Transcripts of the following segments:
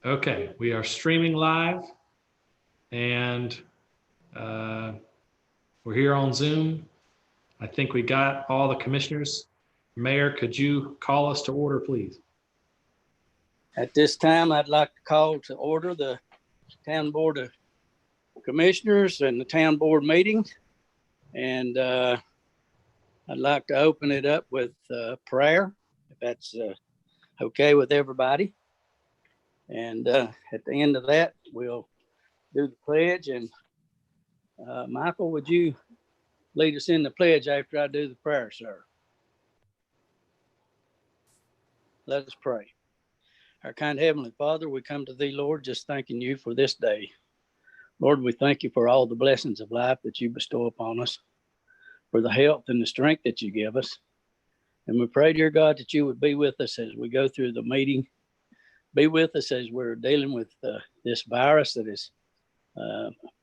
Okay, we are streaming live and we're here on Zoom. I think we got all the commissioners. Mayor, could you call us to order, please? At this time, I'd like to call to order the Town Board of Commissioners and the Town Board meeting. And I'd like to open it up with prayer, if that's okay with everybody. And at the end of that, we'll do the pledge. And Michael, would you lead us in the pledge after I do the prayer, sir? Let us pray. Our kind Heavenly Father, we come to Thee, Lord, just thanking You for this day. Lord, we thank You for all the blessings of life that You bestow upon us, for the health and the strength that You give us. And we pray, dear God, that You would be with us as we go through the meeting. Be with us as we're dealing with this virus that is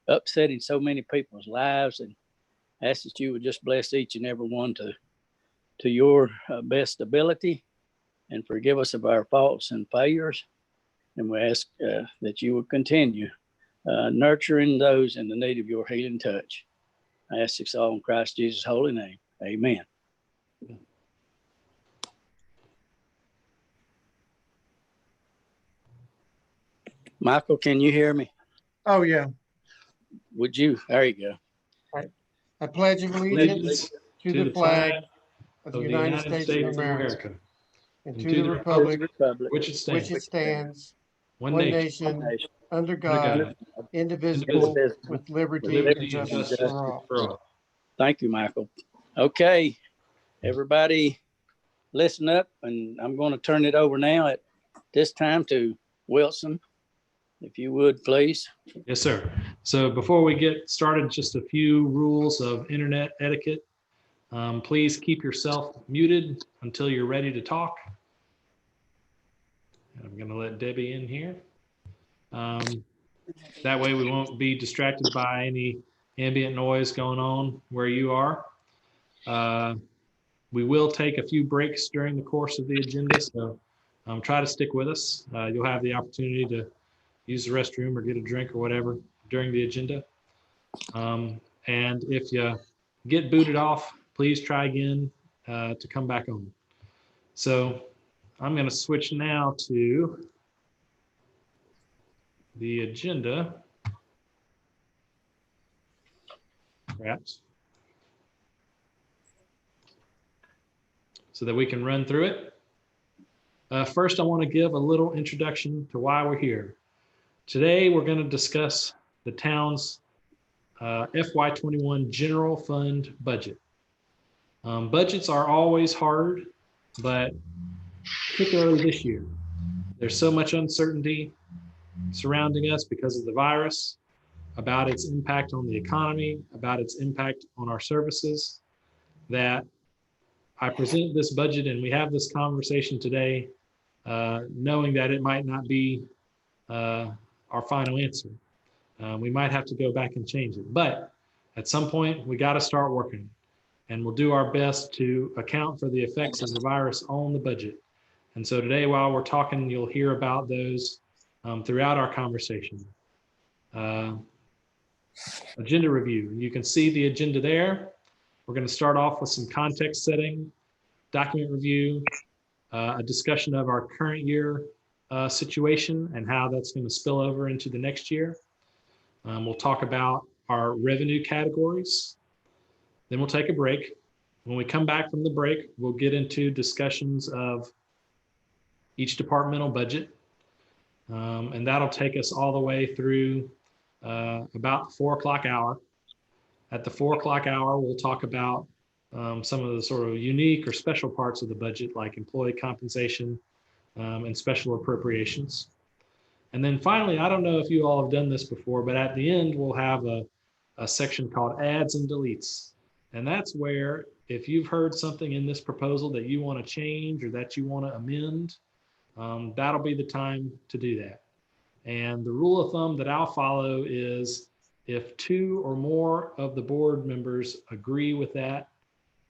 upsetting so many people's lives, and ask that You would just bless each and every one to Your best ability, and forgive us of our faults and failures. And we ask that You would continue nurturing those in the need of Your healing touch. I ask this all in Christ Jesus' holy name. Amen. Michael, can you hear me? Oh, yeah. Would you? There you go. I pledge allegiance to the flag of the United States of America and to the republic which it stands, one nation, under God, indivisible, with liberty and justice for all. Thank you, Michael. Okay, everybody listen up, and I'm going to turn it over now at this time to Wilson, if you would, please. Yes, sir. So before we get started, just a few rules of internet etiquette. Please keep yourself muted until you're ready to talk. I'm going to let Debbie in here. That way we won't be distracted by any ambient noise going on where you are. We will take a few breaks during the course of the agenda, so try to stick with us. You'll have the opportunity to use the restroom or get a drink or whatever during the agenda. And if you get booted off, please try again to come back on. So I'm going to switch now to the agenda, perhaps, so that we can run through it. First, I want to give a little introduction to why we're here. Today, we're going to discuss the town's FY21 general fund budget. Budgets are always hard, but particularly this year, there's so much uncertainty surrounding us because of the virus, about its impact on the economy, about its impact on our services, that I present this budget and we have this conversation today, knowing that it might not be our final answer. We might have to go back and change it, but at some point we got to start working, and we'll do our best to account for the effects of the virus on the budget. And so today, while we're talking, you'll hear about those throughout our conversation. Agenda review. You can see the agenda there. We're going to start off with some context setting, document review, a discussion of our current year situation and how that's going to spill over into the next year. We'll talk about our revenue categories. Then we'll take a break. When we come back from the break, we'll get into discussions of each departmental budget. And that'll take us all the way through about the 4 o'clock hour. At the 4 o'clock hour, we'll talk about some of the sort of unique or special parts of the budget, like employee compensation and special appropriations. And then finally, I don't know if you all have done this before, but at the end, we'll have a section called adds and deletes. And that's where, if you've heard something in this proposal that you want to change or that you want to amend, that'll be the time to do that. And the rule of thumb that I'll follow is if 2 or more of the board members agree with that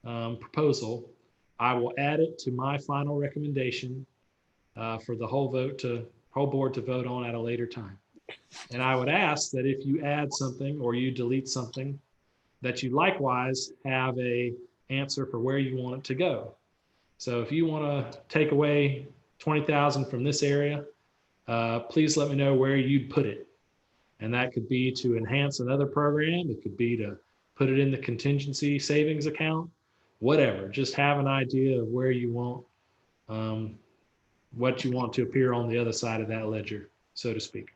proposal, I will add it to my final recommendation for the whole vote to whole board to vote on at a later time. And I would ask that if you add something or you delete something, that you likewise have a answer for where you want it to go. So if you want to take away 20,000 from this area, please let me know where you'd put it. And that could be to enhance another program. It could be to put it in the contingency savings account, whatever. Just have an idea of where you want, what you want to appear on the other side of that ledger, so to speak.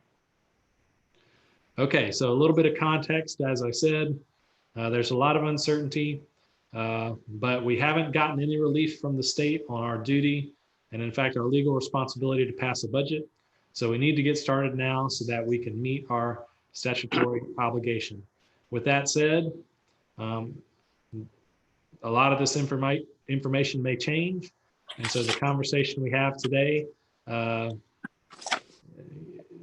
Okay, so a little bit of context, as I said, there's a lot of uncertainty, but we haven't gotten any relief from the state on our duty and in fact, our legal responsibility to pass a budget. So we need to get started now so that we can meet our statutory obligation. With that said, a lot of this information may change. And so the conversation we have today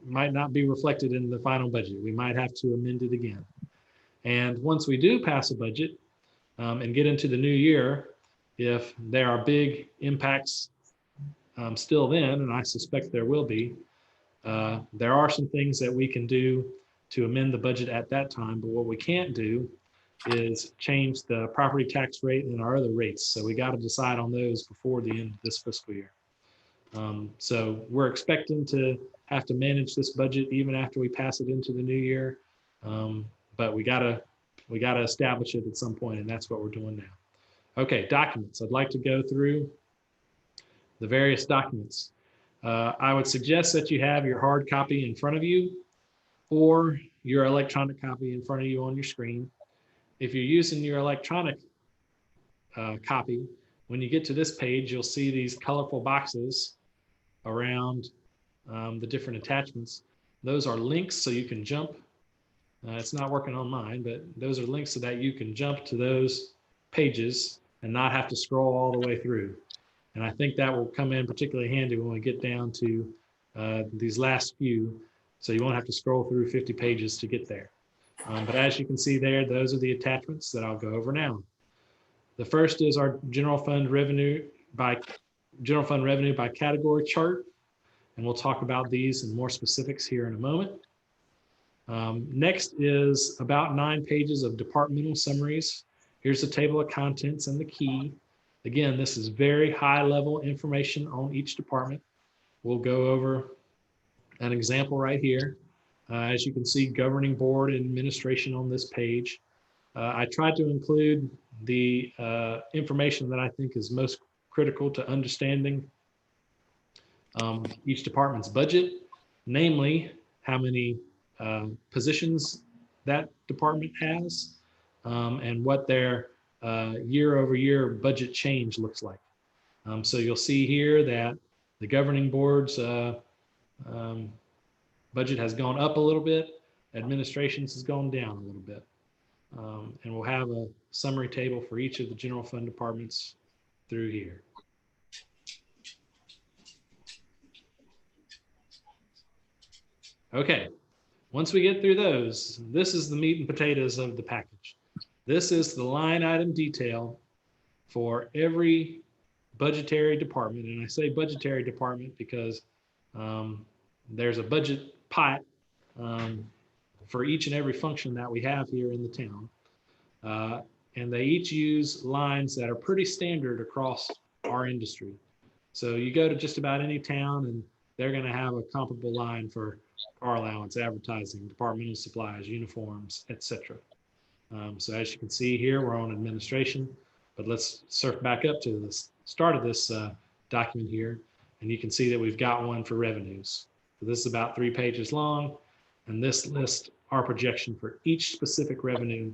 might not be reflected in the final budget. We might have to amend it again. And once we do pass a budget and get into the new year, if there are big impacts still then, and I suspect there will be, there are some things that we can do to amend the budget at that time, but what we can't do is change the property tax rate and our other rates. So we got to decide on those before the end of this fiscal year. So we're expecting to have to manage this budget even after we pass it into the new year. But we gotta establish it at some point, and that's what we're doing now. Okay, documents. I'd like to go through the various documents. I would suggest that you have your hard copy in front of you or your electronic copy in front of you on your screen. If you're using your electronic copy, when you get to this page, you'll see these colorful boxes around the different attachments. Those are links so you can jump. It's not working on mine, but those are links so that you can jump to those pages and not have to scroll all the way through. And I think that will come in particularly handy when we get down to these last few, so you won't have to scroll through 50 pages to get there. But as you can see there, those are the attachments that I'll go over now. The first is our general fund revenue by category chart, and we'll talk about these in more specifics here in a moment. Next is about 9 pages of departmental summaries. Here's the table of contents and the key. Again, this is very high level information on each department. We'll go over an example right here. As you can see, governing board and administration on this page. I tried to include the information that I think is most critical to understanding each department's budget, namely how many positions that department has and what their year-over-year budget change looks like. So you'll see here that the governing board's budget has gone up a little bit, administration's has gone down a little bit. And we'll have a summary table for each of the general fund departments through here. Okay, once we get through those, this is the meat and potatoes of the package. This is the line item detail for every budgetary department. And I say budgetary department because there's a budget pot for each and every function that we have here in the town. And they each use lines that are pretty standard across our industry. So you go to just about any town and they're going to have a comparable line for car allowance, advertising, departmental supplies, uniforms, etc. So as you can see here, we're on administration, but let's surf back up to the start of this document here. And you can see that we've got one for revenues. So this is about 3 pages long, and this lists our projection for each specific revenue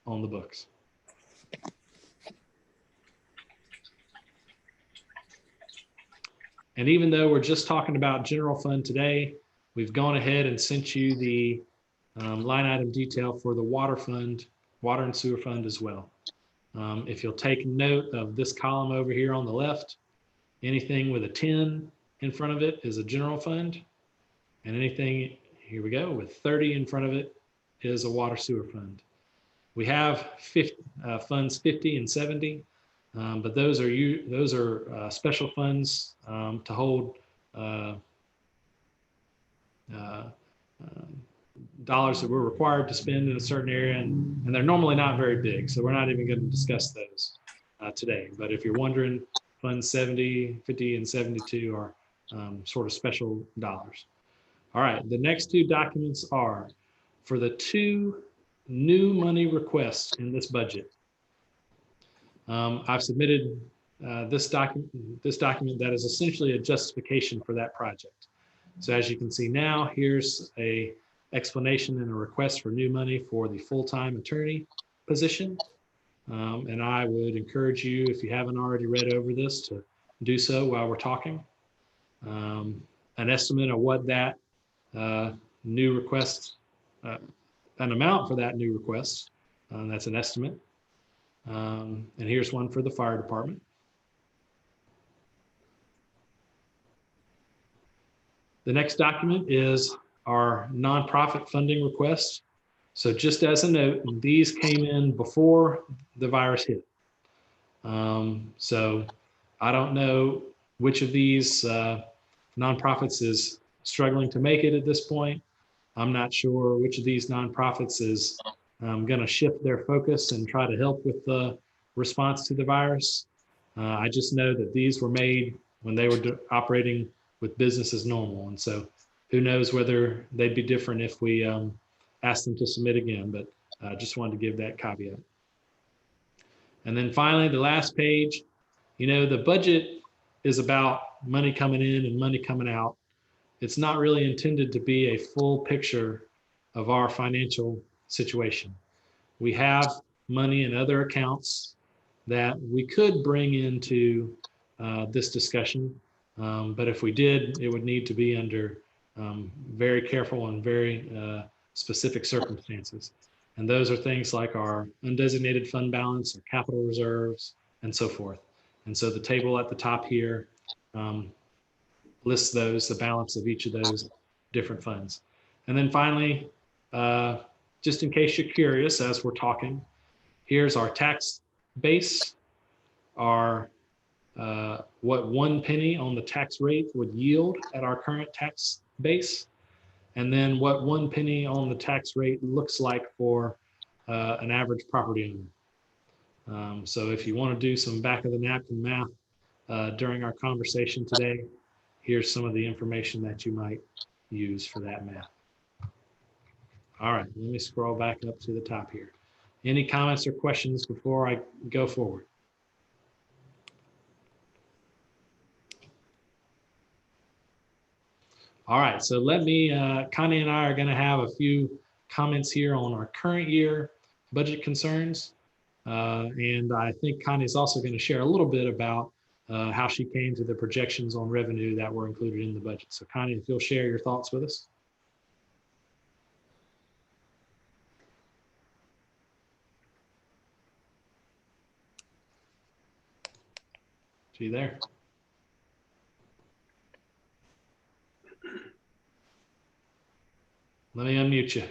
on the books. And even though we're just talking about general fund today, we've gone ahead and sent you the line item detail for the water fund, water and sewer fund as well. If you'll take note of this column over here on the left, anything with a 10 in front of it is a general fund, and anything, here we go, with 30 in front of it is a water sewer fund. We have funds 50 and 70, but those are special funds to hold dollars that we're required to spend in a certain area, and they're normally not very big, so we're not even going to discuss those today. But if you're wondering, funds 70, 50, and 72 are sort of special dollars. All right, the next two documents are for the two new money requests in this budget. I've submitted this document that is essentially a justification for that project. So as you can see now, here's a explanation and a request for new money for the full-time attorney position. And I would encourage you, if you haven't already read over this, to do so while we're talking. An estimate of what that new request, an amount for that new request, that's an estimate. And here's one for the fire department. The next document is our nonprofit funding request. So just as a note, these came in before the virus hit. So I don't know which of these nonprofits is struggling to make it at this point. I'm not sure which of these nonprofits is going to shift their focus and try to help with the response to the virus. I just know that these were made when they were operating with business as normal. And so who knows whether they'd be different if we asked them to submit again, but I just wanted to give that caveat. And then finally, the last page, you know, the budget is about money coming in and money coming out. It's not really intended to be a full picture of our financial situation. We have money in other accounts that we could bring into this discussion. But if we did, it would need to be under very careful and very specific circumstances. And those are things like our undesignated fund balance, our capital reserves, and so forth. And so the table at the top here lists those, the balance of each of those different funds. And then finally, just in case you're curious as we're talking, here's our tax base, our what 1 penny on the tax rate would yield at our current tax base, and then what 1 penny on the tax rate looks like for an average property owner. So if you want to do some back of the napkin math during our conversation today, here's some of the information that you might use for that math. All right, let me scroll back up to the top here. Any comments or questions before I go forward? All right, so let me, Connie and I are going to have a few comments here on our current year budget concerns. And I think Connie is also going to share a little bit about how she came to the projections on revenue that were included in the budget. So Connie, if you'll share your thoughts with us. Is she there? Let me unmute you.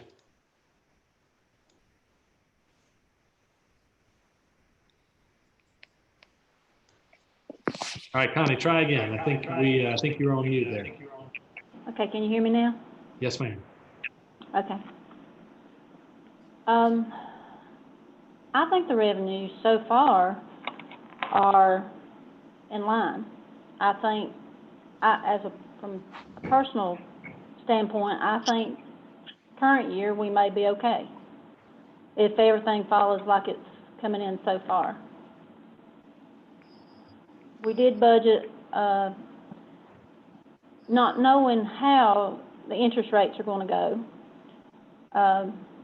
All right, Connie, try again. I think you're on mute there. Okay, can you hear me now? Yes, ma'am. Okay. I think the revenues so far are in line. I think, from a personal standpoint, I think current year we may be okay if everything follows like it's coming in so far. We did budget not knowing how the interest rates are going to go.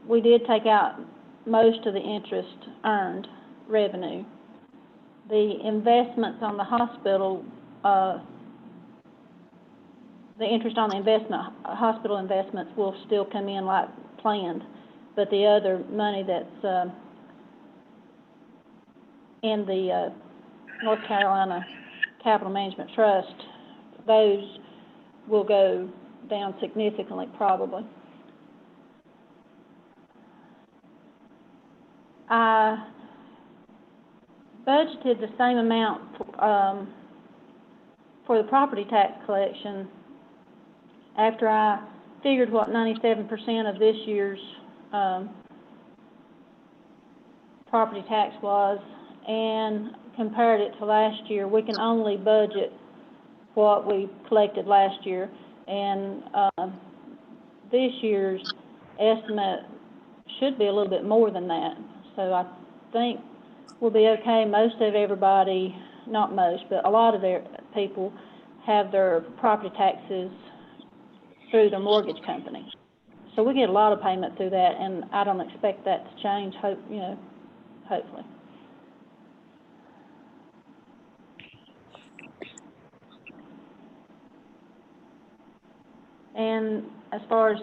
We did take out most of the interest earned revenue. The investments on the hospital, the interest on the hospital investments will still come in like planned, but the other money that's in the North Carolina Capital Management Trust, those will go down significantly probably. I budgeted the same amount for the property tax collection after I figured what 97% of this year's, property tax was and compared it to last year. We can only budget what we collected last year, and this year's estimate should be a little bit more than that. So I think we'll be okay. Most of everybody, not most, but a lot of their people have their property taxes through their mortgage company. So we get a lot of payment through that, and I don't expect that to change, hopefully. And as far as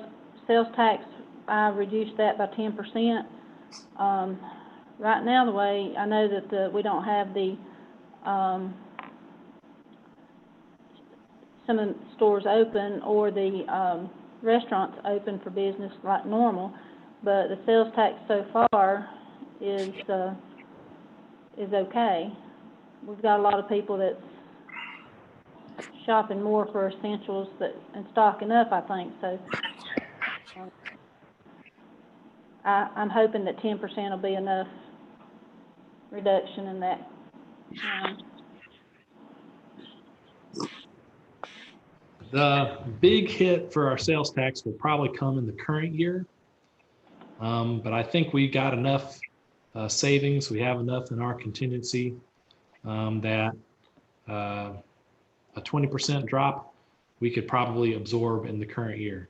sales tax, I reduced that by 10%. Right now, the way I know that we don't have the some of the stores open or the restaurants open for business like normal, but the sales tax so far is okay. We've got a lot of people that's shopping more for essentials and stocking up, I think. So I'm hoping that 10% will be enough reduction in that. The big hit for our sales tax will probably come in the current year. But I think we got enough savings. We have enough in our contingency that a 20% drop we could probably absorb in the current year.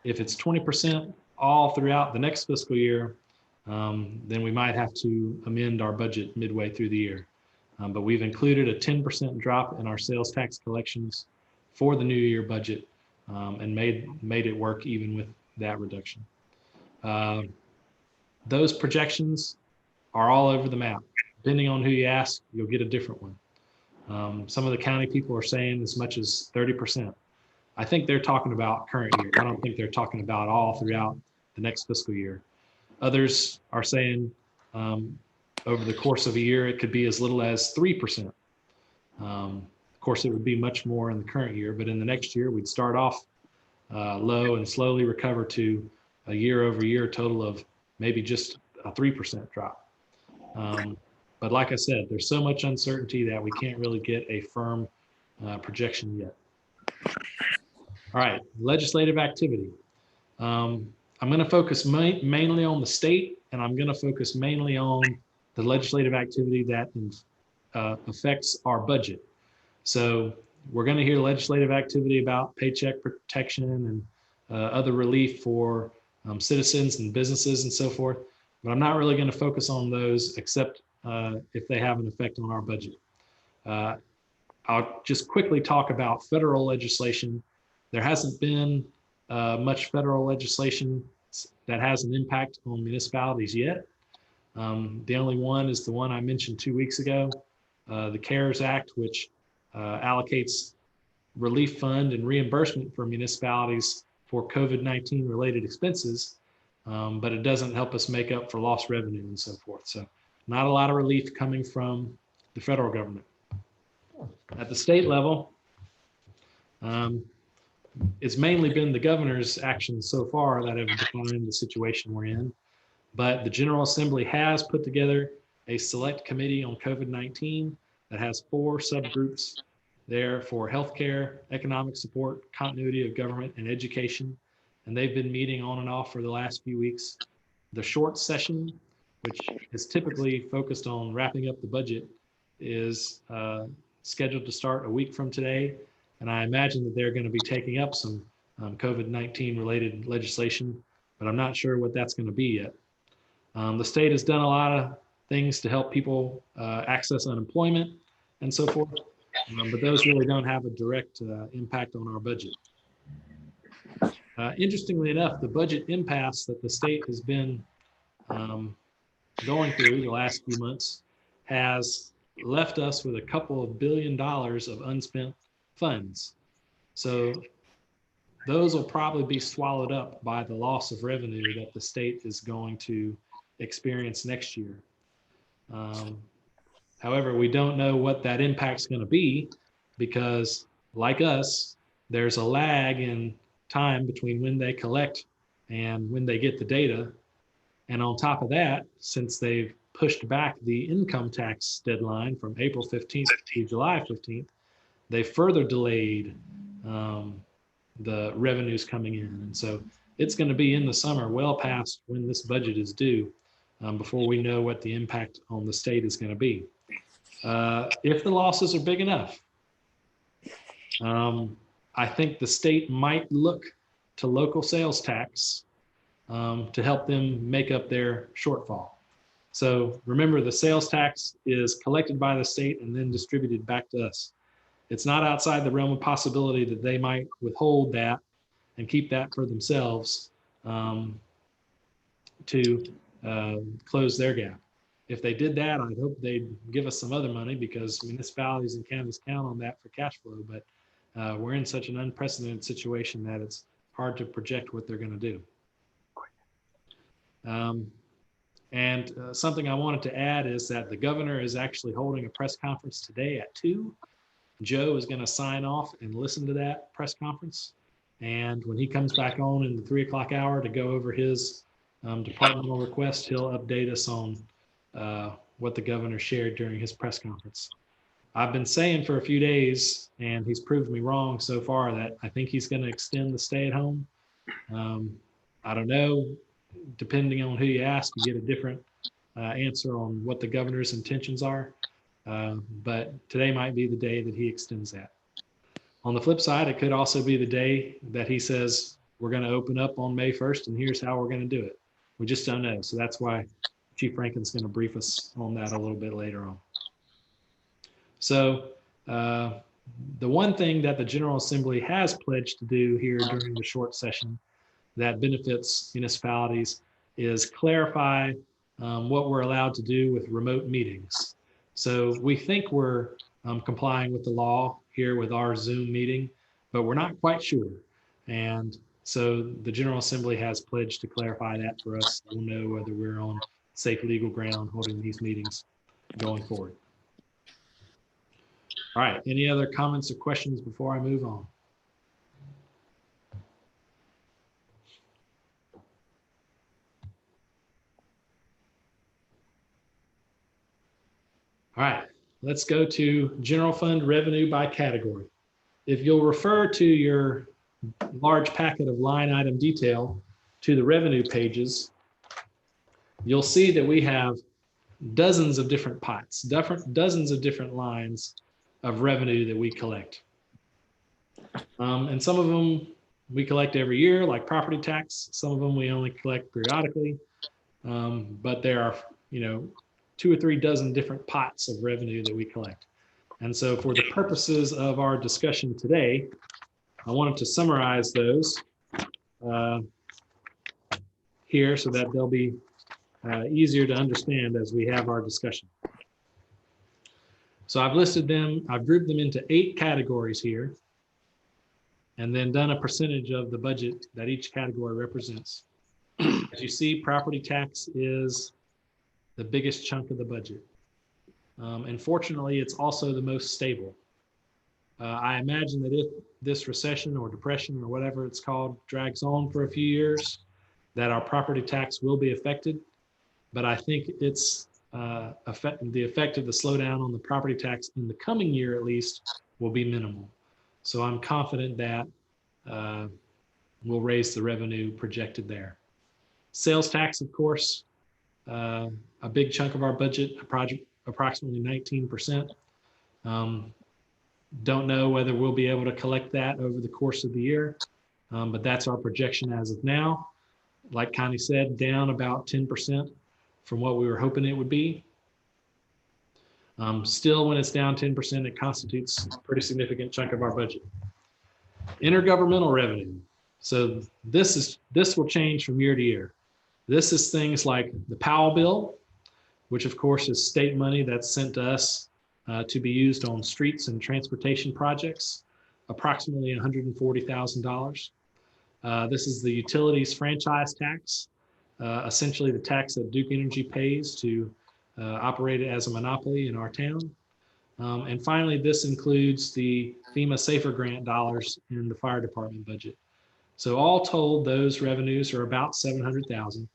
If it's 20% all throughout the next fiscal year, then we might have to amend our budget midway through the year. But we've included a 10% drop in our sales tax collections for the new year budget and made it work even with that reduction. Those projections are all over the map. Depending on who you ask, you'll get a different one. Some of the county people are saying as much as 30%. I think they're talking about current year. I don't think they're talking about all throughout the next fiscal year. Others are saying over the course of a year, it could be as little as 3%. Of course, it would be much more in the current year, but in the next year, we'd start off low and slowly recover to a year-over-year total of maybe just a 3% drop. But like I said, there's so much uncertainty that we can't really get a firm projection yet. All right, legislative activity. I'm going to focus mainly on the state, and I'm going to focus mainly on the legislative activity that affects our budget. So we're going to hear legislative activity about paycheck protection and other relief for citizens and businesses and so forth, but I'm not really going to focus on those except if they have an effect on our budget. I'll just quickly talk about federal legislation. There hasn't been much federal legislation that has an impact on municipalities yet. The only one is the one I mentioned 2 weeks ago, the CARES Act, which allocates relief fund and reimbursement for municipalities for COVID-19 related expenses, but it doesn't help us make up for lost revenue and so forth. So not a lot of relief coming from the federal government. At the state level, it's mainly been the governor's actions so far that have defined the situation we're in, but the General Assembly has put together a select committee on COVID-19 that has 4 subgroups there for healthcare, economic support, continuity of government, and education. And they've been meeting on and off for the last few weeks. The short session, which is typically focused on wrapping up the budget, is scheduled to start a week from today. And I imagine that they're going to be taking up some COVID-19 related legislation, but I'm not sure what that's going to be yet. The state has done a lot of things to help people access unemployment and so forth, but those really don't have a direct impact on our budget. Interestingly enough, the budget impasse that the state has been going through the last few months has left us with a couple of $2 billion of unspent funds. So those will probably be swallowed up by the loss of revenue that the state is going to experience next year. However, we don't know what that impact's going to be because, like us, there's a lag in time between when they collect and when they get the data. And on top of that, since they've pushed back the income tax deadline from April 15th to July 15th, they further delayed the revenues coming in. And so it's going to be in the summer, well past when this budget is due, before we know what the impact on the state is going to be. If the losses are big enough, I think the state might look to local sales tax to help them make up their shortfall. So remember, the sales tax is collected by the state and then distributed back to us. It's not outside the realm of possibility that they might withhold that and keep that for themselves to close their gap. If they did that, I hope they'd give us some other money, because municipalities and counties count on that for cash flow. But we're in such an unprecedented situation that it's hard to project what they're going to do. Something I wanted to add is that the governor is actually holding a press conference today at 2. Joe is going to sign off and listen to that press conference. And when he comes back on in the 3 o'clock hour to go over his departmental request, he'll update us on what the governor shared during his press conference. I've been saying for a few days, and he's proved me wrong so far, that I think he's going to extend the stay at home. I don't know, depending on who you ask, you get a different answer on what the governor's intentions are. But today might be the day that he extends that. On the flip side, it could also be the day that he says, we're going to open up on May 1st, and here's how we're going to do it. We just don't know. So that's why Chief Rankin's going to brief us on that a little bit later on. So the one thing that the General Assembly has pledged to do here during the short session that benefits municipalities is clarify what we're allowed to do with remote meetings. So we think we're complying with the law here with our Zoom meeting, but we're not quite sure. And so the General Assembly has pledged to clarify that for us. We'll know whether we're on safe legal ground holding these meetings going forward. All right, any other comments or questions before I move on? All right, let's go to general fund revenue by category. If you'll refer to your large packet of line item detail to the revenue pages, you'll see that we have dozens of different pots, dozens of different lines of revenue that we collect. And some of them we collect every year, like property tax. Some of them we only collect periodically. But there are, 2 or 3 dozen different pots of revenue that we collect. And so for the purposes of our discussion today, I wanted to summarize those here so that they'll be easier to understand as we have our discussion. So I've listed them, I've grouped them into 8 categories here, and then done a percentage of the budget that each category represents. As you see, property tax is the biggest chunk of the budget. And fortunately, it's also the most stable. I imagine that if this recession or depression or whatever it's called drags on for a few years, that our property tax will be affected. But I think it's the effect of the slowdown on the property tax in the coming year, at least, will be minimal. So I'm confident that we'll raise the revenue projected there. Sales tax, of course, a big chunk of our budget, approximately 19%. Don't know whether we'll be able to collect that over the course of the year, but that's our projection as of now. Like Connie said, down about 10% from what we were hoping it would be. Still, when it's down 10%, it constitutes a pretty significant chunk of our budget. Intergovernmental revenue. So this will change from year to year. This is things like the Powell bill, which of course is state money that's sent to us to be used on streets and transportation projects, approximately $140,000. This is the utilities franchise tax, essentially the tax that Duke Energy pays to operate it as a monopoly in our town. And finally, this includes the FEMA Safer Grant dollars in the fire department budget. So all told, those revenues are about 700,000.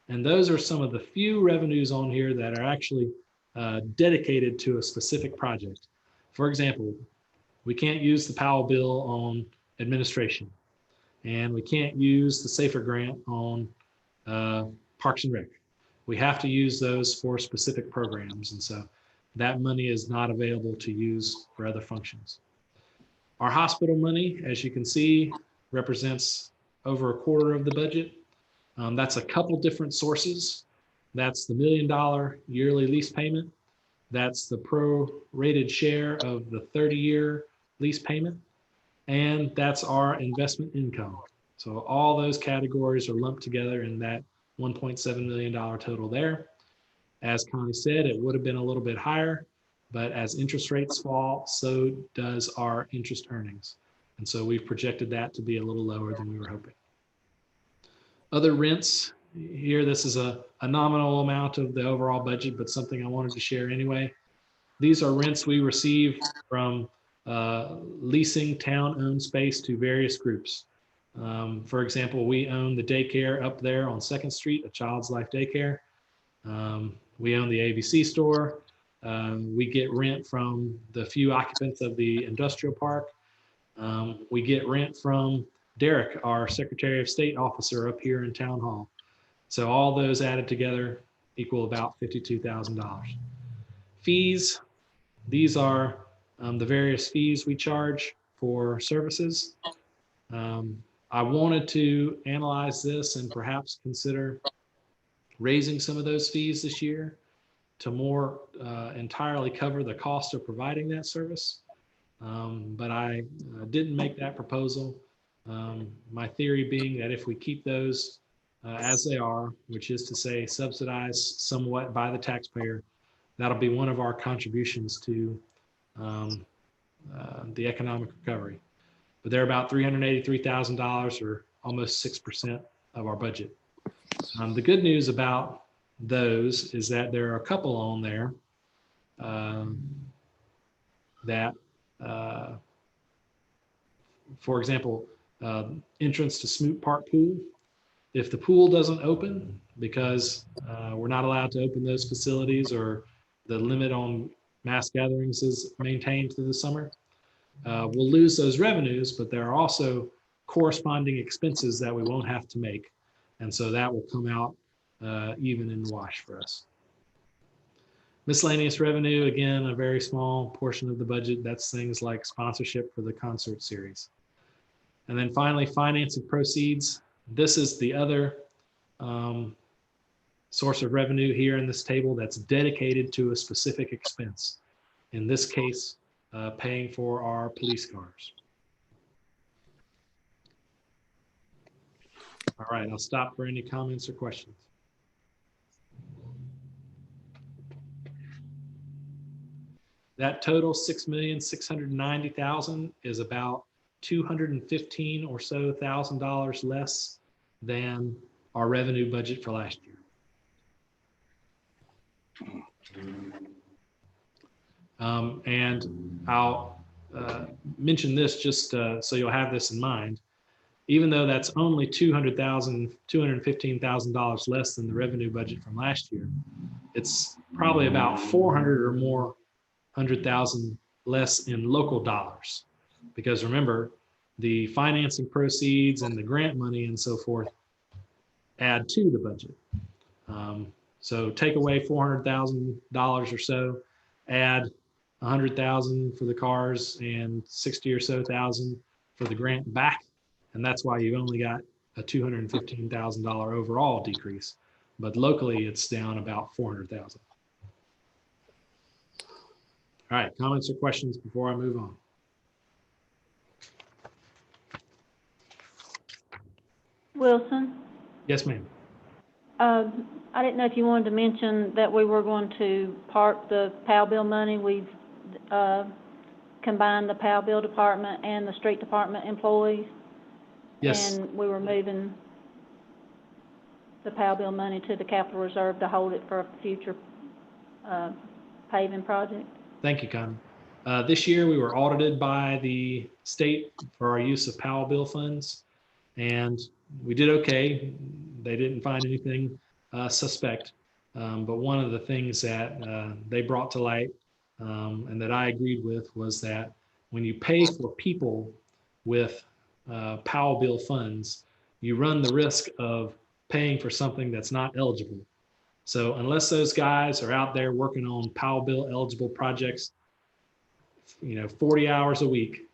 And those are some of the few revenues on here that are actually dedicated to a specific project. For example, we can't use the Powell bill on administration, and we can't use the SAFER grant on Parks and Rec. We have to use those for specific programs, and so that money is not available to use for other functions. Our hospital money, as you can see, represents over a quarter of the budget. That's a couple different sources. That's the $1 million yearly lease payment. That's the prorated share of the 30-year lease payment. And that's our investment income. So all those categories are lumped together in that $1.7 million total there. As Connie said, it would have been a little bit higher, but as interest rates fall, so does our interest earnings. And so we've projected that to be a little lower than we were hoping. Other rents, here this is a nominal amount of the overall budget, but something I wanted to share anyway. These are rents we receive from leasing town-owned space to various groups. For example, we own the daycare up there on 2nd Street, a Child's Life Daycare. We own the ABC store. We get rent from the few occupants of the industrial park. We get rent from Derek, our Secretary of State officer up here in Town Hall. So all those added together equal about $52,000. Fees, these are the various fees we charge for services. I wanted to analyze this and perhaps consider raising some of those fees this year to more entirely cover the cost of providing that service. But I didn't make that proposal. My theory being that if we keep those as they are, which is to say subsidized somewhat by the taxpayer, that'll be one of our contributions to the economic recovery. But they're about $383,000 or almost 6% of our budget. The good news about those is that there are a couple on there that, for example, entrance to Smoot Park Pool. If the pool doesn't open because we're not allowed to open those facilities or the limit on mass gatherings is maintained through the summer, we'll lose those revenues, but there are also corresponding expenses that we won't have to make. And so that will come out even in the wash for us. Miscellaneous revenue, again, a very small portion of the budget. That's things like sponsorship for the concert series. And then finally, financing proceeds. This is the other source of revenue here in this table that's dedicated to a specific expense. In this case, paying for our police cars. All right, I'll stop for any comments or questions. That total $6,690,000 is about $215,000 or so less than our revenue budget for last year. And I'll mention this just so you'll have this in mind. Even though that's only $215,000 less than the revenue budget from last year, it's probably about 400 or more $100,000 less in local dollars. Because remember, the financing proceeds and the grant money and so forth add to the budget. So take away $400,000 or so, add 100,000 for the cars and 60 or so thousand for the grant back. And that's why you've only got a $215,000 overall decrease. But locally, it's down about 400,000. All right, comments or questions before I move on? Wilson, Yes, ma'am. I didn't know if you wanted to mention that we were going to park the POW bill money. We've combined the POW bill department and the street department employees. Yes. And we were moving the POW bill money to the capital reserve to hold it for a future paving project. Thank you, Connie. This year we were audited by the state for our use of POW bill funds. and we did okay. They didn't find anything suspect. But one of the things that they brought to light and that I agreed with was that when you pay for people with Powell bill funds, you run the risk of paying for something that's not eligible. So unless those guys are out there working on Powell bill eligible projects, 40 hours a week,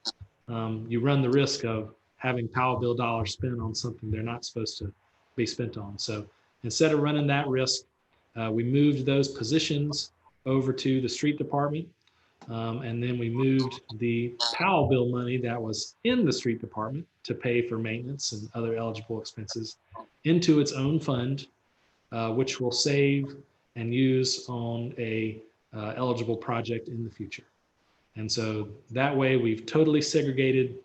you run the risk of having Powell bill dollars spent on something they're not supposed to be spent on. So instead of running that risk, we moved those positions over to the street department. And then we moved the Powell bill money that was in the street department to pay for maintenance and other eligible expenses into its own fund, which we'll save and use on a eligible project in the future. And so that way we've totally segregated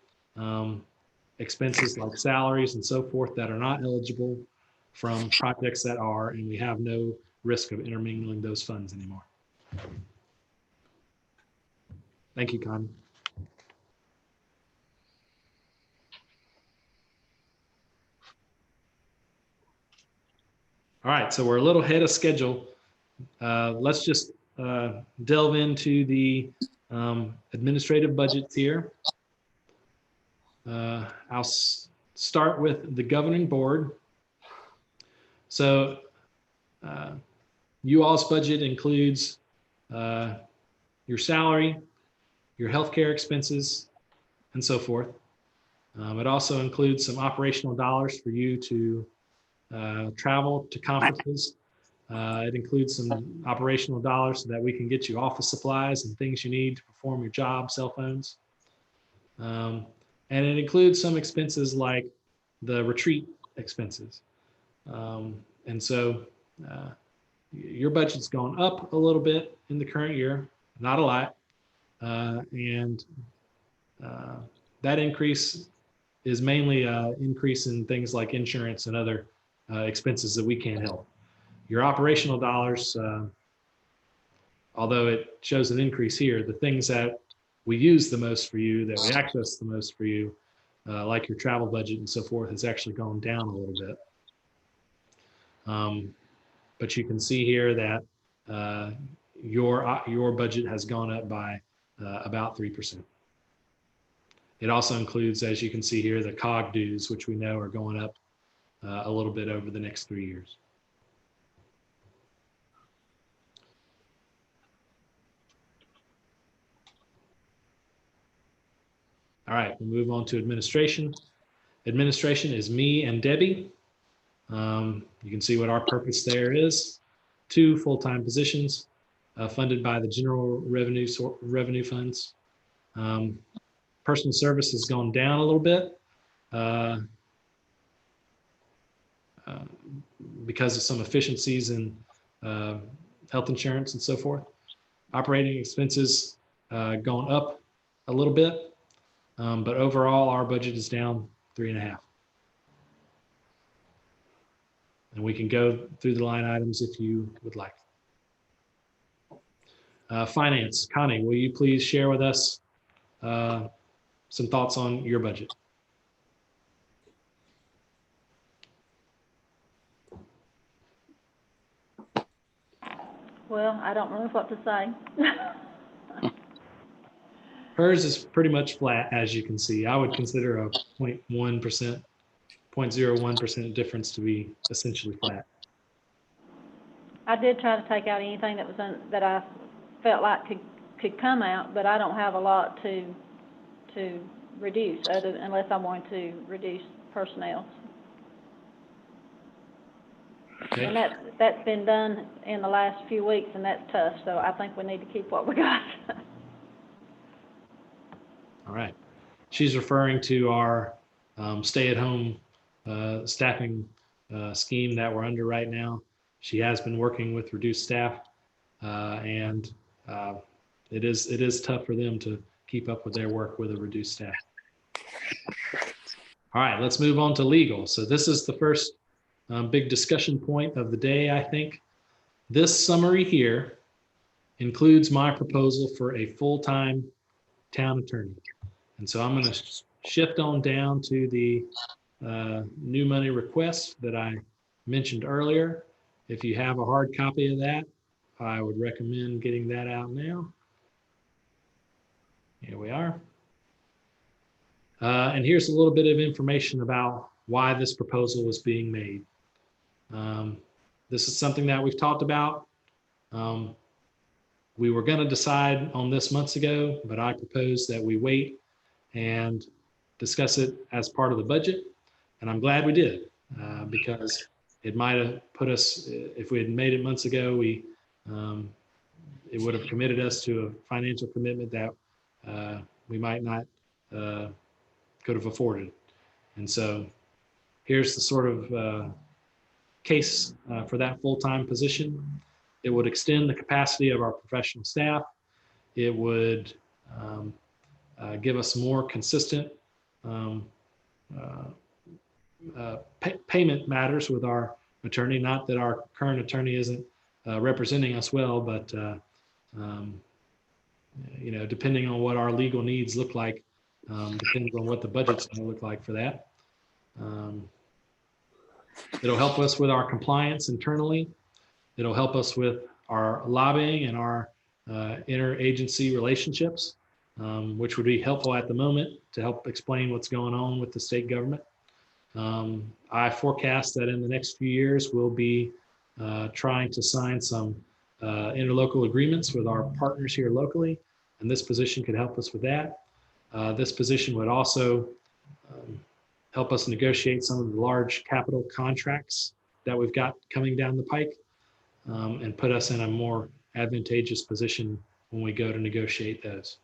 expenses like salaries and so forth that are not eligible from projects that are, and we have no risk of intermingling those funds anymore. Thank you, Connie. All right, so we're a little ahead of schedule. Let's just delve into the administrative budgets here. I'll start with the governing board. So you all's budget includes your salary, your healthcare expenses, and so forth. It also includes some operational dollars for you to travel to conferences. It includes some operational dollars so that we can get you office supplies and things you need to perform your job, cell phones. And it includes some expenses like the retreat expenses. And so your budget's gone up a little bit in the current year, not a lot. And that increase is mainly an increase in things like insurance and other expenses that we can't help. Your operational dollars, although it shows an increase here, the things that we use the most for you, that we access the most for you, like your travel budget and so forth, has actually gone down a little bit. But you can see here that your budget has gone up by about 3%. It also includes, as you can see here, the COG dues, which we know are going up a little bit over the next 3 years. All right, we'll move on to administration. Administration is me and Debbie. You can see what our purpose there is. 2 full-time positions funded by the general revenue funds. Personal service has gone down a little bit because of some efficiencies in health insurance and so forth. Operating expenses going up a little bit. But overall, our budget is down 3.5. And we can go through the line items if you would like. Finance, Connie, will you please share with us some thoughts on your budget? Well, I don't know what to say. Hers is pretty much flat, as you can see. I would consider a 0.1%, 0.01% difference to be essentially flat. I did try to take out anything that was that I felt like could come out, but I don't have a lot to reduce unless I want to reduce personnel. Okay. And that's been done in the last few weeks, and that's tough. So I think we need to keep what we got. All right. She's referring to our stay-at-home staffing scheme that we're under right now. She has been working with reduced staff, and it is tough for them to keep up with their work with a reduced staff. All right, let's move on to legal. So this is the first big discussion point of the day, I think. This summary here includes my proposal for a full-time town attorney. And so I'm going to shift on down to the new money request that I mentioned earlier. If you have a hard copy of that, I would recommend getting that out now. Here we are. And here's a little bit of information about why this proposal was being made. This is something that we've talked about. We were going to decide on this months ago, but I proposed that we wait and discuss it as part of the budget. And I'm glad we did, because it might have put us, if we had made it months ago, it would have committed us to a financial commitment that we might not could have afforded. And so here's the sort of case for that full-time position. It would extend the capacity of our professional staff. It would give us more consistent payment matters with our attorney. Not that our current attorney isn't representing us well, but you know, depending on what our legal needs look like, depends on what the budget's going to look like for that. It'll help us with our compliance internally. It'll help us with our lobbying and our interagency relationships, which would be helpful at the moment to help explain what's going on with the state government. I forecast that in the next few years, we'll be trying to sign some interlocal agreements with our partners here locally, and this position could help us with that. This position would also help us negotiate some of the large capital contracts that we've got coming down the pike, and put us in a more advantageous position when we go to negotiate those.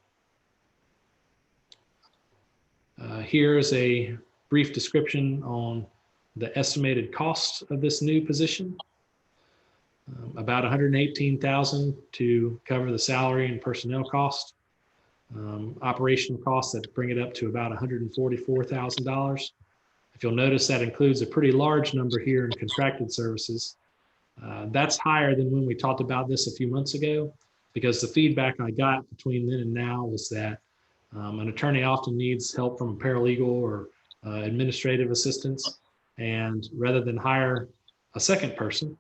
Here's a brief description on the estimated cost of this new position. About $118,000 to cover the salary and personnel cost. Operational costs that bring it up to about $144,000. If you'll notice, that includes a pretty large number here in contracted services. That's higher than when we talked about this a few months ago, because the feedback I got between then and now was that an attorney often needs help from a paralegal or administrative assistance, and rather than hire a second person,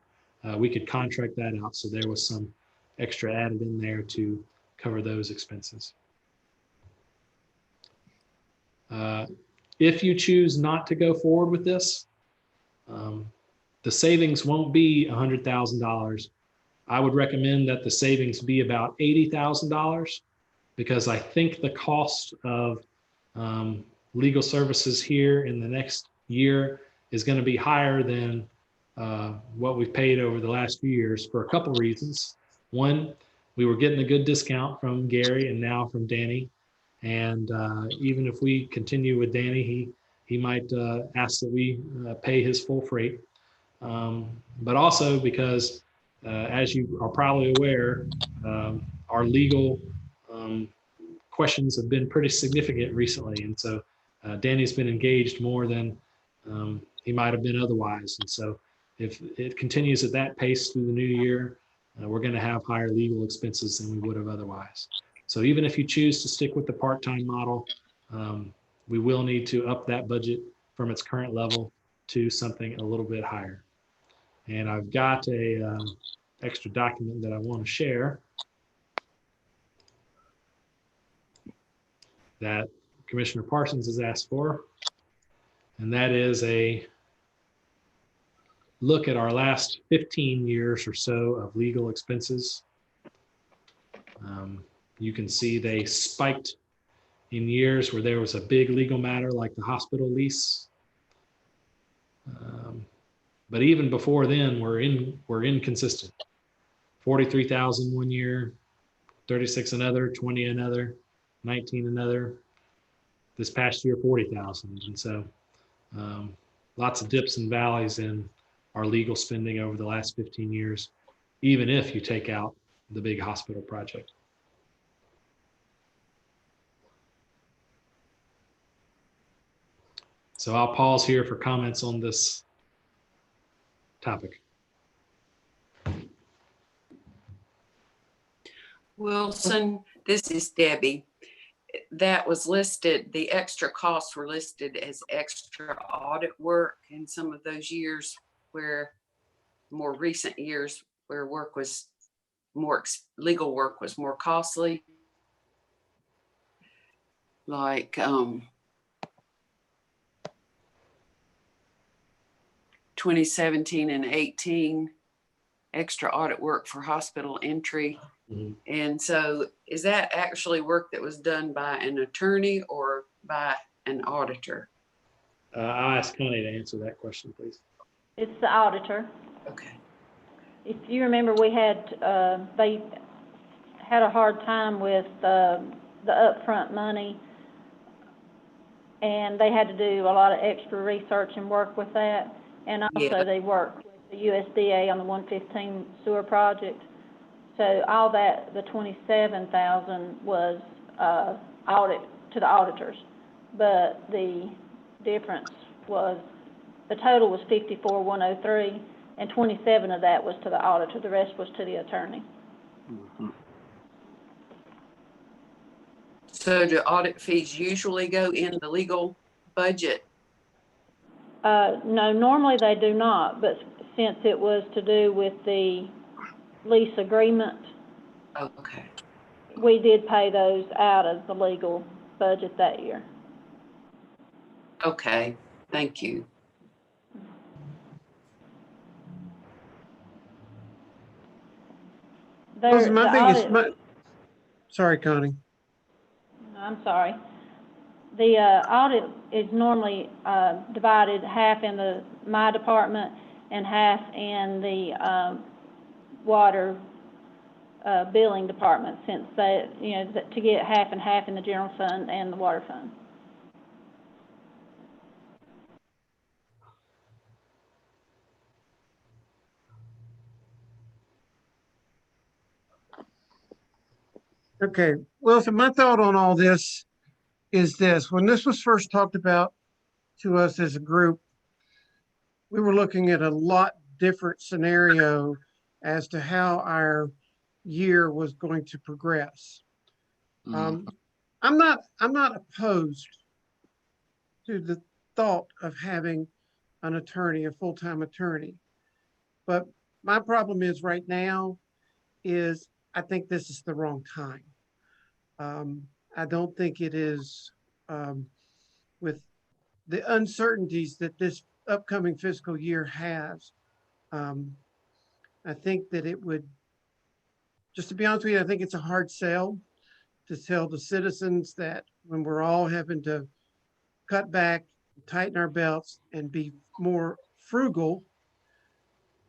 we could contract that out. So there was some extra added in there to cover those expenses. If you choose not to go forward with this, the savings won't be $100,000. I would recommend that the savings be about $80,000, because I think the cost of legal services here in the next year is going to be higher than what we've paid over the last few years for a couple reasons. One, we were getting a good discount from Gary and now from Danny. And even if we continue with Danny, he might ask that we pay his full freight. But also because, as you are probably aware, our legal questions have been pretty significant recently. And so Danny's been engaged more than he might have been otherwise. And so if it continues at that pace through the new year, we're going to have higher legal expenses than we would have otherwise. So even if you choose to stick with the part-time model, we will need to up that budget from its current level to something a little bit higher. And I've got a extra document that I want to share that Commissioner Parsons has asked for, and that is a look at our last 15 years or so of legal expenses. You can see they spiked in years where there was a big legal matter like the hospital lease. But even before then, we're inconsistent. 43,000 one year, 36 another, 20 another, 19 another. This past year, 40,000. And so lots of dips and valleys in our legal spending over the last 15 years, even if you take out the big hospital project. So I'll pause here for comments on this topic. Wilson, this is Debbie. that was listed, the extra costs were listed as extra audit work in some of those years where more recent years where work was more, legal work was more costly. Like 2017 and 18, extra audit work for hospital entry. Mhm. And so is that actually work that was done by an attorney or by an auditor? I'll ask Connie to answer that question, please. It's the auditor. Okay. If you remember, we had, they had a hard time with the upfront money, and they had to do a lot of extra research and work with that. And also Yeah. they worked with the USDA on the 115 sewer project. So all that, the 27,000 was audit to the auditors. But the difference was, the total was 54,103, and 27 of that was to the auditor. The rest was to the attorney. Mhm. So do audit fees usually go in the legal budget? No, normally they do not, but since it was to do with the lease agreement, Okay. we did pay those out of the legal budget that year. Okay, thank you. Those are my The biggest, audit, sorry, Connie. I'm sorry. The audit is normally divided half in my department and half in the water billing department, since they, to get half and half in the general fund and the water fund. Okay, well, so my thought on all this is this. When this was first talked about to us as a group, we were looking at a lot different scenario as to how our year was going to progress. I'm not opposed to the thought of having an attorney, a full-time attorney. But my problem is right now is I think this is the wrong time. I don't think it is, with the uncertainties that this upcoming fiscal year has. I think that it would, just to be honest with you, I think it's a hard sell to tell the citizens that when we're all having to cut back, tighten our belts, and be more frugal,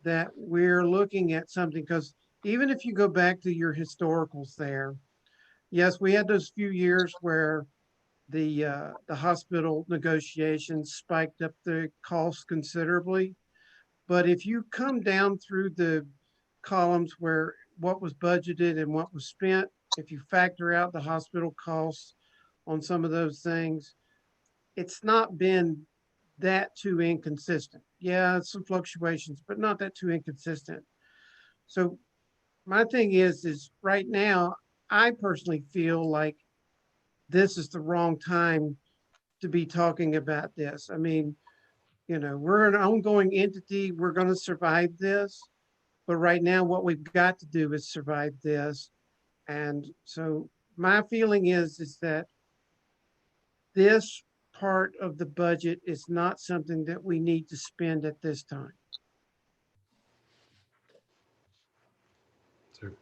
that we're looking at something. Because even if you go back to your historicals there, yes, we had those few years where the hospital negotiations spiked up the costs considerably. But if you come down through the columns where what was budgeted and what was spent, if you factor out the hospital costs on some of those things, it's not been that too inconsistent. Yeah, some fluctuations, but not that too inconsistent. So my thing is right now, I personally feel like this is the wrong time to be talking about this. I mean, we're an ongoing entity. We're going to survive this. But right now, what we've got to do is survive this. And so my feeling is that this part of the budget is not something that we need to spend at this time. Sir.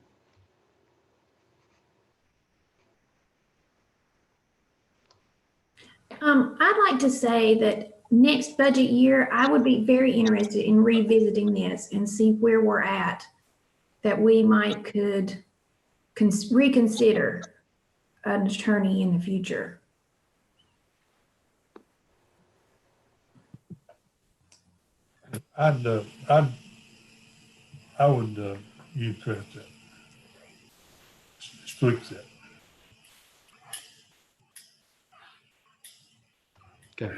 I'd like to say that next budget year, I would be very interested in revisiting this and see where we're at, that we could reconsider an attorney in the future. I would use that, tweak that. Okay.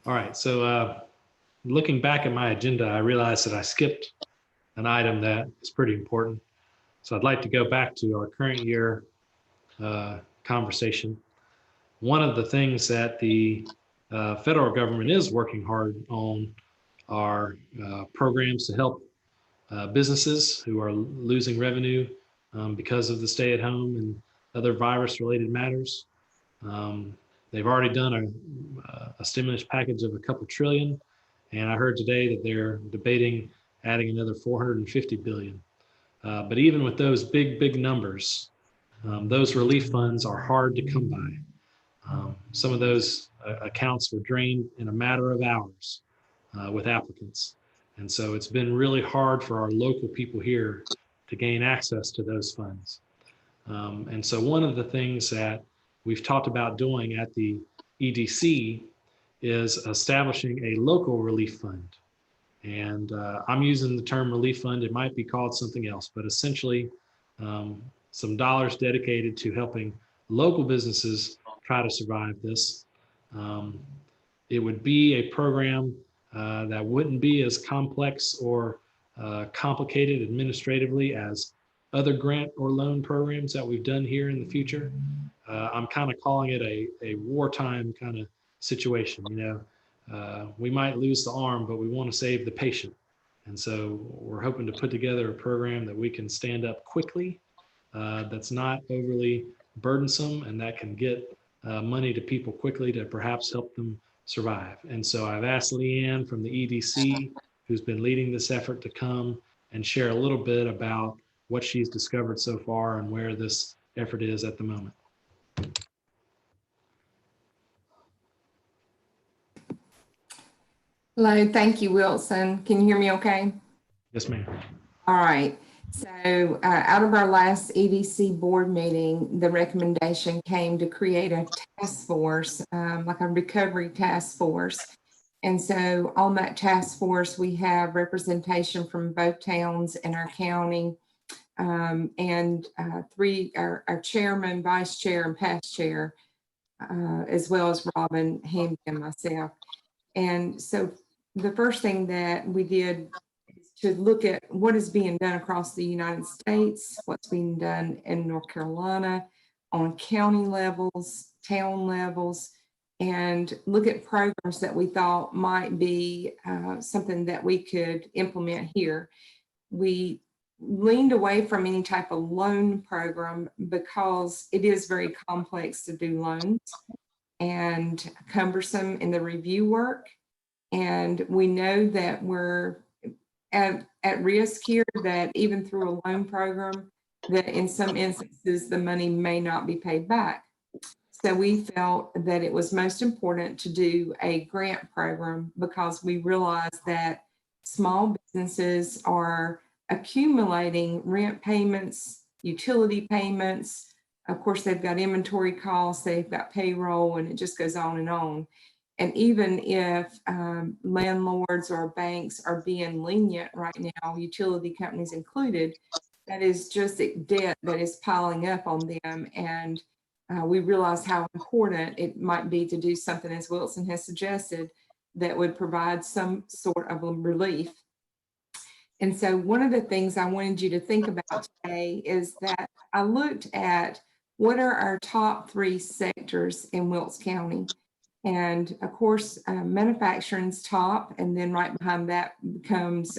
All right, so looking back at my agenda, I realized that I skipped an item that is pretty important. So I'd like to go back to our current year conversation. One of the things that the federal government is working hard on are programs to help businesses who are losing revenue because of the stay-at-home and other virus-related matters. They've already done a stimulus package of a couple trillion, and I heard today that they're debating adding another 450 billion. But even with those big numbers, those relief funds are hard to come by. Some of those accounts were drained in a matter of hours with applicants. And so it's been really hard for our local people here to gain access to those funds. And so one of the things that we've talked about doing at the EDC is establishing a local relief fund. And I'm using the term relief fund. It might be called something else, but essentially some dollars dedicated to helping local businesses try to survive this. It would be a program that wouldn't be as complex or complicated administratively as other grant or loan programs that we've done here in the future. I'm kind of calling it a wartime kind of situation. You know, we might lose the arm, but we want to save the patient. And so we're hoping to put together a program that we can stand up quickly, that's not overly burdensome, and that can get money to people quickly to perhaps help them survive. And so I've asked Leanne from the EDC, who's been leading this effort, to come and share a little bit about what she's discovered so far and where this effort is at the moment. Hello, thank you, Wilson. Can you hear me okay? Yes, ma'am. All right. So out of our last EDC board meeting, the recommendation came to create a task force, like a recovery task force. And so on that task force, we have representation from both towns and our county, and our chairman, vice chair, and past chair, as well as Robin, Hamby, and myself. And so the first thing that we did is to look at what is being done across the United States, what's being done in North Carolina on county levels, town levels, and look at programs that we thought might be something that we could implement here. We leaned away from any type of loan program because it is very complex to do loans and cumbersome in the review work. And we know that we're at risk here, that even through a loan program, that in some instances, the money may not be paid back. So we felt that it was most important to do a grant program because we realized that small businesses are accumulating rent payments, utility payments. Of course, they've got inventory costs, they've got payroll, and it just goes on and on. And even if landlords or banks are being lenient right now, utility companies included, that is just debt that is piling up on them. And we realize how important it might be to do something, as Wilson has suggested, that would provide some sort of a relief. And so one of the things I wanted you to think about today is that I looked at what are our top 3 sectors in Wilkes County. And of course, manufacturing's top, and then right behind that comes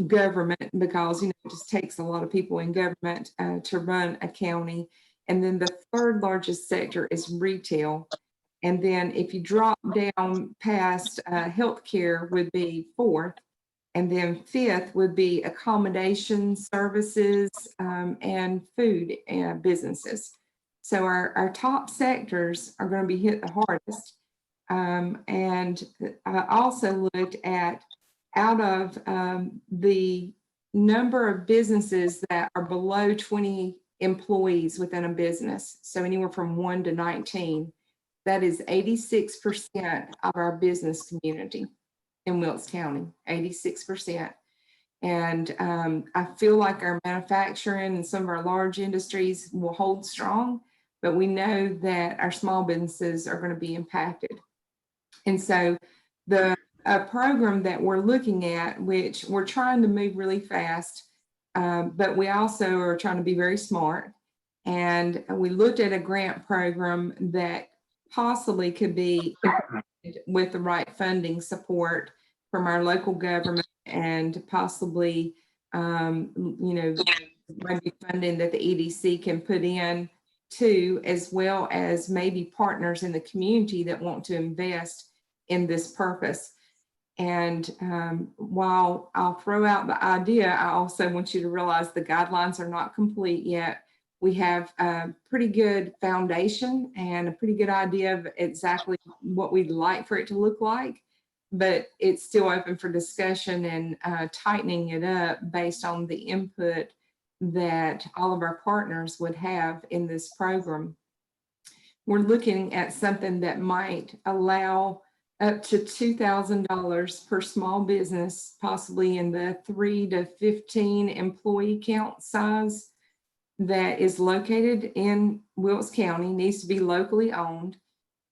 government, because it just takes a lot of people in government to run a county. And then the 3rd largest sector is retail. And then if you drop down past healthcare would be 4th, and then 5th would be accommodation services and food businesses. So our top sectors are going to be hit the hardest. And I also looked at, out of the number of businesses that are below 20 employees within a business, so anywhere from 1 to 19, that is 86% of our business community in Wilkes County, 86%. And I feel like our manufacturing and some of our large industries will hold strong, but we know that our small businesses are going to be impacted. And so the a program that we're looking at, which we're trying to move really fast, but we also are trying to be very smart. And we looked at a grant program that possibly could be implemented with the right funding support from our local government, and possibly, maybe funding that the EDC can put in too, as well as maybe partners in the community that want to invest in this purpose. And while I'll throw out the idea, I also want you to realize the guidelines are not complete yet. We have a pretty good foundation and a pretty good idea of exactly what we'd like for it to look like, but it's still open for discussion and tightening it up based on the input that all of our partners would have in this program. We're looking at something that might allow up to $2,000 per small business, possibly in the 3 to 15 employee count size, that is located in Wilkes County, needs to be locally owned.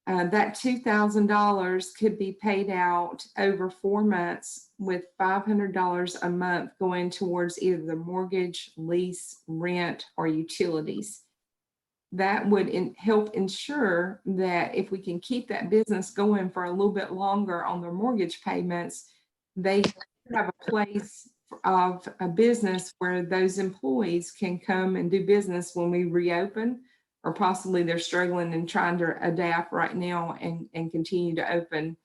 That $2,000 could be paid out over 4 months, with $500 a month going towards either the mortgage, lease, rent, or utilities. That would help ensure that if we can keep that business going for a little bit longer on their mortgage payments, they have a place of a business where those employees can come and do business when we reopen, or possibly they're struggling and trying to adapt right now and continue to open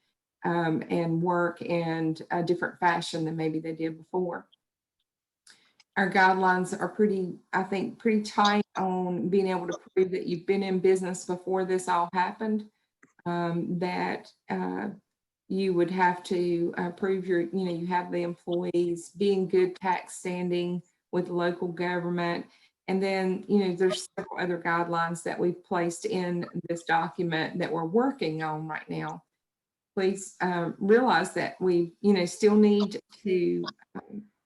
and work in a different fashion than maybe they did before. Our guidelines are pretty tight on being able to prove that you've been in business before this all happened, that you would have to prove you have the employees, be in good tax standing with local government. And then, there's several other guidelines that we've placed in this document that we're working on right now. Please realize that we, still need to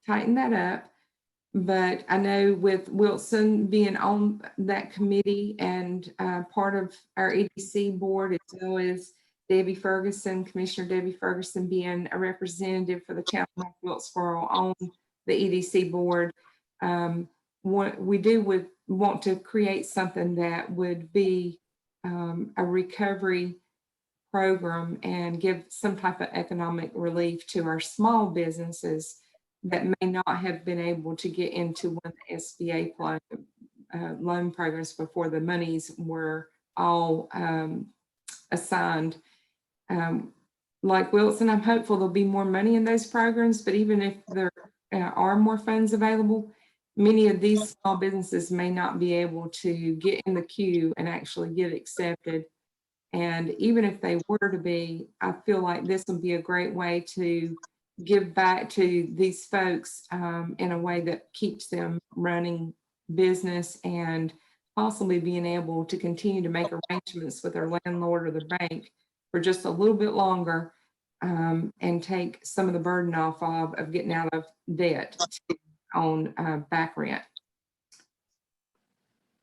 tighten that up. But I know with Wilson being on that committee and part of our EDC board, as well as Debbie Ferguson, Commissioner Debbie Ferguson, being a representative for the town of Wilkesboro on the EDC board, we would want to create something that would be a recovery program and give some type of economic relief to our small businesses that may not have been able to get into one of the SBA loan programs before the monies were all assigned. Like Wilson, I'm hopeful there'll be more money in those programs, but even if there are more funds available, many of these small businesses may not be able to get in the queue and actually get accepted. And even if they were to be, I feel like this would be a great way to give back to these folks in a way that keeps them running business and possibly being able to continue to make arrangements with their landlord or the bank for just a little bit longer, and take some of the burden off of getting out of debt on back rent.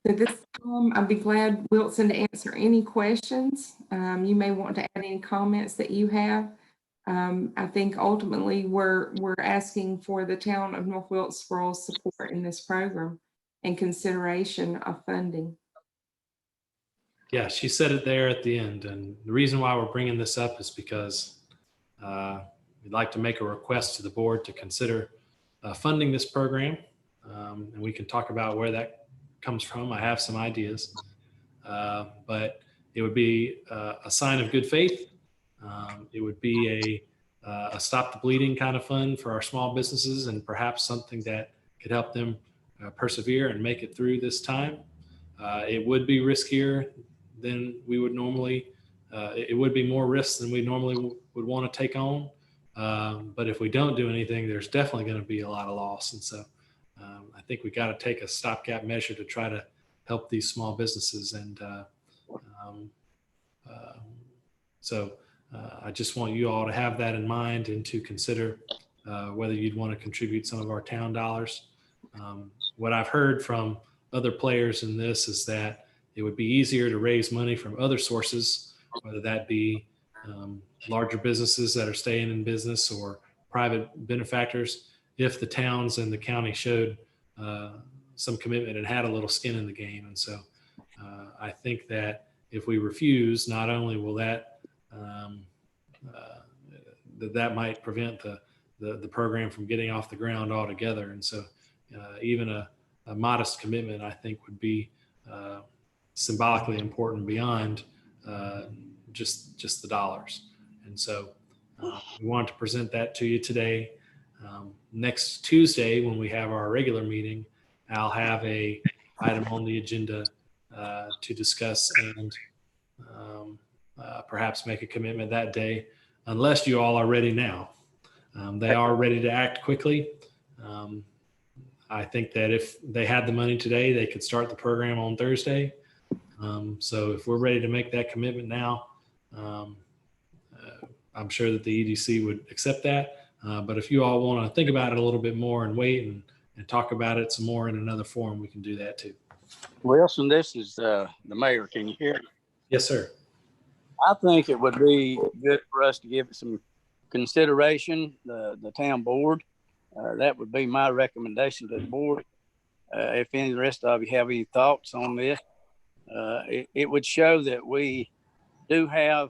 So this time, I'd be glad, Wilson, to answer any questions. You may want to add any comments that you have. I think ultimately we're asking for the town of North Wilkesboro's support in this program and consideration of funding. Yeah, she said it there at the end. And the reason why we're bringing this up is because we'd like to make a request to the board to consider funding this program. And we can talk about where that comes from. I have some ideas, but it would be a sign of good faith. It would be a stop the bleeding kind of fund for our small businesses, and perhaps something that could help them persevere and make it through this time. It would be riskier than we would normally, it would be more risks than we normally would want to take on. But if we don't do anything, there's definitely going to be a lot of loss. And so I think we got to take a stopgap measure to try to help these small businesses. And so I just want you all to have that in mind and to consider whether you'd want to contribute some of our town dollars. What I've heard from other players in this is that it would be easier to raise money from other sources, whether that be larger businesses that are staying in business or private benefactors, if the towns and the county showed some commitment and had a little skin in the game. And so I think that if we refuse, not only will that that might prevent the program from getting off the ground altogether. And so even a modest commitment, I think, would be symbolically important beyond just the dollars. And so we want to present that to you today. Next Tuesday, when we have our regular meeting, I'll have a item on the agenda to discuss and perhaps make a commitment that day, unless you all are ready now. They are ready to act quickly. I think that if they had the money today, they could start the program on Thursday. So if we're ready to make that commitment now, I'm sure that the EDC would accept that. But if you all want to think about it a little bit more and wait and talk about it some more in another forum, we can do that too. Wilson, this is the mayor. Can you hear me? Yes, sir. I think it would be good for us to give it some consideration, the town board. That would be my recommendation to the board. If any of the rest of you have any thoughts on this, it would show that we do have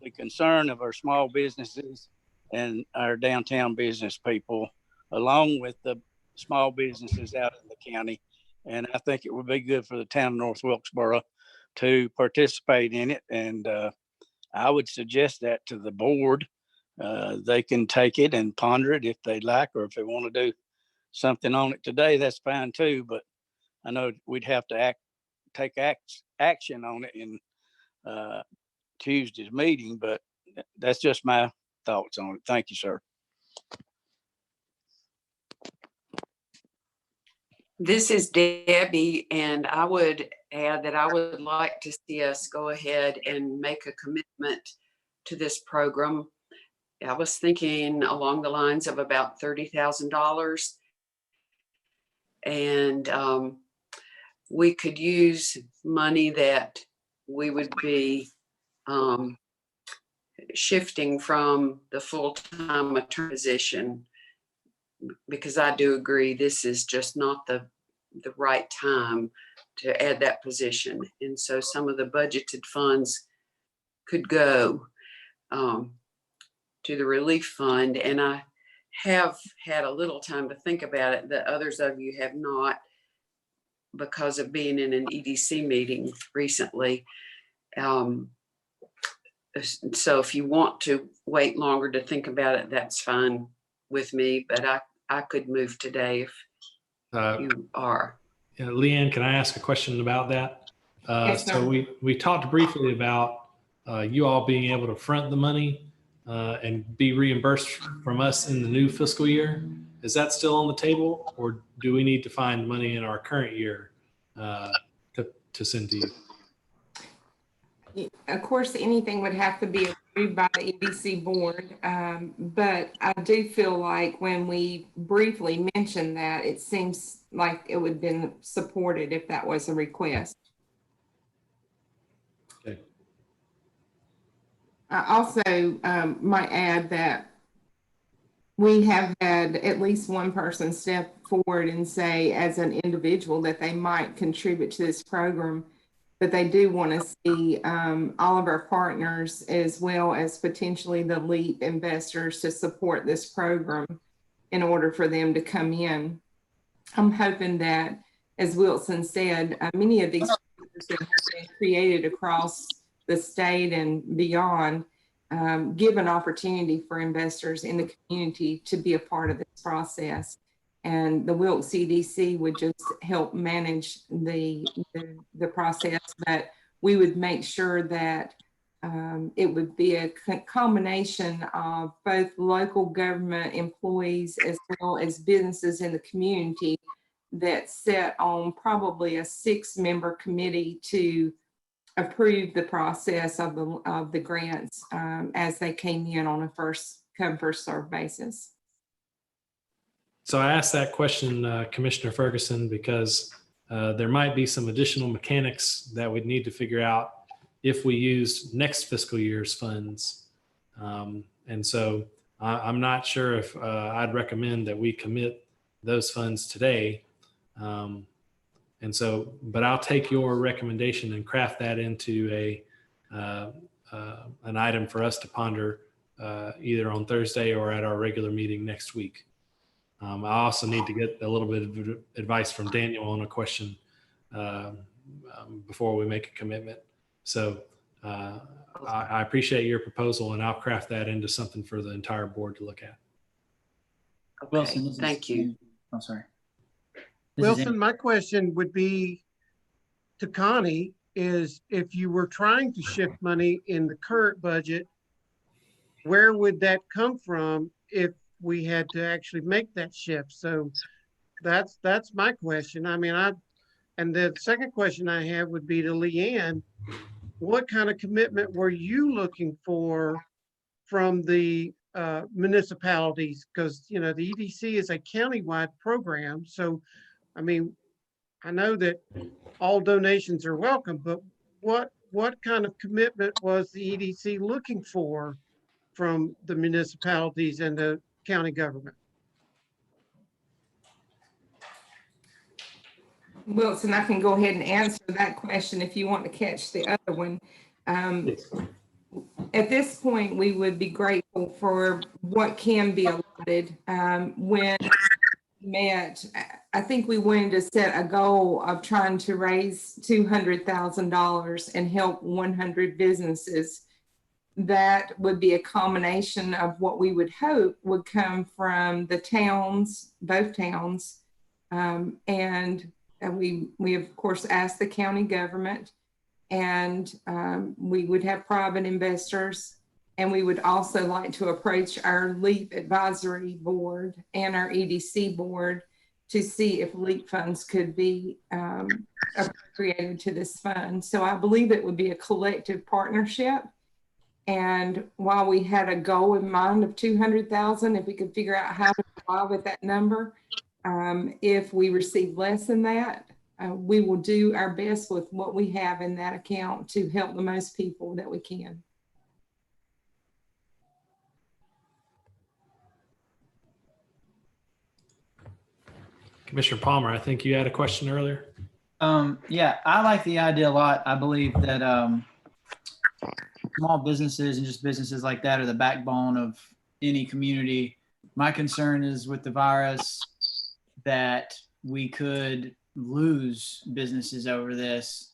the concern of our small businesses and our downtown business people, along with the small businesses out in the county. And I think it would be good for the town of North Wilkesboro to participate in it. And I would suggest that to the board. They can take it and ponder it if they like, or if they want to do something on it today, that's fine too. But I know we'd have to take action on it in Tuesday's meeting, but that's just my thoughts on it. Thank you, sir. This is Debbie, and I would add that I would like to see us go ahead and make a commitment to this program. I was thinking along the lines of about $30,000, and we could use money that we would be shifting from the full-time attorney position, because I do agree this is just not the right time to add that position. And so some of the budgeted funds could go to the relief fund. And I have had a little time to think about it that others of you have not, because of being in an EDC meeting recently. So if you want to wait longer to think about it, that's fine with me, but I could move today if you are. Leanne, can I ask a question about that? Yes, sir. So we talked briefly about you all being able to front the money and be reimbursed from us in the new fiscal year. Is that still on the table, or do we need to find money in our current year to send to you? Of course, anything would have to be approved by the EDC board, but I do feel like when we briefly mentioned that, it seems like it would have been supported if that was a request. Okay. I also might add that we have had at least one person step forward and say, as an individual, that they might contribute to this program, but they do want to see all of our partners, as well as potentially the LEAP investors, to support this program in order for them to come in. I'm hoping that, as Wilson said, many of these programs that have been created across the state and beyond give an opportunity for investors in the community to be a part of this process. And the Wilkes CDC would just help manage the process, but we would make sure that it would be a combination of both local government employees as well as businesses in the community that set on probably a 6-member committee to approve the process of the grants as they came in on a first come first served basis. So I asked that question, Commissioner Ferguson, because there might be some additional mechanics that we'd need to figure out if we used next fiscal year's funds. And so I'm not sure if I'd recommend that we commit those funds today. And so, but I'll take your recommendation and craft that into an item for us to ponder either on Thursday or at our regular meeting next week. I also need to get a little bit of advice from Daniel on a question before we make a commitment. So I appreciate your proposal, and I'll craft that into something for the entire board to look at. Okay, Wilson, this is- thank you. I'm sorry. This is Wilson, my question would be to Connie is if you were trying to shift money in the current budget, where would that come from if we had to actually make that shift? So that's my question. I mean, and the second question I have would be to Leanne. What kind of commitment were you looking for from the municipalities? Because, you know, the EDC is a countywide program. So, I mean, I know that all donations are welcome, but what kind of commitment was the EDC looking for from the municipalities and the county government? Wilson, I can go ahead and answer that question if you want to catch the other one. At this point, we would be grateful for what can be allotted. When we met, I think we wanted to set a goal of trying to raise $200,000 and help 100 businesses. That would be a combination of what we would hope would come from the towns, both towns, and we of course asked the county government, and we would have private investors, and we would also like to approach our LEAP advisory board and our EDC board to see if LEAP funds could be appropriated to this fund. So I believe it would be a collective partnership. And while we had a goal in mind of 200,000, if we could figure out how to arrive at that number, if we receive less than that, we will do our best with what we have in that account to help the most people that we can. Commissioner Palmer, I think you had a question earlier. Yeah, I like the idea a lot. I believe that small businesses and just businesses like that are the backbone of any community. My concern is with the virus that we could lose businesses over this,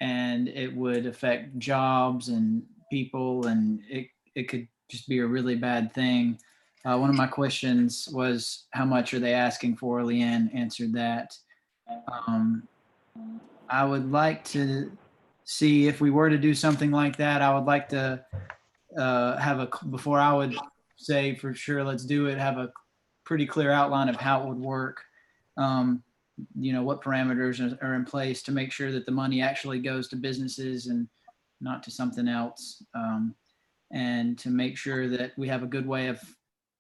and it would affect jobs and people, and it could just be a really bad thing. One of my questions was, how much are they asking for? Leanne answered that. I would like to see if we were to do something like that. I would like to before I would say for sure, let's do it, have a pretty clear outline of how it would work. You know, what parameters are in place to make sure that the money actually goes to businesses and not to something else. And to make sure that we have a good way of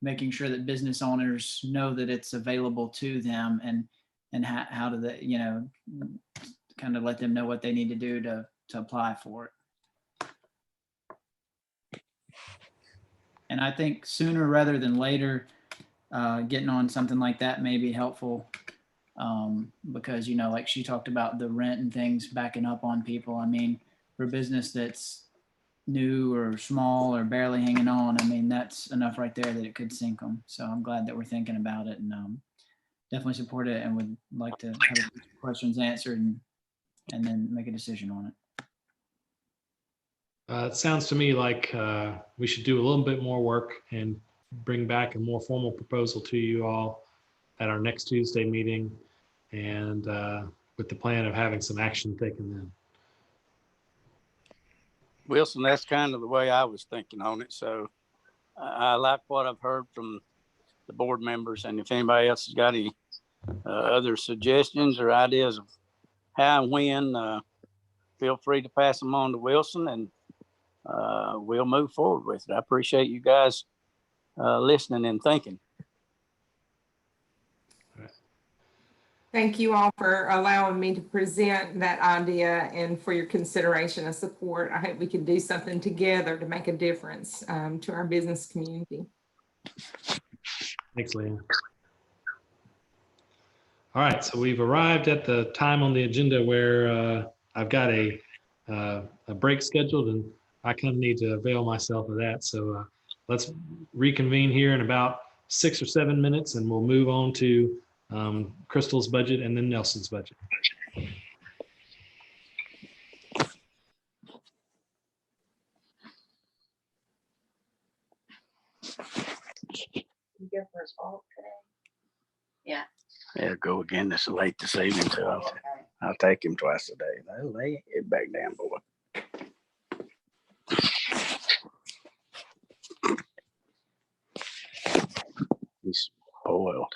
making sure that business owners know that it's available to them, and how do they, you know, kind of let them know what they need to do to apply for it. And I think sooner rather than later, getting on something like that may be helpful, because, you know, like she talked about the rent and things backing up on people. I mean, for a business that's new or small or barely hanging on, I mean, that's enough right there that it could sink them. So I'm glad that we're thinking about it, and definitely support it, and would like to have questions answered and then make a decision on it. It sounds to me like we should do a little bit more work and bring back a more formal proposal to you all at our next Tuesday meeting, and with the plan of having some action taken then. Wilson, that's kind of the way I was thinking on it. So I like what I've heard from the board members. And if anybody else has got any other suggestions or ideas of how and when, feel free to pass them on to Wilson, and we'll move forward with it. I appreciate you guys listening and thinking. Thank you all for allowing me to present that idea and for your consideration and support. I hope we can do something together to make a difference to our business community. Thanks, Leanne. All right, so we've arrived at the time on the agenda where I've got a break scheduled, and I kind of need to avail myself of that. So let's reconvene here in about 6 or 7 minutes, and we'll move on to Crystal's budget and then Nelson's budget. Yeah, go again this late this evening, so I'll take him twice a day. They'll lay it back down, boy. He's spoiled.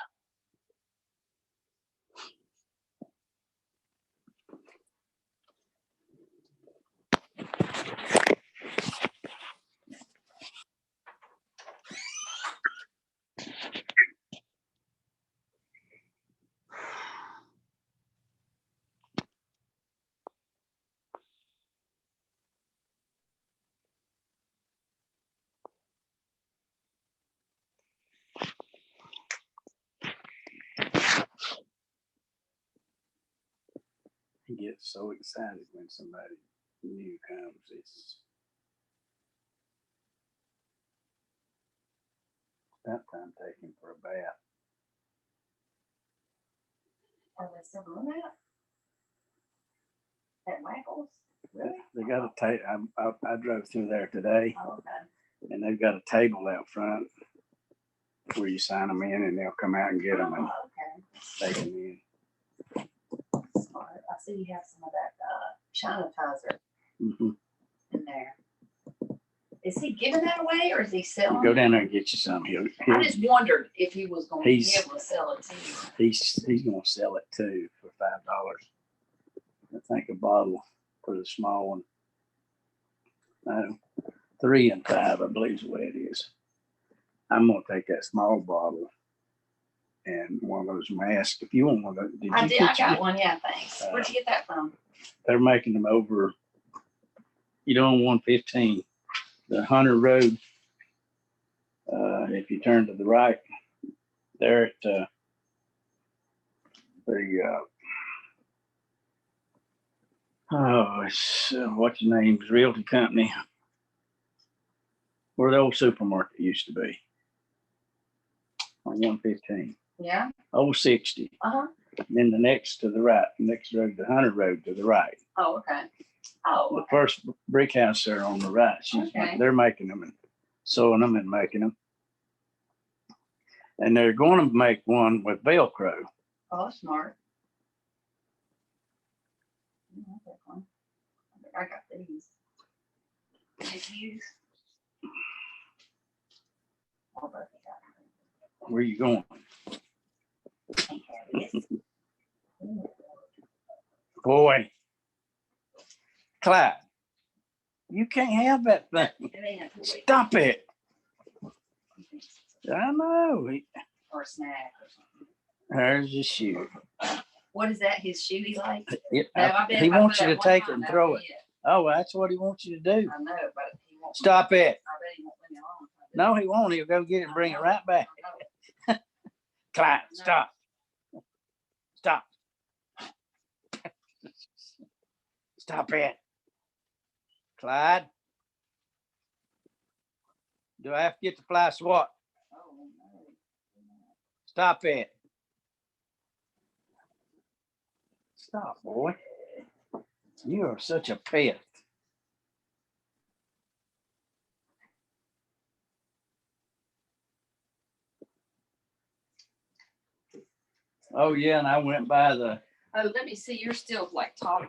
He gets so excited when somebody new comes. It's about time to take him for a bath. Are they still doing that? At Michael's? Really? They got a table. I drove through there today, Oh, okay. and they've got a table out front where you sign them in, and they'll come out and get them and Oh, okay. take them in. Smart. I see you have some of that sanitizer Mhm. in there. Is he giving that away or is he You selling? go it? down there and get you some. I just wondered if he was going to be He's- able to sell it to you. He's gonna sell it too for $5. I think a bottle for the small one. No, 3 and 5, I believe is the way it is. I'm gonna take that small bottle and one of those masks. If you want one of those, I did. I get you- got one. Yeah, thanks. Where'd you get that from? They're making them over, on 115, the Hunter Road. If you turn to the right, there at the what's your name's Realty Company, where the old supermarket used to be on 115. Yeah. Old 60. Uh-huh. Then the next to the right, next road, the Hunter Road to the right. Oh, okay. Oh, The okay. first brick house there on the right. Okay. They're making them and sewing them and making them. And they're going to make one with Velcro. Oh, that's smart. Yeah, I'll take one. I think I got these. Thank you. I'll both of that. Where you going? Can't have this. Boy. Clyde, you can't have that thing. It ain't a toy. Stop it. I know. Or a snack or something. There's your shoe. What is that? His shoe he likes? Yeah, No, I bet he if I wants put you that to one take it time, and that'll throw be it. Oh, that's what he wants you to do. I know, but he won't. Stop it. I bet he won't leave me alone. No, he won't. He'll go get it and bring it right back. Clyde, No. stop. Stop. Stop it. Clyde. Do I have to get the fly swat? Oh, no. Stop it. Stop, boy. You are such a pet. Oh, yeah, and I went by the, Oh, let me see. You're still like talking.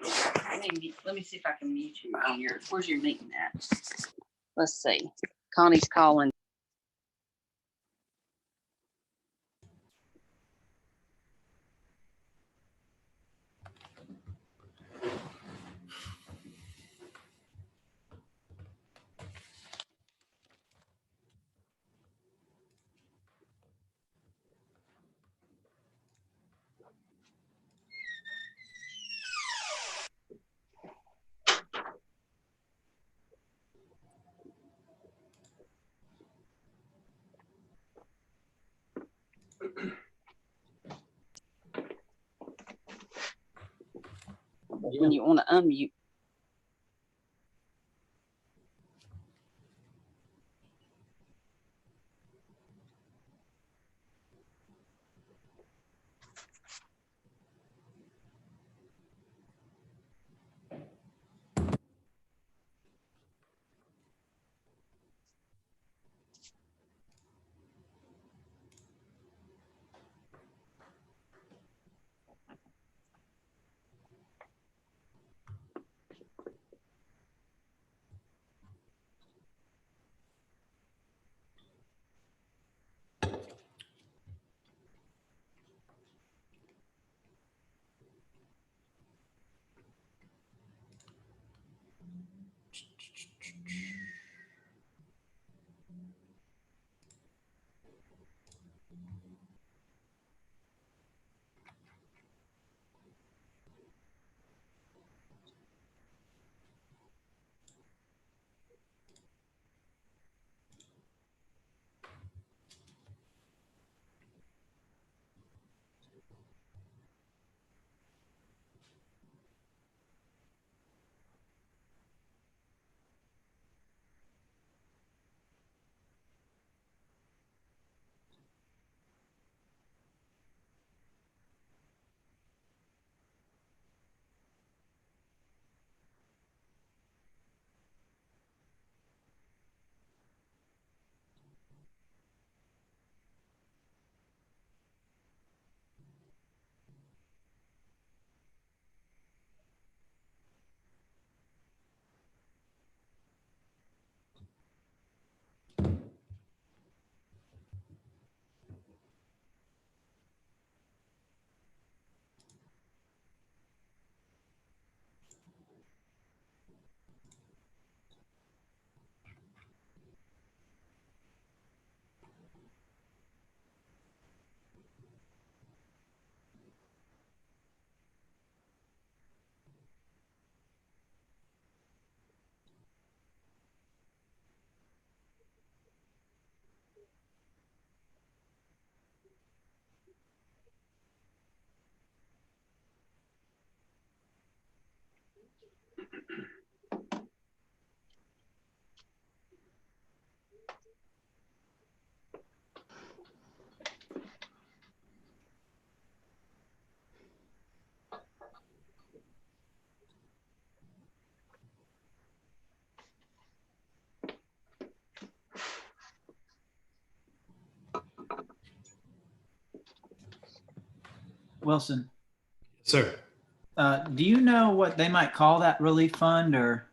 Let me see if I can mute you on yours. Where's your meeting at? Let's see. Connie's calling. when you want to unmute. Wilson, Sir. do you know what they might call that relief fund or?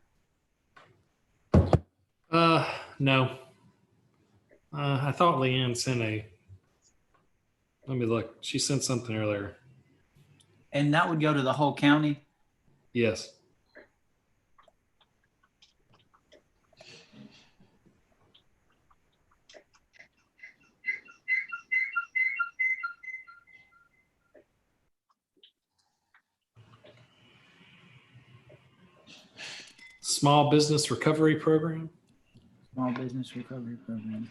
No. I thought Leanne sent let me look. She sent something earlier. And that would go to the whole county? Yes. Small Business Recovery Program. Small Business Recovery Program.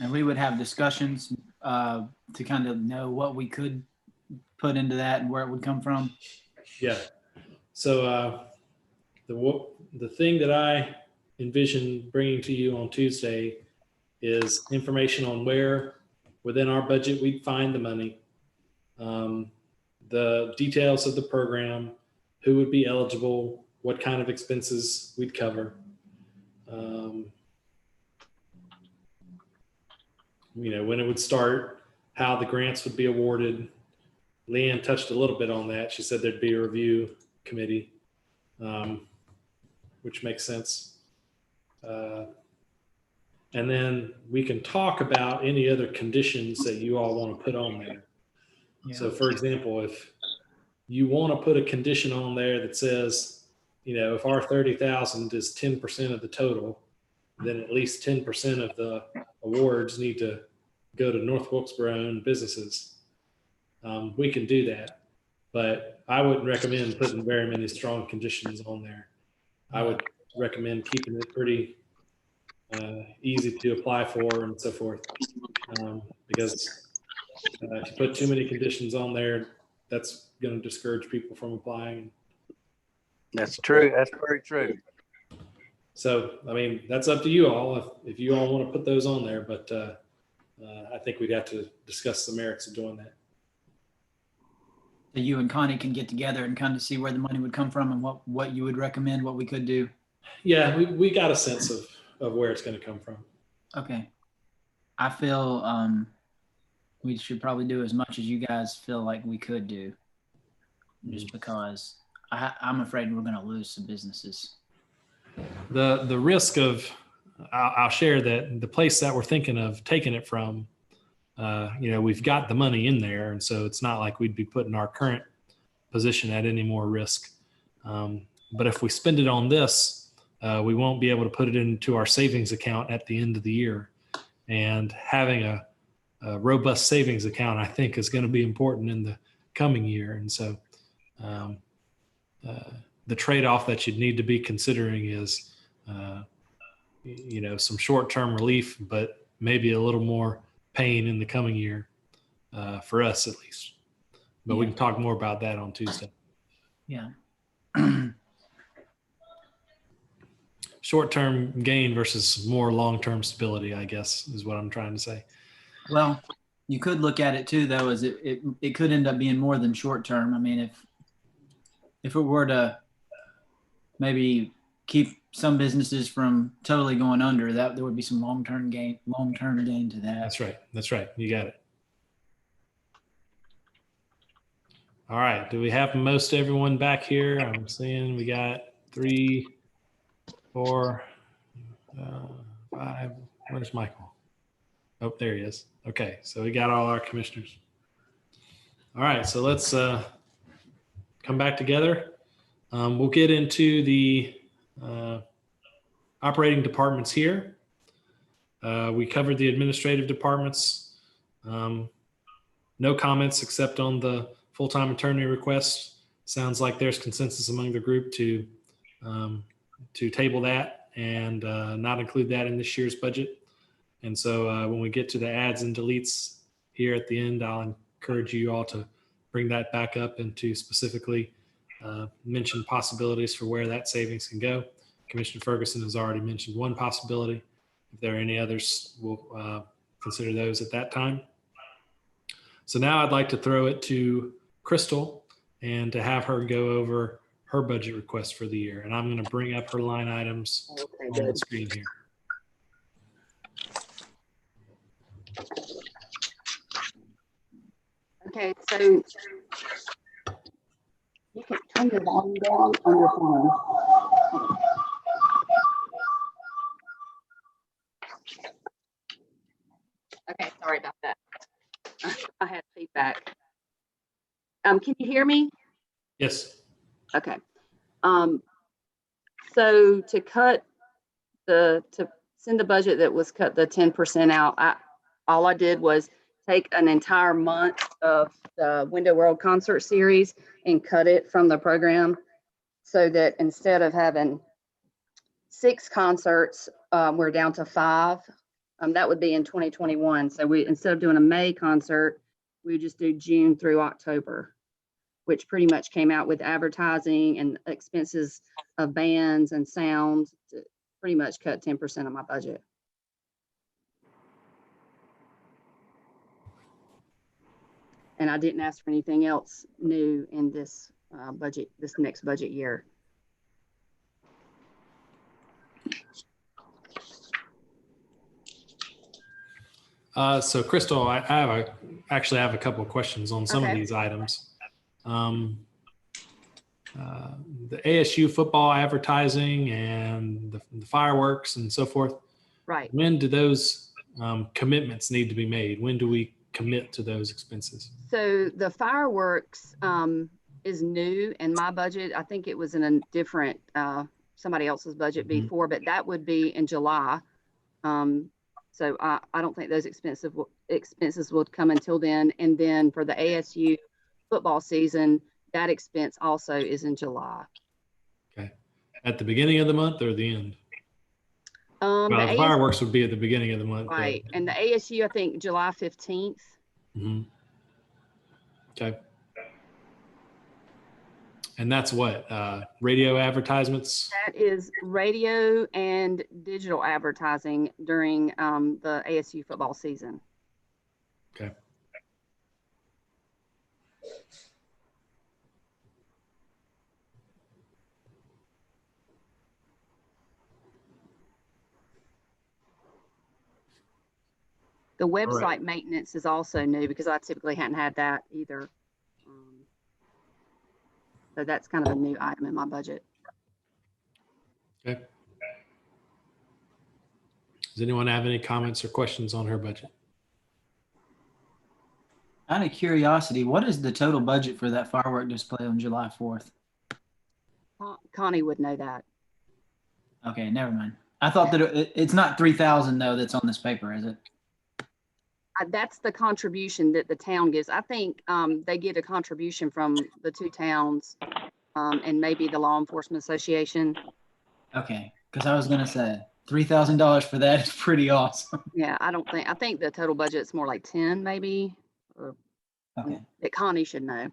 And we would have discussions to kind of know what we could put into that and where it would come from. Yeah. So the thing that I envision bringing to you on Tuesday is information on where within our budget we'd find the money, the details of the program, who would be eligible, what kind of expenses we'd cover. When it would start, how the grants would be awarded. Leanne touched a little bit on that. She said there'd be a review committee, which makes sense. And then we can talk about any other conditions that you all want to put on there. Yeah. So for example, if you want to put a condition on there that says, if our 30,000 is 10% of the total, then at least 10% of the awards need to go to North Wilkesboro owned businesses. We can do that, but I wouldn't recommend putting very many strong conditions on there. I would recommend keeping it pretty easy to apply for and so forth. Because if you put too many conditions on there, that's going to discourage people from applying. That's true. That's very true. So, I mean, that's up to you all if you all want to put those on there, but I think we'd have to discuss the merits of doing that. So you and Connie can get together and kind of see where the money would come from and what you would recommend, what we could do. Yeah, we got a sense of where it's going to come from. Okay. I feel we should probably do as much as you guys feel like we could do, just because I'm afraid we're going to lose some businesses. The risk of, I'll share that the place that we're thinking of taking it from, we've got the money in there, and so it's not like we'd be putting our current position at any more risk. But if we spend it on this, we won't be able to put it into our savings account at the end of the year. And having a robust savings account, I think, is going to be important in the coming year. And so the trade-off that you'd need to be considering is, some short-term relief, but maybe a little more pain in the coming year, for us at least. But we can talk more about that on Tuesday. Yeah. Short-term gain versus more long-term stability, I guess, is what I'm trying to say. Well, you could look at it too, though, as it could end up being more than short-term. I mean, if it were to maybe keep some businesses from totally going under, that there would be some long-term gain to that. That's right. You got it. All right. Do we have most everyone back here? I'm seeing we got 3, 4, 5. Where's Michael? Oh, there he is. Okay. So we got all our commissioners. All right. So let's come back together. We'll get into the operating departments here. We covered the administrative departments. No comments except on the full-time attorney request. Sounds like there's consensus among the group to table that and not include that in this year's budget. And so when we get to the adds and deletes here at the end, I'll encourage you all to bring that back up and to specifically mention possibilities for where that savings can go. Commissioner Ferguson has already mentioned one possibility. If there are any others, we'll consider those at that time. So now I'd like to throw it to Crystal and to have her go over her budget request for the year. And I'm going to bring up her line items on the screen here. Okay, so you can turn your volume down on your phone. Okay, sorry about that. I had feedback. Can you hear me? Yes. Okay. So to send the budget that was cut the 10% out, all I did was take an entire month of the Window World concert series and cut it from the program so that instead of having 6 concerts, we're down to 5. That would be in 2021. So instead of doing a May concert, we just do June through October, which pretty much came out with advertising and expenses of bands and sound to pretty much cut 10% of my budget. And I didn't ask for anything else new in this budget, this next budget year. So Crystal, I actually have a couple of questions on some of these items. The ASU football advertising and the fireworks and so forth. Right. When do those commitments need to be made? When do we commit to those expenses? So the fireworks is new in my budget. I think it was in a different, somebody else's budget before, but that would be in July. So I don't think those expenses would come until then. And then for the ASU football season, that expense also is in July. Okay. At the beginning of the month or the end? The Well, the AS fireworks would be at the beginning of the month. right, and the ASU, I think July 15th. Mhm. Okay. And that's what, radio advertisements? That is radio and digital advertising during the ASU football season. Okay. The right. website maintenance is also new because I typically hadn't had that either. So that's kind of a new item in my budget. Okay. Does anyone have any comments or questions on her budget? Out of curiosity, what is the total budget for that firework display on July 4th? Connie would know that. Okay, never mind. I thought that it's not 3,000 though that's on this paper, is it? That's the contribution that the town gives. I think they get a contribution from the two towns and maybe the Law Enforcement Association. Okay, because I was gonna say $3,000 for that is pretty awesome. Yeah, I think the total budget's more like 10 maybe. Okay. That Connie should know.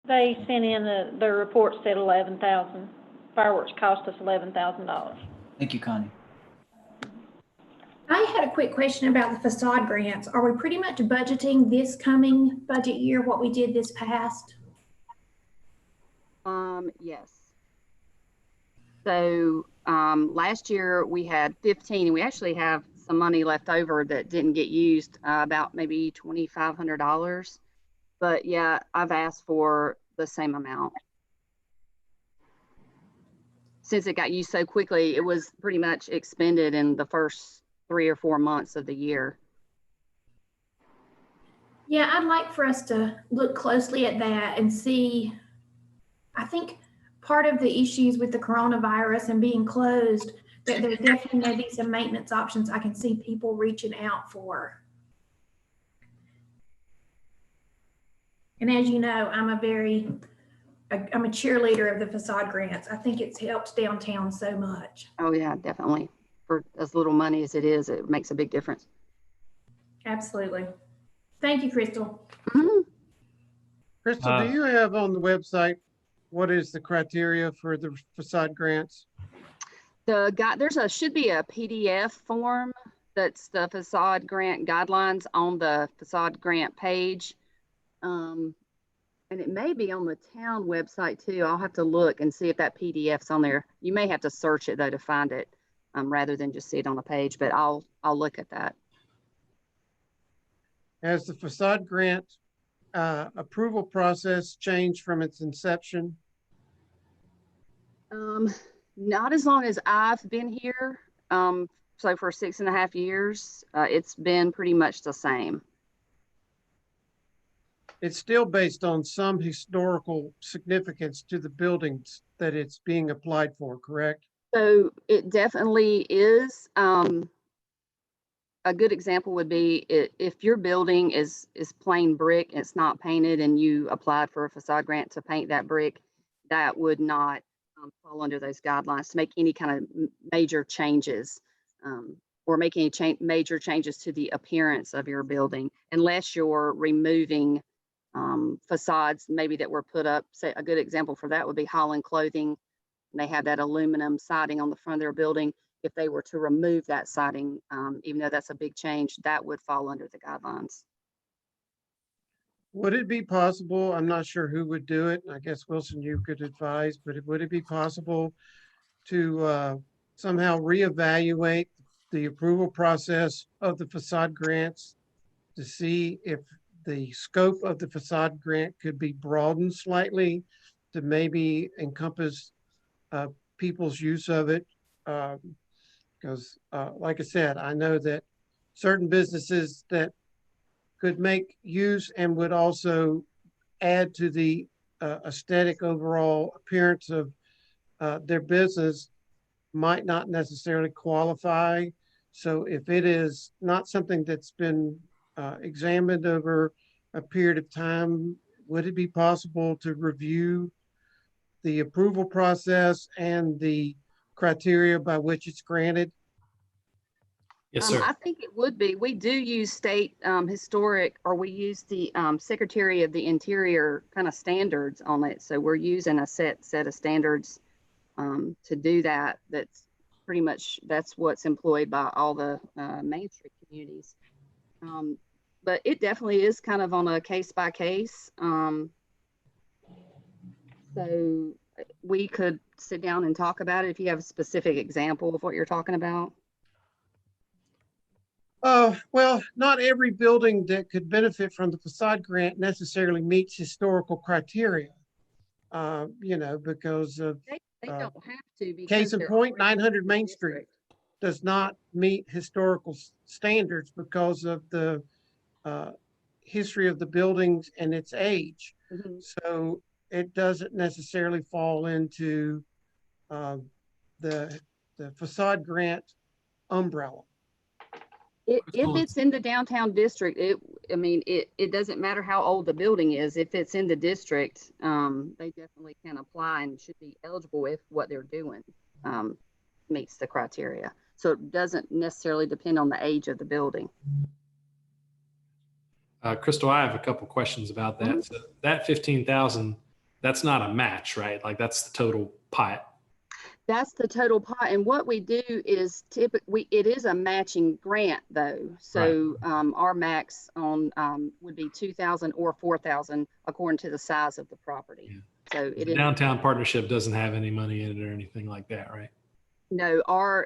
They sent in the report said 11,000. Fireworks cost us $11,000. Thank you, Connie. I had a quick question about the facade grants. Are we pretty much budgeting this coming budget year what we did this past? Yes. So last year we had 15, and we actually have some money left over that didn't get used, about maybe $2,500. But yeah, I've asked for the same amount. Since it got used so quickly, it was pretty much expended in the first 3 or 4 months of the year. Yeah, I'd like for us to look closely at that and see. I think part of the issues with the coronavirus and being closed, that there definitely may be some maintenance options I can see people reaching out for. And as you know, I'm a cheerleader of the facade grants. I think it's helped downtown so much. Oh yeah, definitely. For as little money as it is, it makes a big difference. Absolutely. Thank you, Crystal. Mhm. Crystal, do you have on the website, what is the criteria for the facade grants? Should be a PDF form that's the facade grant guidelines on the facade grant page. And it may be on the town website too. I'll have to look and see if that PDF's on there. You may have to search it though to find it, rather than just see it on a page, but I'll look at that. Has the facade grant approval process changed from its inception? Not as long as I've been here. So for 6.5 years, it's been pretty much the same. It's still based on some historical significance to the buildings that it's being applied for, correct? So it definitely is. A good example would be if your building is plain brick, it's not painted, and you applied for a facade grant to paint that brick, that would not fall under those guidelines to make any kind of major changes, or make any major changes to the appearance of your building, unless you're removing facades maybe that were put up. Say a good example for that would be Holland Clothing. They have that aluminum siding on the front of their building. If they were to remove that siding, even though that's a big change, that would fall under the guidelines. Would it be possible, I'm not sure who would do it, I guess Wilson, you could advise, but would it be possible to somehow reevaluate the approval process of the facade grants to see if the scope of the facade grant could be broadened slightly to maybe encompass people's use of it? Because like I said, I know that certain businesses that could make use and would also add to the aesthetic overall appearance of their business might not necessarily qualify. So if it is not something that's been examined over a period of time, would it be possible to review the approval process and the criteria by which it's granted? Yes, sir. I think it would be. We do use state historic, or we use the Secretary of the Interior kind of standards on it. So we're using a set of standards to do that. That's pretty much, that's what's employed by all the Main Street communities. But it definitely is kind of on a case by case. So we could sit down and talk about it if you have a specific example of what you're talking about. Well, not every building that could benefit from the facade grant necessarily meets historical criteria. Because of They don't have to. Because case in they're point, already 900 in the Main Street district. does not meet historical standards because of the history of the buildings and its age. Mhm. So it doesn't necessarily fall into the facade grant umbrella. If it's in the downtown district, it doesn't matter how old the building is. If it's in the district, they definitely can apply and should be eligible if what they're doing meets the criteria. So it doesn't necessarily depend on the age of the building. Crystal, I have a couple questions about that. So that 15,000, that's not a match, right? Like that's the total pot. That's the total pot. And what we do is typically, it is a matching grant though. So our max on would be 2,000 or 4,000 according to the size of the property. Yeah. So The downtown partnership doesn't have any money in it or anything like that, right? No,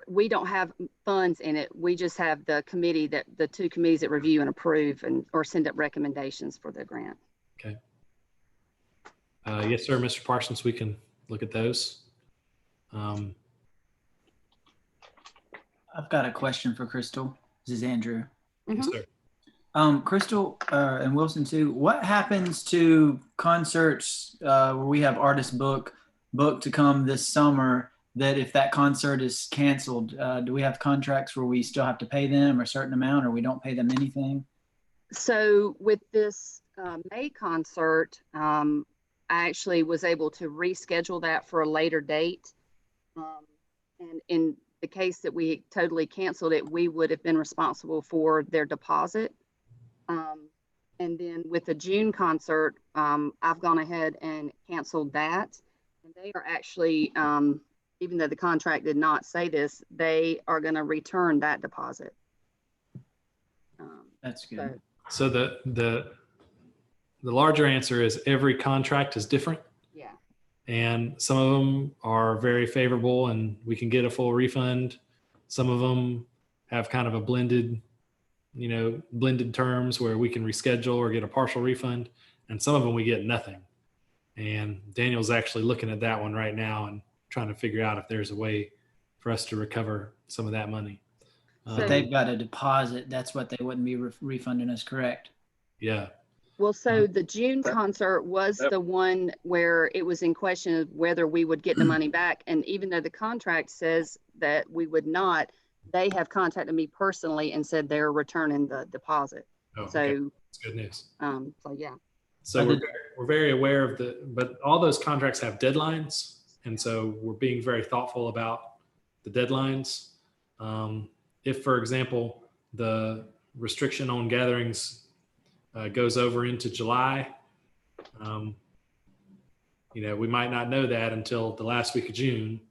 we don't have funds in it. We just have the committee the two committees that review and approve or send up recommendations for the grant. Okay. Yes, sir, Mr. Parsons, we can look at those. I've got a question for Crystal. This is Andrew. Yes, sir. Crystal and Wilson too, what happens to concerts where we have artists booked to come this summer, that if that concert is canceled, do we have contracts where we still have to pay them a certain amount or we don't pay them anything? So with this May concert, I actually was able to reschedule that for a later date. And in the case that we totally canceled it, we would have been responsible for their deposit. And then with the June concert, I've gone ahead and canceled that. And they are actually, even though the contract did not say this, they are going to return that deposit. That's good. So the larger answer is every contract is different. Yeah. And some of them are very favorable and we can get a full refund. Some of them have kind of a blended terms where we can reschedule or get a partial refund. And some of them we get nothing. And Daniel's actually looking at that one right now and trying to figure out if there's a way for us to recover some of that money. But they've got a deposit. That's what they wouldn't be refunding us, correct? Yeah. Well, so the June concert was the one where it was in question of whether we would get the money back. And even though the contract says that we would not, they have contacted me personally and said they're returning the deposit. Oh, So okay. That's good news. So yeah. So we're very aware of but all those contracts have deadlines. And so we're being very thoughtful about the deadlines. If, for example, the restriction on gatherings goes over into July, we might not know that until the last week of June.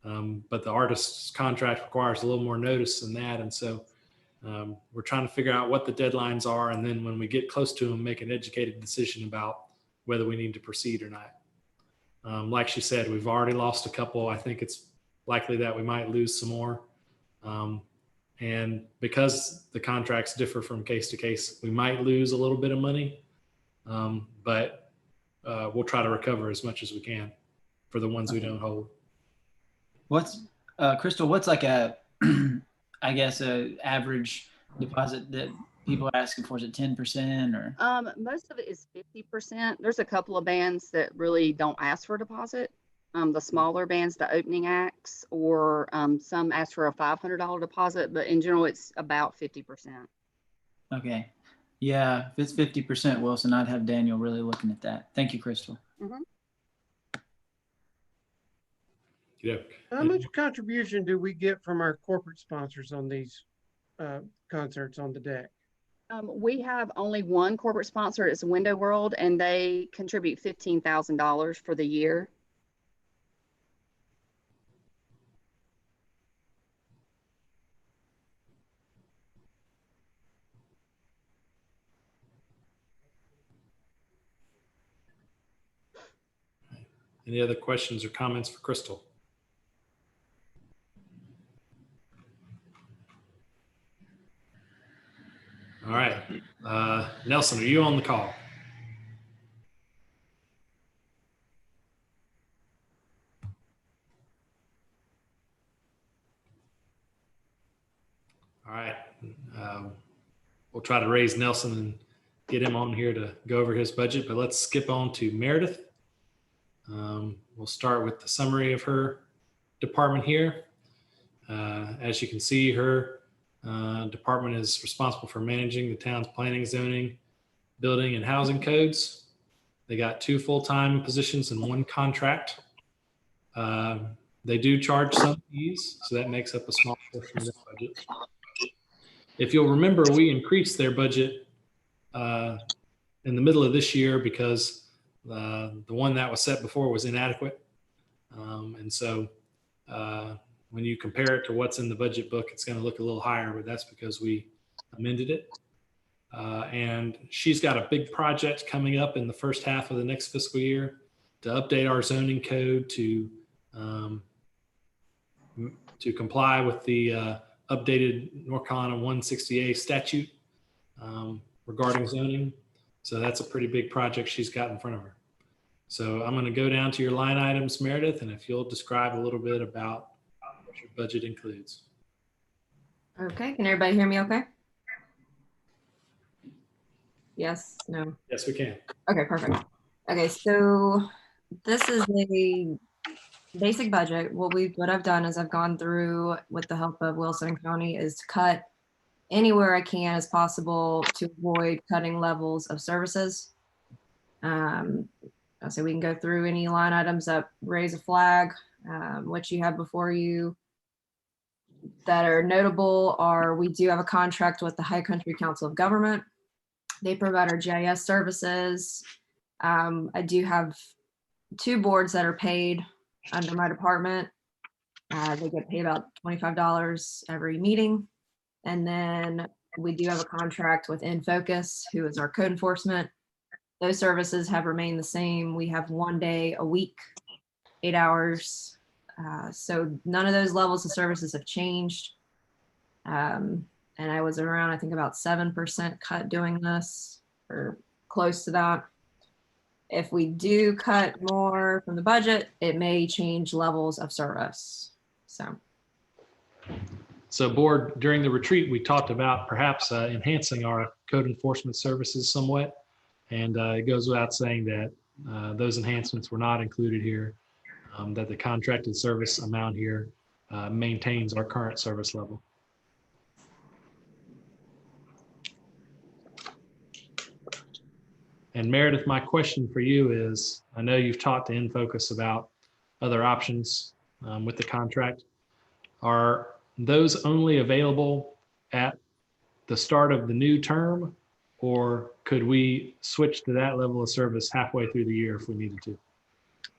But the artist's contract requires a little more notice than that. And so we're trying to figure out what the deadlines are. And then when we get close to them, make an educated decision about whether we need to proceed or not. Like she said, we've already lost a couple. I think it's likely that we might lose some more. And because the contracts differ from case to case, we might lose a little bit of money, but we'll try to recover as much as we can for the ones we don't hold. Crystal, what's like a average deposit that people are asking for? Is it 10% or? Most of it is 50%. There's a couple of bands that really don't ask for a deposit. The smaller bands, the opening acts, or some ask for a $500 deposit, but in general, it's about 50%. Okay. Yeah, if it's 50%, Wilson, I'd have Daniel really looking at that. Thank you, Crystal. Yep. How much contribution do we get from our corporate sponsors on these concerts on the deck? We have only one corporate sponsor. It's Window World, and they contribute $15,000 for the year. Any other questions or comments for Crystal? All right. Nelson, are you on the call? All right. We'll try to raise Nelson and get him on here to go over his budget, but let's skip on to Meredith. We'll start with the summary of her department here. As you can see, her department is responsible for managing the town's planning, zoning, building, and housing codes. They got 2 full-time positions and 1 contract. They do charge some fees, so that makes up a small portion of the budget. If you'll remember, we increased their budget in the middle of this year because the one that was set before was inadequate. And so when you compare it to what's in the budget book, it's going to look a little higher, but that's because we amended it. And she's got a big project coming up in the first half of the next fiscal year to update our zoning code to comply with the updated North Carolina 160A statute regarding zoning. So that's a pretty big project she's got in front of her. So I'm going to go down to your line items, Meredith, and if you'll describe a little bit about what your budget includes. Okay, can everybody hear me okay? Yes, no? Yes, we can. Okay, perfect. Okay, so this is a basic budget. What I've done is I've gone through with the help of Wilson County is to cut anywhere I can as possible to avoid cutting levels of services. I'll say we can go through any line items that raise a flag. What you have before you that are notable are we do have a contract with the High Country Council of Government. They provide our GIS services. I do have 2 boards that are paid under my department. They get paid about $25 every meeting. And then we do have a contract with InFocus, who is our code enforcement. Those services have remained the same. We have 1 day a week, 8 hours. So none of those levels of services have changed. And I was around, I think about 7% cut doing this, or close to that. If we do cut more from the budget, it may change levels of service. So board, during the retreat, we talked about perhaps enhancing our code enforcement services somewhat. And it goes without saying that those enhancements were not included here, that the contracted service amount here maintains our current service level. And Meredith, my question for you is, I know you've talked to InFocus about other options with the contract. Are those only available at the start of the new term, or could we switch to that level of service halfway through the year if we needed to?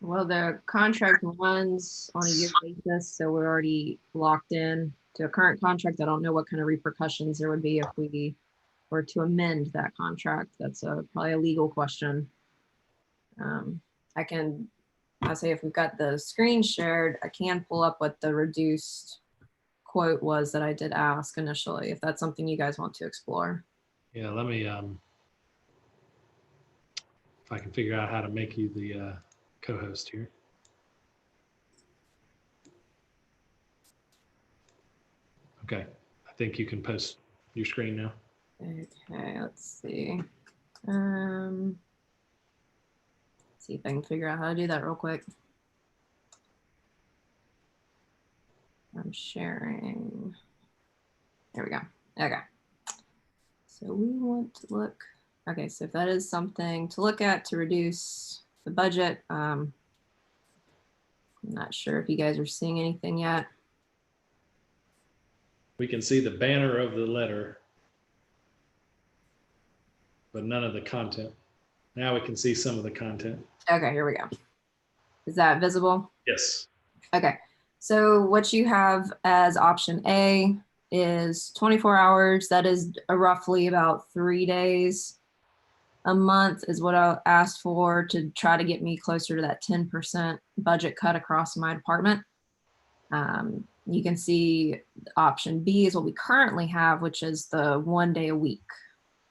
Well, the contract runs on a year basis, so we're already locked in to a current contract. I don't know what kind of repercussions there would be if we were to amend that contract. That's probably a legal question. I'll say if we've got the screen shared, I can pull up what the reduced quote was that I did ask initially, if that's something you guys want to explore. Yeah, let me, if I can figure out how to make you the co-host here. Okay, I think you can post your screen now. Okay, let's see. See if I can figure out how to do that real quick. I'm sharing. There we go. Okay. So we want to look. Okay, so if that is something to look at to reduce the budget, let I'm not sure if you guys are seeing anything yet. We can see the banner of the letter, but none of the content. Now we can see some of the content. Okay, here we go. Is that visible? Yes. Okay, so what you have as option A is 24 hours. That is roughly about 3 days a month is what I asked for to try to get me closer to that 10% budget cut across my department. You can see option B is what we currently have, which is the 1 day a week.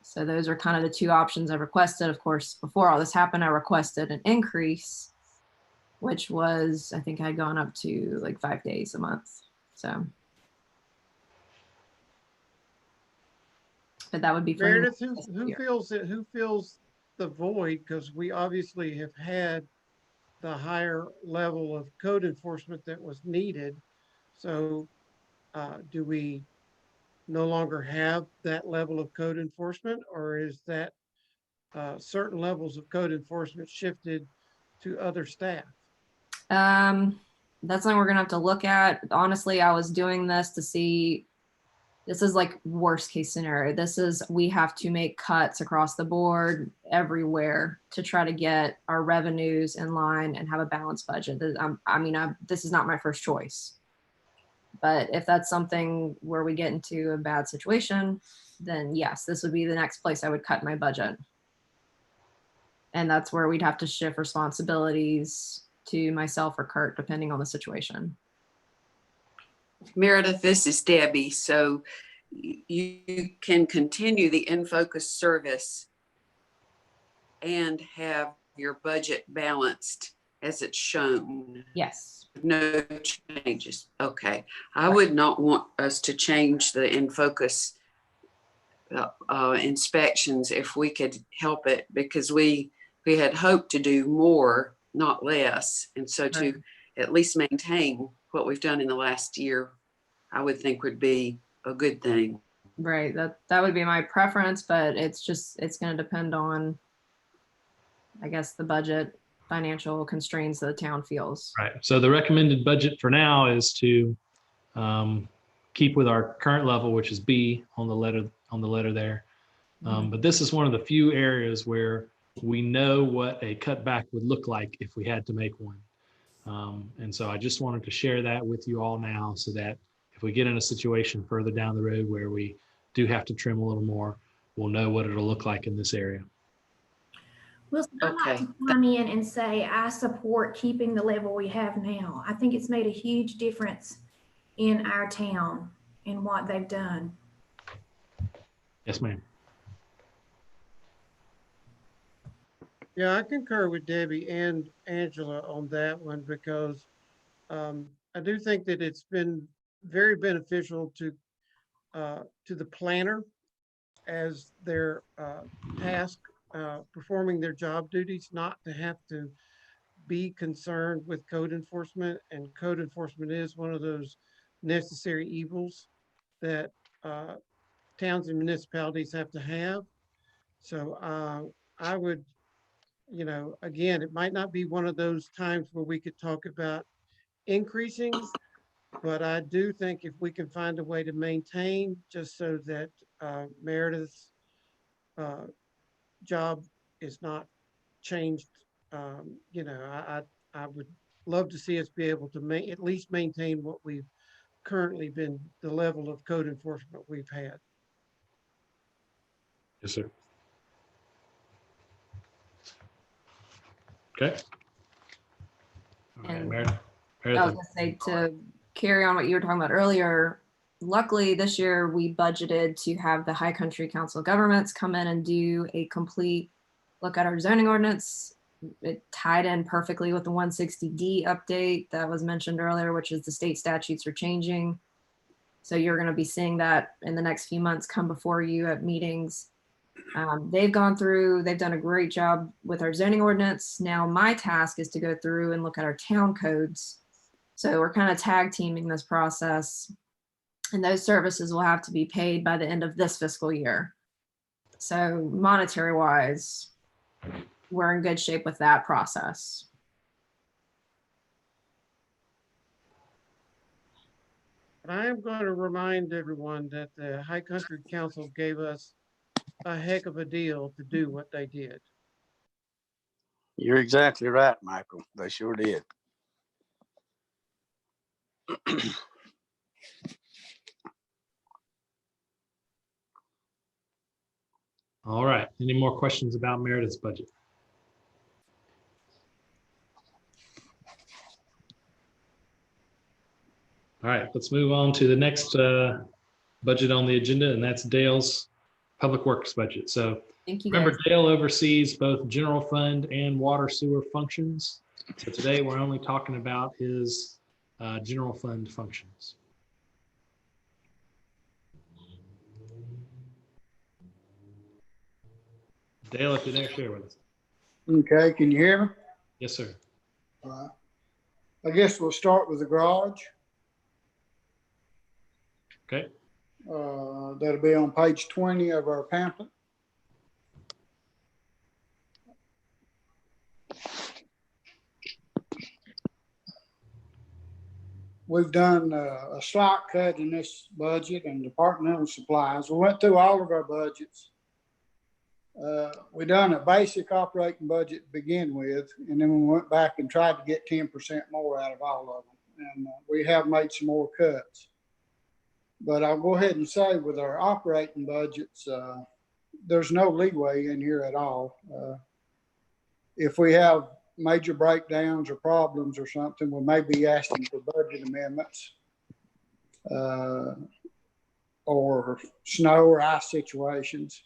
So those are kind of the two options I've requested. Of course, before all this happened, I requested an increase, which was, I think I'd gone up to like 5 days a month. So. But that would be for Meredith, the next who year. fills the void? Because we obviously have had the higher level of code enforcement that was needed. So do we no longer have that level of code enforcement, or is that certain levels of code enforcement shifted to other staff? That's something we're gonna have to look at. Honestly, I was doing this to see, this is like worst case scenario. This is, we have to make cuts across the board everywhere to try to get our revenues in line and have a balanced budget. This is not my first choice. But if that's something where we get into a bad situation, then yes, this would be the next place I would cut my budget. And that's where we'd have to shift responsibilities to myself or Kurt, depending on the situation. Meredith, this is Debbie. So you can continue the in-focus service and have your budget balanced as it's shown. Yes. No changes. Okay. I would not want us to change the in-focus inspections if we could help it, because we had hoped to do more, not less. And so to at least maintain what we've done in the last year, I would think would be a good thing. Right. That would be my preference, but it's going to depend on, I guess, the budget financial constraints that the town feels. Right. So the recommended budget for now is to keep with our current level, which is B on the letter there. But this is one of the few areas where we know what a cutback would look like if we had to make one. And so I just wanted to share that with you all now, so that if we get in a situation further down the road where we do have to trim a little more, we'll know what it'll look like in this area. Wilson, I'd like to come in and say I support keeping the level we have now. I think it's made a huge difference in our town and what they've done. Yes, ma'am. Yeah, I concur with Debbie and Angela on that one, because I do think that it's been very beneficial to the planner as their task performing their job duties, not to have to be concerned with code enforcement. And code enforcement is one of those necessary evils that towns and municipalities have to have. So I would, again, it might not be one of those times where we could talk about increasing, but I do think if we can find a way to maintain, just so that Meredith's job is not changed, I would love to see us be able to at least maintain what we've currently been, the level of code enforcement we've had. Yes, sir. Okay. And Meredith. I was gonna say, to carry on what you were talking about earlier, luckily this year we budgeted to have the High Country Council of Governments come in and do a complete look at our zoning ordinance. It tied in perfectly with the 160D update that was mentioned earlier, which is the state statutes are changing. So you're going to be seeing that in the next few months come before you at meetings. They've gone through, they've done a great job with our zoning ordinance. Now my task is to go through and look at our town codes. So we're kind of tag teaming this process, and those services will have to be paid by the end of this fiscal year. So monetary wise, we're in good shape with that process. But I am going to remind everyone that the High Country Council gave us a heck of a deal to do what they did. You're exactly right, Michael. They sure did. All right. Any more questions about Meredith's budget? All right, let's move on to the next budget on the agenda, and that's Dale's Public Works budget. So Thank you, remember, guys. Dale oversees both general fund and water sewer functions. So today we're only talking about his general fund functions. Dale, if you're there, share with us. Okay, can you hear me? Yes, sir. All right. I guess we'll start with the garage. Okay. That'll be on page 20 of our pamphlet. We've done a slight cut in this budget and departmental supplies. We went through all of our budgets. We done a basic operating budget to begin with, and then we went back and tried to get 10% more out of all of them. And we have made some more cuts. But I'll go ahead and say with our operating budgets, there's no leeway in here at all. If we have major breakdowns or problems or something, we may be asking for budget amendments or snow or ice situations.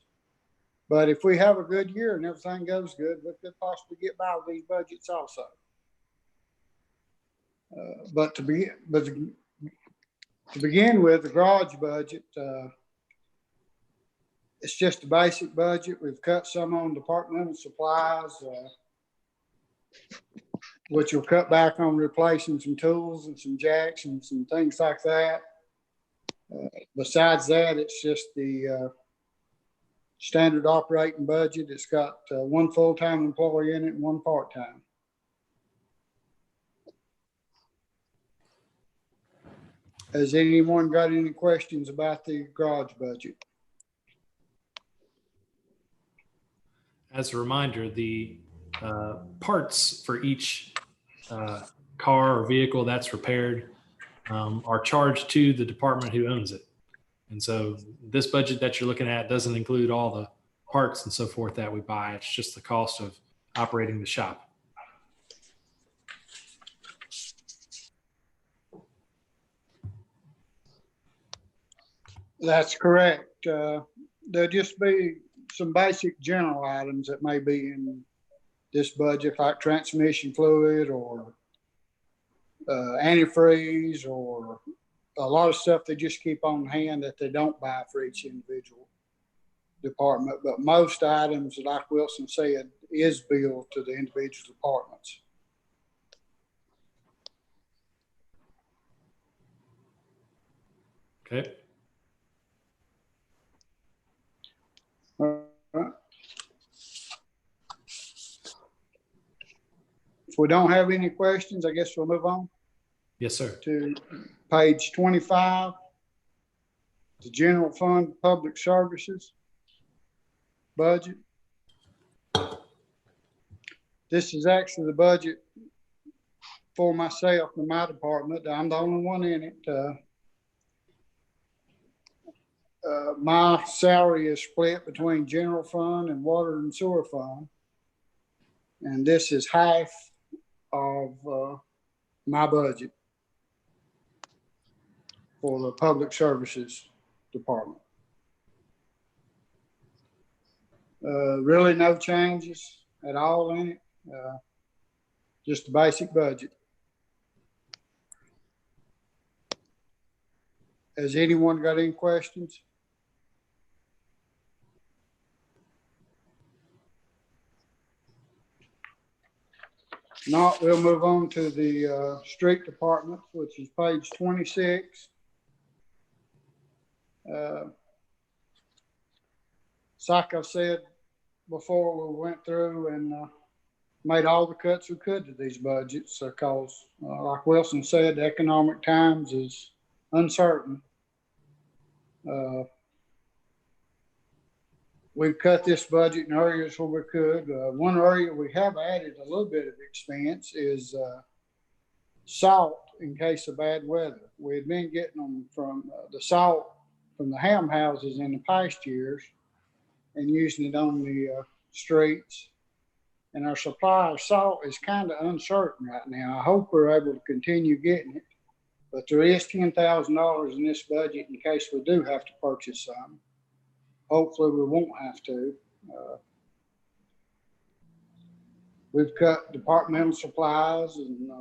But if we have a good year and everything goes good, we could possibly get by with these budgets also. But to begin with, the garage budget, it's just a basic budget. We've cut some on departmental supplies, which will cut back on replacing some tools and some jacks and some things like that. Besides that, it's just the standard operating budget. It's got one full-time employee in it and one part-time. Has anyone got any questions about the garage budget? As a reminder, the parts for each car or vehicle that's repaired are charged to the department who owns it. And so this budget that you're looking at doesn't include all the parts and so forth that we buy. It's just the cost of operating the shop. That's correct. There'll just be some basic general items that may be in this budget, like transmission fluid or antifreeze or a lot of stuff they just keep on hand that they don't buy for each individual department. But most items, like Wilson said, is billed to the individual departments. Okay. If we don't have any questions, I guess we'll move on. Yes, sir. To page 25, the general fund public services budget. This is actually the budget for myself and my department. I'm the only one in it. My salary is split between general fund and water and sewer fund. And this is half of my budget for the public services department. Really no changes at all in it. Just a basic budget. Has anyone got any questions? Not, we'll move on to the street department, which is page 26. Like I said before, we went through and made all the cuts we could to these budgets because, like Wilson said, the economic times is uncertain. We've cut this budget in areas where we could. One area we have added a little bit of expense is salt in case of bad weather. We had been getting them from the salt from the ham houses in the past years and using it on the streets. And our supply of salt is kind of uncertain right now. I hope we're able to continue getting it, but there is $10,000 in this budget in case we do have to purchase some. Hopefully we won't have to. We've cut departmental supplies and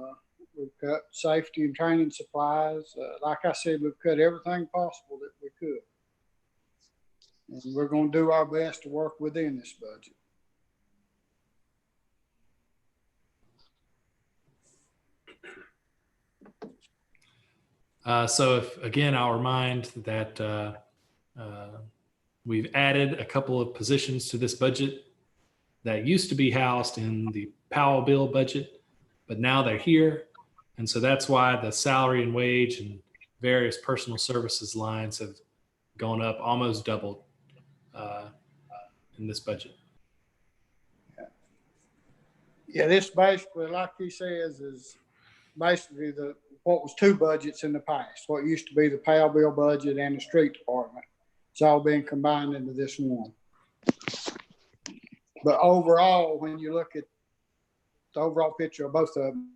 we've cut safety and training supplies. Like I said, we've cut everything possible that we could. And we're going to do our best to work within this budget. So if, again, I'll remind that we've added a couple of positions to this budget that used to be housed in the Powell bill budget, but now they're here. And so that's why the salary and wage and various personal services lines have gone up, almost doubled in this budget. Yeah, this basically, like he says, is basically what was two budgets in the past. What used to be the Powell bill budget and the street department. It's all being combined into this one. But overall, when you look at the overall picture of both of them,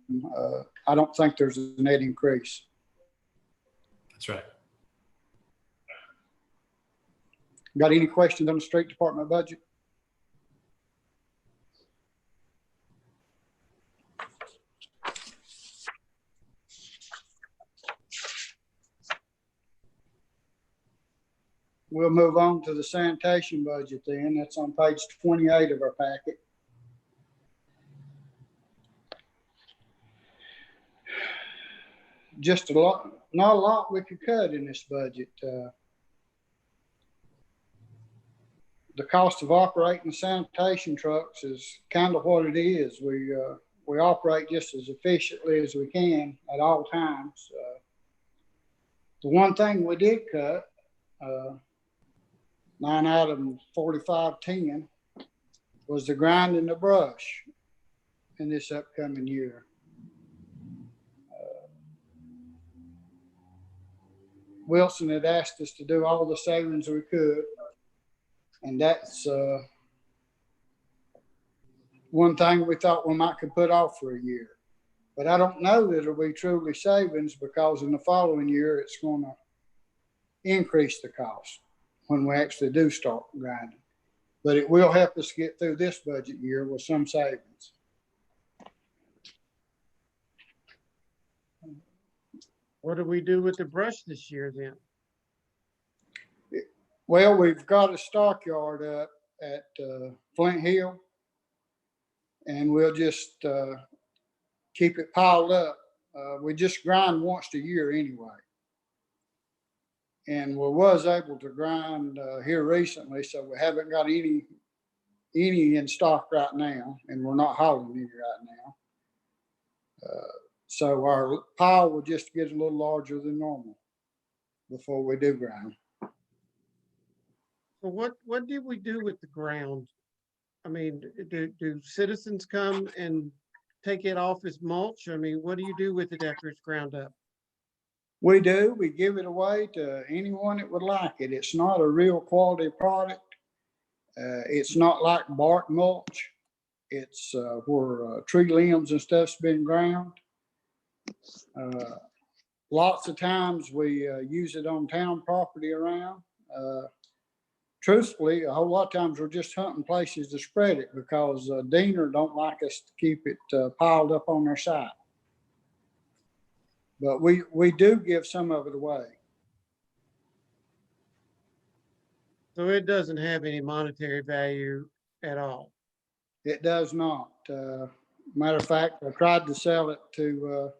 I don't think there's a net increase. That's right. Got any questions on the street department budget? We'll move on to the sanitation budget then. That's on page 28 of our packet. Just a lot, not a lot we could cut in this budget. The cost of operating the sanitation trucks is kind of what it is. We operate just as efficiently as we can at all times. The one thing we did cut, 9 item 4510, was the grinding the brush in this upcoming year. Wilson had asked us to do all the savings we could, and that's one thing we thought we might could put off for a year. But I don't know that it'll be truly savings, because in the following year it's going to increase the cost when we actually do start grinding. But it will help us get through this budget year with some savings. What do we do with the brush this year then? Well, we've got a stockyard up at Flint Hill, and we'll just keep it piled up. We just grind once a year anyway. And we was able to grind here recently, so we haven't got any in stock right now, and we're not hauling any right now. So our pile will just get a little larger than normal before we do grind. So what did we do with the ground? I mean, do citizens come and take it off as mulch? I mean, what do you do with it after it's ground up? We do. We give it away to anyone that would like it. It's not a real quality product. It's not like bark mulch. It's where tree limbs and stuff's been ground. Lots of times we use it on town property around. Truthfully, a whole lot of times we're just hunting places to spread it, because Diener don't like us to keep it piled up on their site. But we do give some of it away. So it doesn't have any monetary value at all? It does not. Matter of fact, I tried to sell it to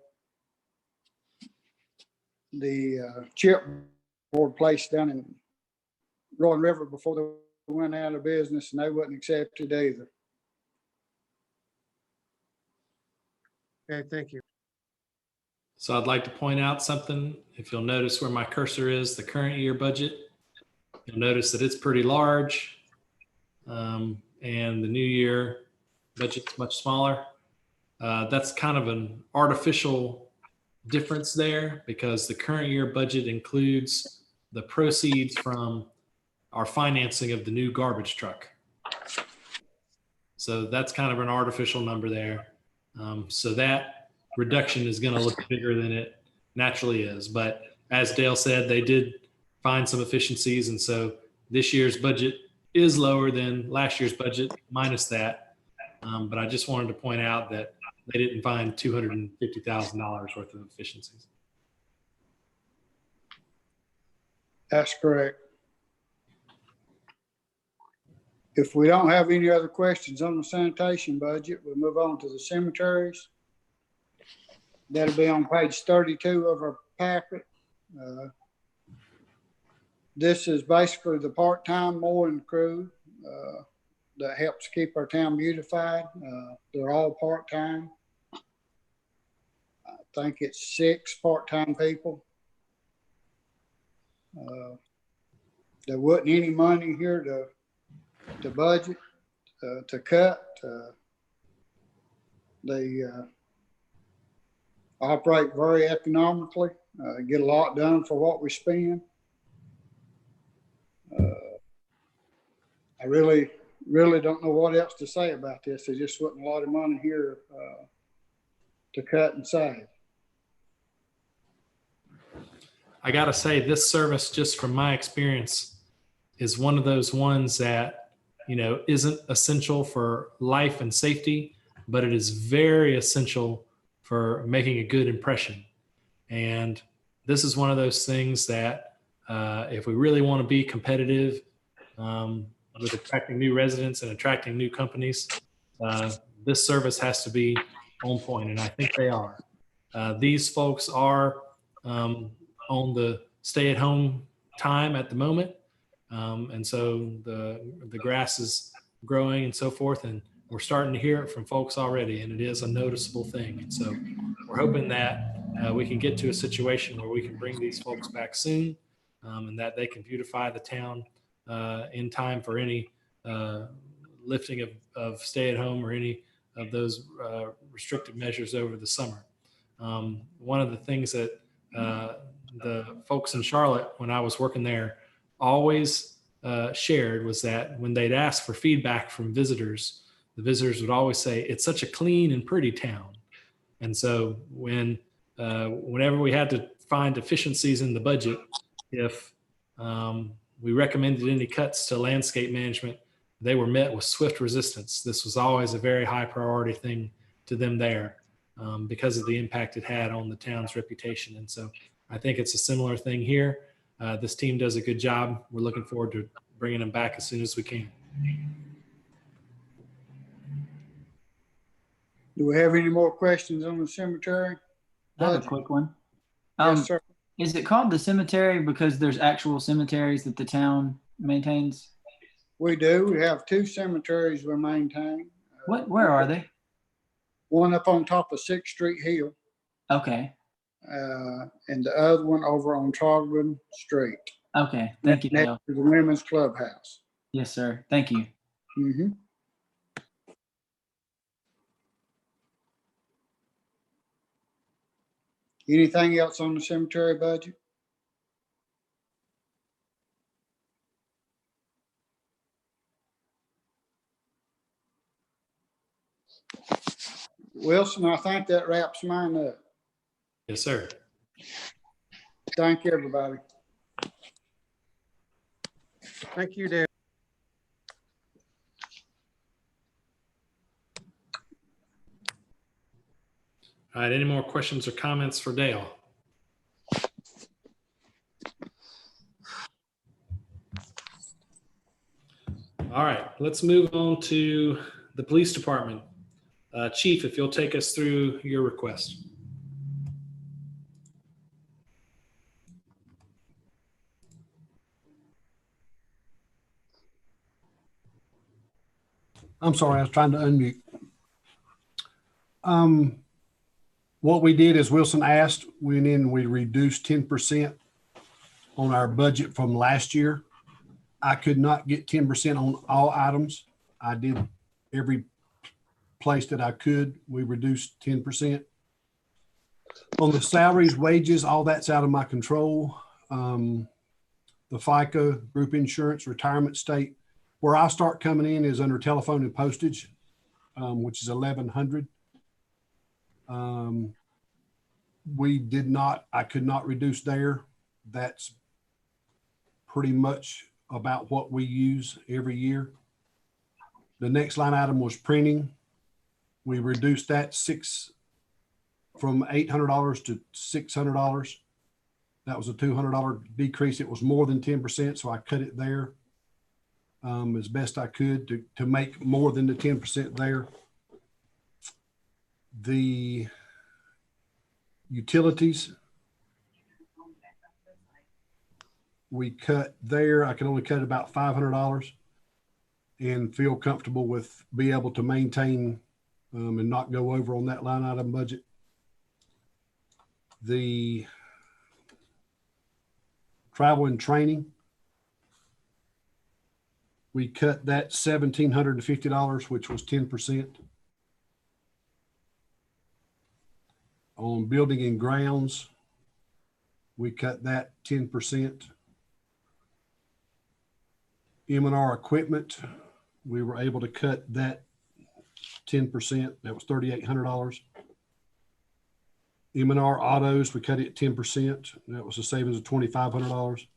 the chipboard place down in Rolling River before they went out of business, and they wouldn't accept it either. Okay, thank you. So I'd like to point out something. If you'll notice where my cursor is, the current year budget, you'll notice that it's pretty large. And the new year budget's much smaller. That's kind of an artificial difference there because the current year budget includes the proceeds from our financing of the new garbage truck. So that's kind of an artificial number there. So that reduction is going to look bigger than it naturally is. But as Dale said, they did find some efficiencies. And so this year's budget is lower than last year's budget minus that. But I just wanted to point out that they didn't find $250,000 worth of efficiencies. That's correct. If we don't have any other questions on the sanitation budget, we'll move on to the cemeteries. That'll be on page 32 of our packet. This is basically the part-time mowing crew that helps keep our town beautified. They're all part-time. I think it's 6 part-time people. There wasn't any money here to budget, to cut. They operate very economically, get a lot done for what we spend. I really don't know what else to say about this. There just wasn't a lot of money here to cut and save. I got to say, this service, just from my experience, is one of those ones that, you know, isn't essential for life and safety, but it is very essential for making a good impression. And this is one of those things that if we really want to be competitive with attracting new residents and attracting new companies, this service has to be on point, and I think they are. These folks are on the stay-at-home time at the moment, and so the grass is growing and so forth, and we're starting to hear it from folks already, and it is a noticeable thing. And so we're hoping that we can get to a situation where we can bring these folks back soon, and that they can beautify the town in time for any lifting of stay-at-home or any of those restrictive measures over the summer. One of the things that the folks in Charlotte, when I was working there, always shared was that when they'd ask for feedback from visitors, the visitors would always say, "It's such a clean and pretty town." And so whenever we had to find efficiencies in the budget, if we recommended any cuts to landscape management, they were met with swift resistance. This was always a very high priority thing to them there because of the impact it had on the town's reputation. And so I think it's a similar thing here. This team does a good job. We're looking forward to bringing them back as soon as we can. Do we have any more questions on the cemetery? I have a quick one. Yes, sir. Is it called the cemetery because there's actual cemeteries that the town maintains? We do. We have 2 cemeteries we maintain. Where are they? One up on top of 6th Street Hill, Okay. and the other one over on Trogwood Street. Okay. Thank you, Next Dale. to the Women's Clubhouse. Yes, sir. Thank you. Mm-hmm. Anything else on the cemetery budget? Wilson, I think that wraps mine up. Yes, sir. Thank you, everybody. Thank you, Dale. All right, any more questions or comments for Dale? All right, let's move on to the police department. Chief, if you'll take us through your request. I'm sorry, I was trying to unmute. what we did is Wilson asked, went in, we reduced 10% on our budget from last year. I could not get 10% on all items. I did every place that I could. We reduced 10%. On the salaries, wages, all that's out of my control. The FICA, group insurance, retirement state, where I start coming in is under telephone and postage, which is 1,100. I could not reduce there. That's pretty much about what we use every year. The next line item was printing. We reduced that from $800 to $600. That was a $200 decrease. It was more than 10%, so I cut it there as best I could to make more than the 10% there. The utilities, we cut there. I can only cut about $500 and feel comfortable with be able to maintain and not go over on that line item budget. The travel and training, we cut that $1,750, which was 10%. On building and grounds, we cut that 10%. M&R equipment, we were able to cut that 10%. That was $3,800. M&R autos, we cut it 10%. That was a savings of $2,500.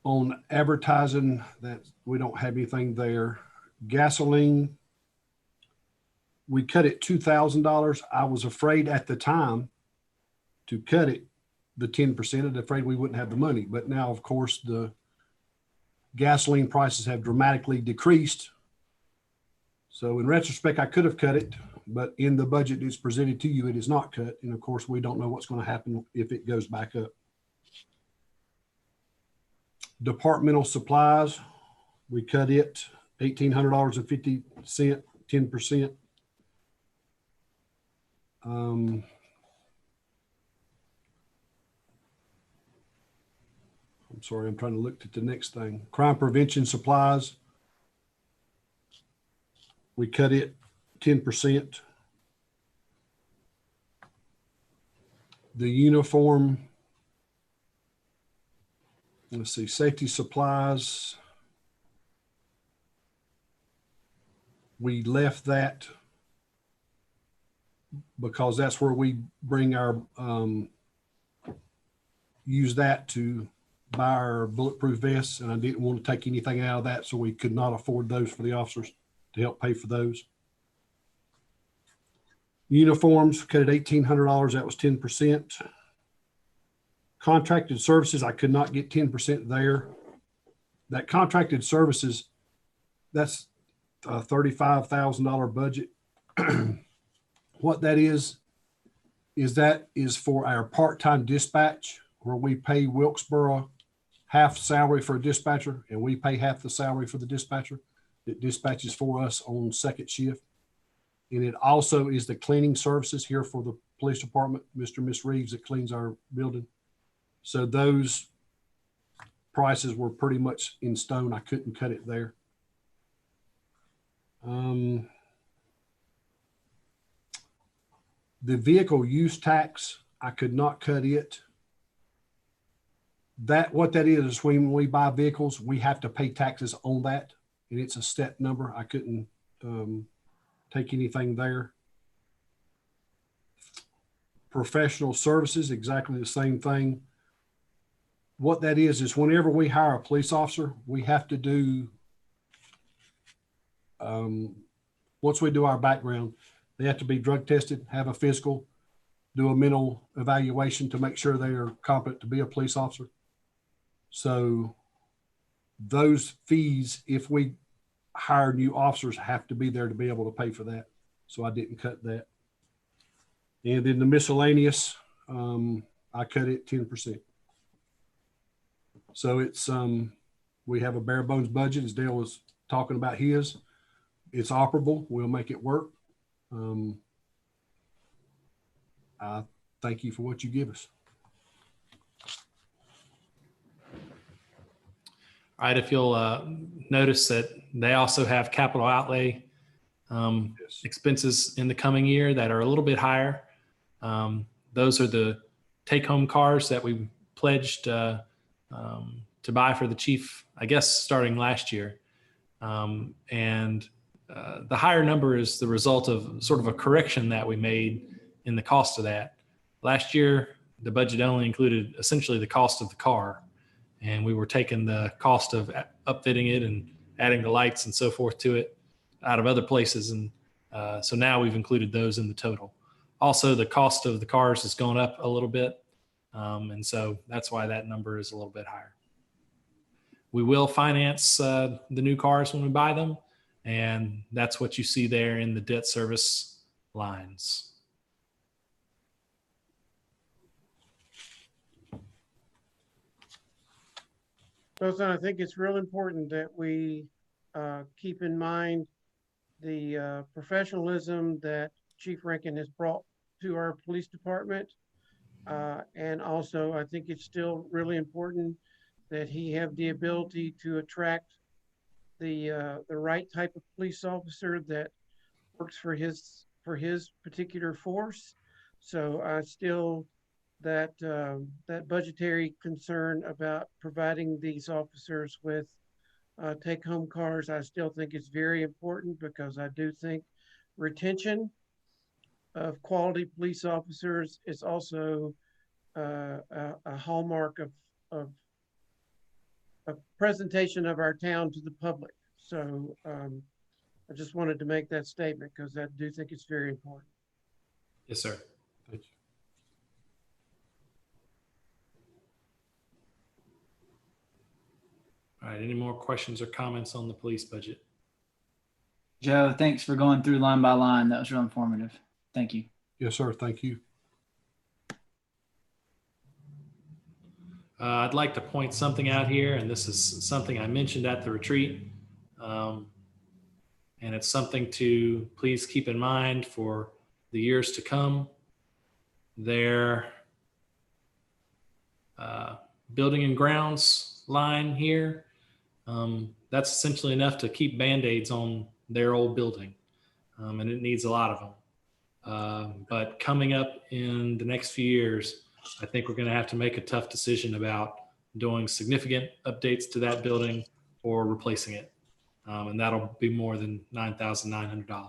On advertising, that we don't have anything there. Gasoline, we cut it $2,000. I was afraid at the time to cut it the 10%, and afraid we wouldn't have the money. But now, of course, the gasoline prices have dramatically decreased. So in retrospect, I could have cut it, but in the budget that's presented to you, it is not cut. And of course, we don't know what's going to happen if it goes back up. Departmental supplies, we cut it $1,800.50, 10%. I'm sorry, I'm trying to look at the next thing. Crime prevention supplies, we cut it 10%. The uniform, let's see, safety supplies, we left that because that's where we bring our, use that to buy our bulletproof vests, and I didn't want to take anything out of that, so we could not afford those for the officers to help pay for those. Uniforms, cut at $1,800, that was 10%. Contracted services, I could not get 10% there. That contracted services, that's a $35,000 budget. What that is that is for our part-time dispatch, where we pay Wilkesboro half salary for a dispatcher, and we pay half the salary for the dispatcher that dispatches for us on second shift. And it also is the cleaning services here for the police department, Mr. and Miss Reeves, that cleans our building. So those prices were pretty much in stone. I couldn't cut it there. The vehicle use tax, I could not cut it. What that is when we buy vehicles, we have to pay taxes on that, and it's a step number. I couldn't take anything there. Professional services, exactly the same thing. What that is whenever we hire a police officer, we have to do, once we do our background, they have to be drug tested, have a physical, do a mental evaluation to make sure they are competent to be a police officer. So those fees, if we hire new officers, have to be there to be able to pay for that. So I didn't cut that. And then the miscellaneous, I cut it 10%. So it's, we have a bare bones budget, as Dale was talking about his. It's operable. We'll make it work. I thank you for what you give us. All right, if you'll notice that they also have capital outlay expenses in the coming year that are a little bit higher. Those are the take-home cars that we pledged to buy for the chief, I guess, starting last year. And the higher number is the result of sort of a correction that we made in the cost of that. Last year, the budget only included essentially the cost of the car. And we were taking the cost of upfitting it and adding the lights and so forth to it out of other places. And so now we've included those in the total. Also, the cost of the cars has gone up a little bit. And so that's why that number is a little bit higher. We will finance the new cars when we buy them. And that's what you see there in the debt service lines. So I think it's real important that we keep in mind the professionalism that Chief Rankin has brought to our police department. And also, I think it's still really important that he have the ability to attract the right type of police officer that works for his particular force. So I still, that budgetary concern about providing these officers with take-home cars, I still think is very important, because I do think retention of quality police officers is also a hallmark of a presentation of our town to the public. So I just wanted to make that statement because I do think it's very important. Yes, sir. Thank you. All right, any more questions or comments on the police budget? Joe, thanks for going through line by line. That was real informative. Thank you. Yes, sir. Thank you. I'd like to point something out here, and this is something I mentioned at the retreat. And it's something to please keep in mind for the years to come. Their building and grounds line here, that's essentially enough to keep Band-Aids on their old building. And it needs a lot of them. But coming up in the next few years, I think we're going to have to make a tough decision about doing significant updates to that building or replacing it. And that'll be more than $9,900.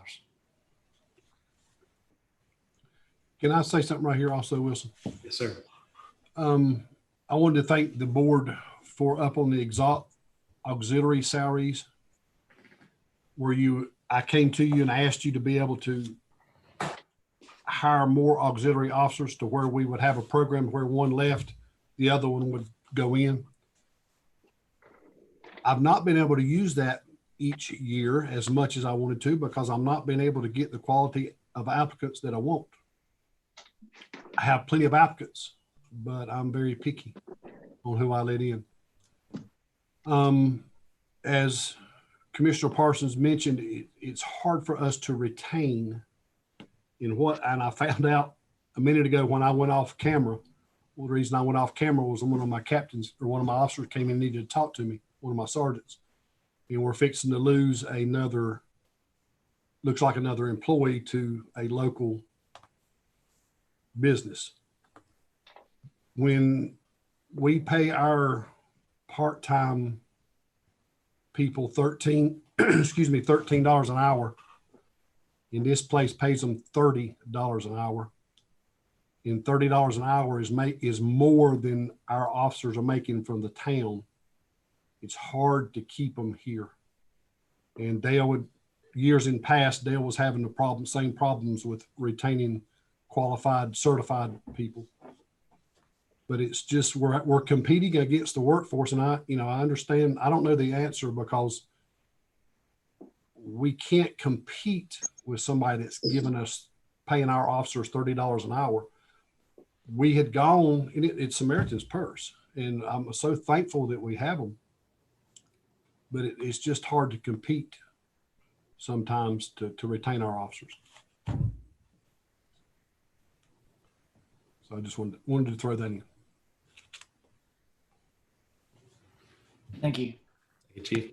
Can I say something right here also, Wilson? Yes, sir. I wanted to thank the board for up on the auxiliary salaries, where I came to you and asked you to be able to hire more auxiliary officers, to where we would have a program where one left, the other one would go in. I've not been able to use that each year as much as I wanted to, because I'm not being able to get the quality of applicants that I want. I have plenty of applicants, but I'm very picky on who I let in. As Commissioner Parsons mentioned, it's hard for us to retain and I found out a minute ago when I went off camera. Well, the reason I went off camera was one of my captains, or one of my officers, came in and needed to talk to me, one of my sergeants. And we're fixing to lose looks like another employee to a local business. When we pay our part-time people $13 an hour, and this place pays them $30 an hour, and $30 an hour is more than our officers are making from the town. It's hard to keep them here. And years in past, Dale was having same problems with retaining qualified, certified people. But it's just, we're competing against the workforce. And I understand, I don't know the answer, because we can't compete with somebody that's paying our officers $30 an hour. We had gone, and it's Samaritan's Purse, and I'm so thankful that we have them. But it's just hard to compete sometimes to retain our officers. So I just wanted to throw that in. Thank you. Thank you, Chief.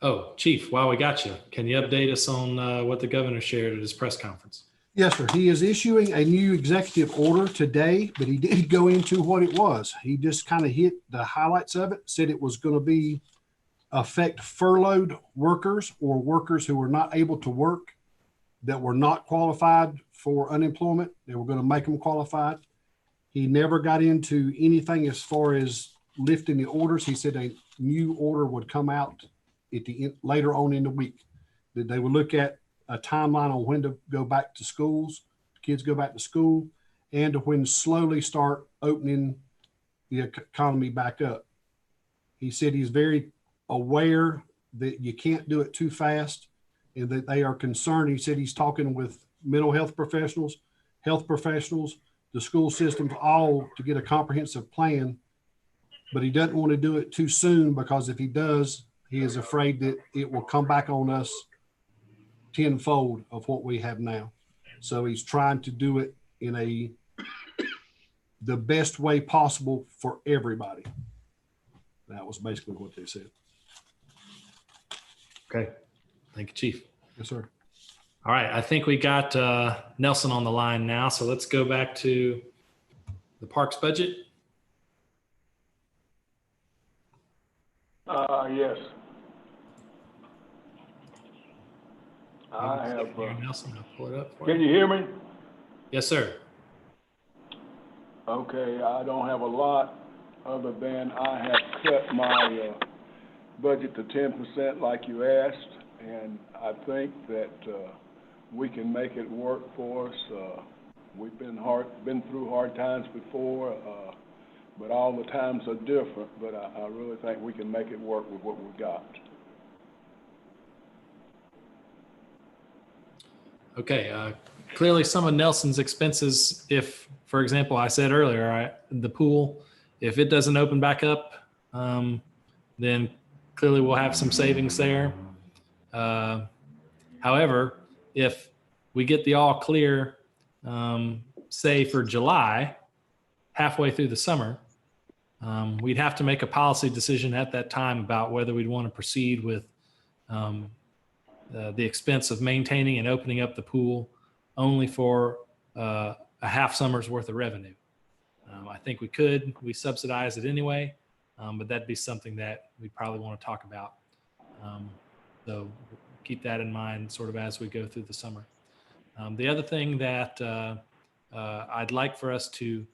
Oh, Chief, while we got you, can you update us on what the governor shared at his press conference? Yes, sir. He is issuing a new executive order today, but he did go into what it was. He just kind of hit the highlights of it, said it was going to be affect furloughed workers or workers who were not able to work that were not qualified for unemployment. They were going to make them qualified. He never got into anything as far as lifting the orders. He said a new order would come out at the end, later on in the week, that they would look at a timeline on when to go back to schools, kids go back to school, and to when slowly start opening the economy back up. He said he's very aware that you can't do it too fast and that they are concerned. He said he's talking with mental health professionals, the school systems, all to get a comprehensive plan, but he doesn't want to do it too soon, because if he does, he is afraid that it will come back on us tenfold of what we have now. So he's trying to do it in the best way possible for everybody. That was basically what they said. Okay. Thank you, Chief. Yes, sir. All right. I think we got Nelson on the line now. So let's go back to the parks budget. Yes. I have. Nelson, I'll pull it up for Can you hear me? Yes, sir. Okay, I don't have a lot other than I have cut my budget to 10% like you asked, and I think that we can make it work for us. We've been through hard times before, but all the times are different, but I really think we can make it work with what we've got. Okay. Clearly some of Nelson's expenses, if, for example, I said earlier, the pool, if it doesn't open back up, then clearly we'll have some savings there. However, if we get the all clear, say for July, halfway through the summer, we'd have to make a policy decision at that time about whether we'd want to proceed with the expense of maintaining and opening up the pool only for a half summer's worth of revenue. I think we subsidize it anyway, but that'd be something that we probably want to talk about. So keep that in mind sort of as we go through the summer. The other thing that I'd like for us to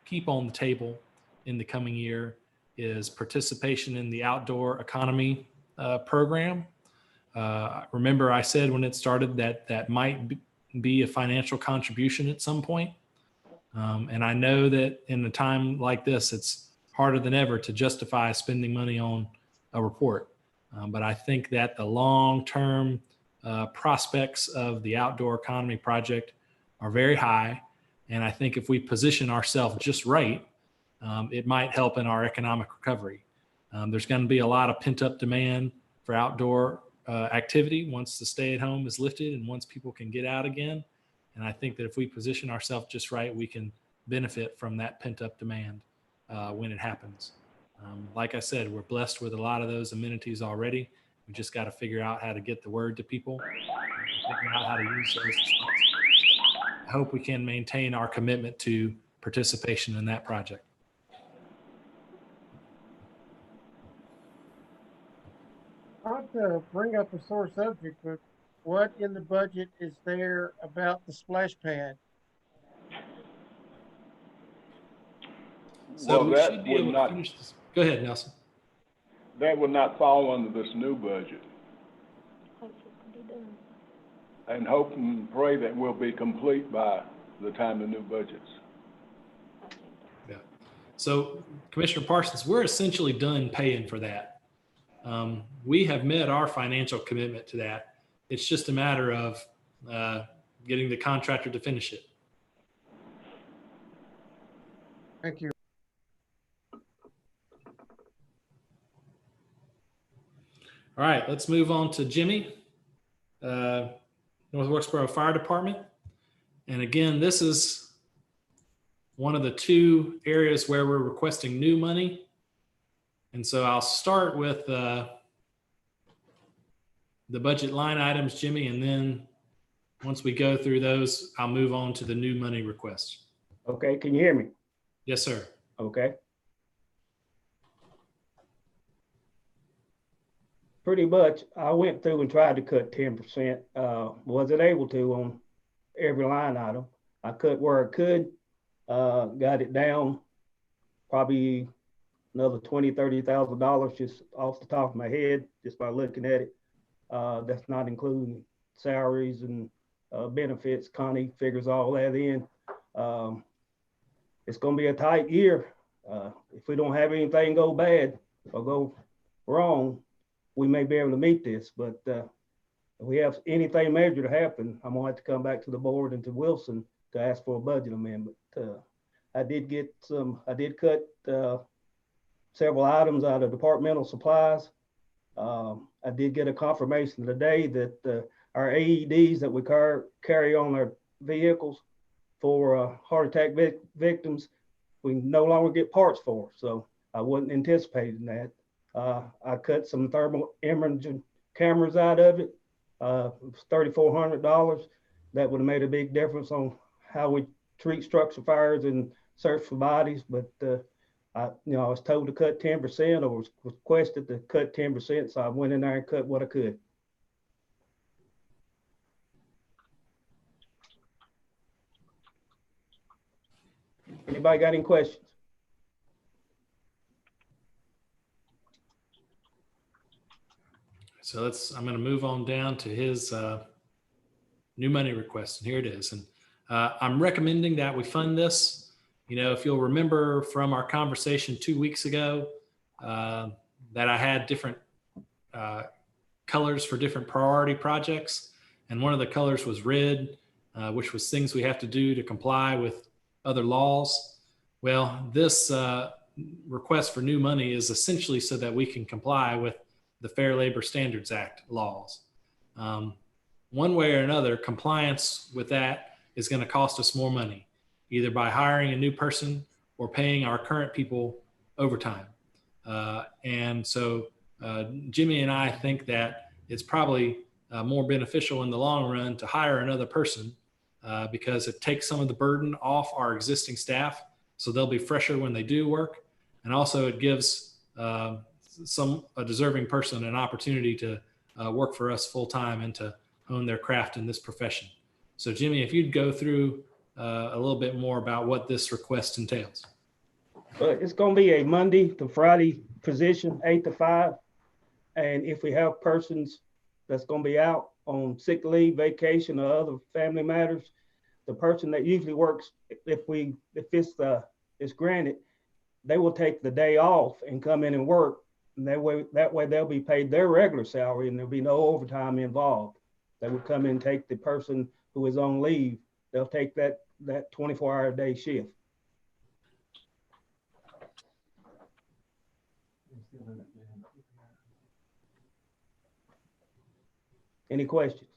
keep on the table in the coming year is participation in the outdoor economy program. Remember I said when it started that might be a financial contribution at some point. And I know that in a time like this, it's harder than ever to justify spending money on a report. But I think that the long-term prospects of the outdoor economy project are very high. And I think if we position ourselves just right, it might help in our economic recovery. There's going to be a lot of pent-up demand for outdoor activity once the stay-at-home is lifted and once people can get out again. And I think that if we position ourselves just right, we can benefit from that pent-up demand when it happens. Like I said, we're blessed with a lot of those amenities already. We just got to figure out how to get the word to people, figure out how to use those. I hope we can maintain our commitment to participation in that project. Not to bring up a sore subject, but what in the budget is there about the splash pad? So Well, we that should be would able not, to finish this. Go ahead, Nelson. that would not fall under this new budget. And hope and pray that we'll be complete by the time the new budget's. Yeah. So Commissioner Parsons, we're essentially done paying for that. We have met our financial commitment to that. It's just a matter of getting the contractor to finish it. Thank you. All right, let's move on to Jimmy. North Wilkesboro Fire Department. And again, this is one of the two areas where we're requesting new money. And so I'll start with the budget line items, Jimmy, and then once we go through those, I'll move on to the new money requests. Okay, can you hear me? Yes, sir. Okay. Pretty much, I went through and tried to cut 10%. Wasn't able to on every line item. I cut where I could, got it down probably another $20,000-$30,000 just off the top of my head, just by looking at it. That's not including salaries and benefits. Connie figures all that in. It's going to be a tight year. If we don't have anything go bad or go wrong, we may be able to meet this. But if we have anything major to happen, I'm going to have to come back to the board and to Wilson to ask for a budget amendment. I did cut several items out of departmental supplies. I did get a confirmation today that our AEDs that we carry on our vehicles for heart attack victims, we no longer get parts for. So I wasn't anticipating that. I cut some thermal imaging cameras out of it. It was $3,400. That would have made a big difference on how we treat structure fires and search for bodies. But I was told to cut 10% or was requested to cut 10%. So I went in there and cut what I could. Anybody got any questions? So I'm going to move on down to his new money request. And here it is. And I'm recommending that we fund this. If you'll remember from our conversation 2 weeks ago, that I had different colors for different priority projects. And one of the colors was red, which was things we have to do to comply with other laws. Well, this request for new money is essentially so that we can comply with the Fair Labor Standards Act laws. One way or another, compliance with that is going to cost us more money, either by hiring a new person or paying our current people overtime. And so Jimmy and I think that it's probably more beneficial in the long run to hire another person because it takes some of the burden off our existing staff, so they'll be fresher when they do work. And also it gives a deserving person an opportunity to work for us full time and to hone their craft in this profession. So Jimmy, if you'd go through a little bit more about what this request entails. It's going to be a Monday to Friday position, 8 to 5. And if we have persons that's going to be out on sick leave, vacation, or other family matters, the person that usually works, if it's granted, they will take the day off and come in and work. And that way they'll be paid their regular salary and there'll be no overtime involved. They would come in and take the person who is on leave. They'll take that 24-hour day shift. Any questions?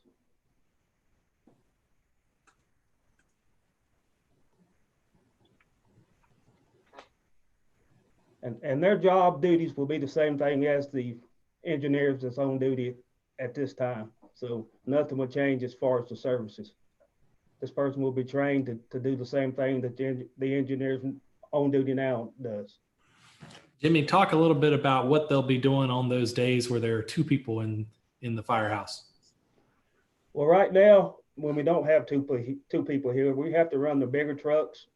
And their job duties will be the same thing as the engineers that's on duty at this time. So nothing will change as far as the services. This person will be trained to do the same thing that the engineers on duty now does. Jimmy, talk a little bit about what they'll be doing on those days where there are two people in the firehouse. Well, right now, when we don't have two people here, we have to run the bigger trucks.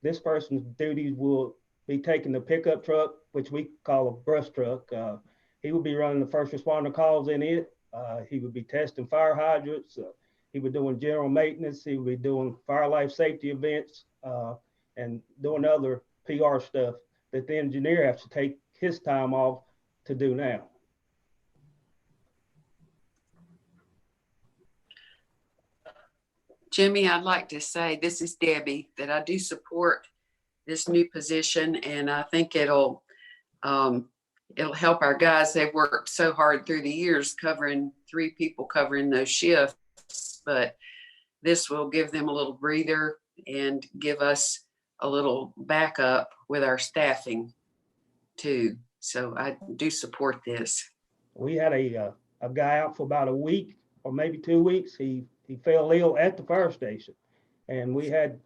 This person's duties will be taking the pickup truck, which we call a brush truck. He will be running the first responder calls in it. He would be testing fire hydrants. He would be doing general maintenance. He would be doing fire life safety events and doing other PR stuff that the engineer has to take his time off to do now. Jimmy, I'd like to say, this is Debbie, that I do support this new position, and I think it'll it'll help our guys. They've worked so hard through the years covering 3 people covering those shifts, but this will give them a little breather and give us a little backup with our staffing too. So I do support this. We had a guy out for about a week or maybe 2 weeks. He fell ill at the fire station, and we had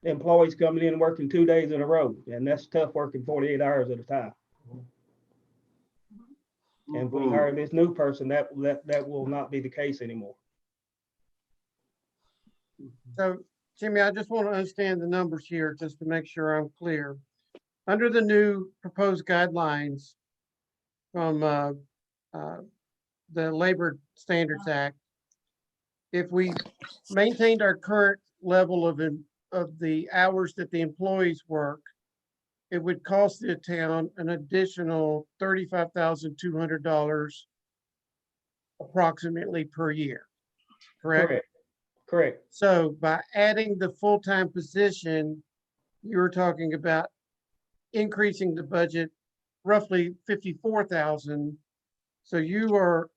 employees coming in working 2 days in a row, and that's tough working 48 hours at a time. And if we hire this new person, that will not be the case anymore. So, Jimmy, I just want to understand the numbers here just to make sure I'm clear. Under the new proposed guidelines from the Labor Standards Act, if we maintained our current level of the hours that the employees work, it would cost the town an additional $35,200 approximately per year, correct? Correct. So by adding the full-time position, you were talking about increasing the budget roughly 54,000. So you are,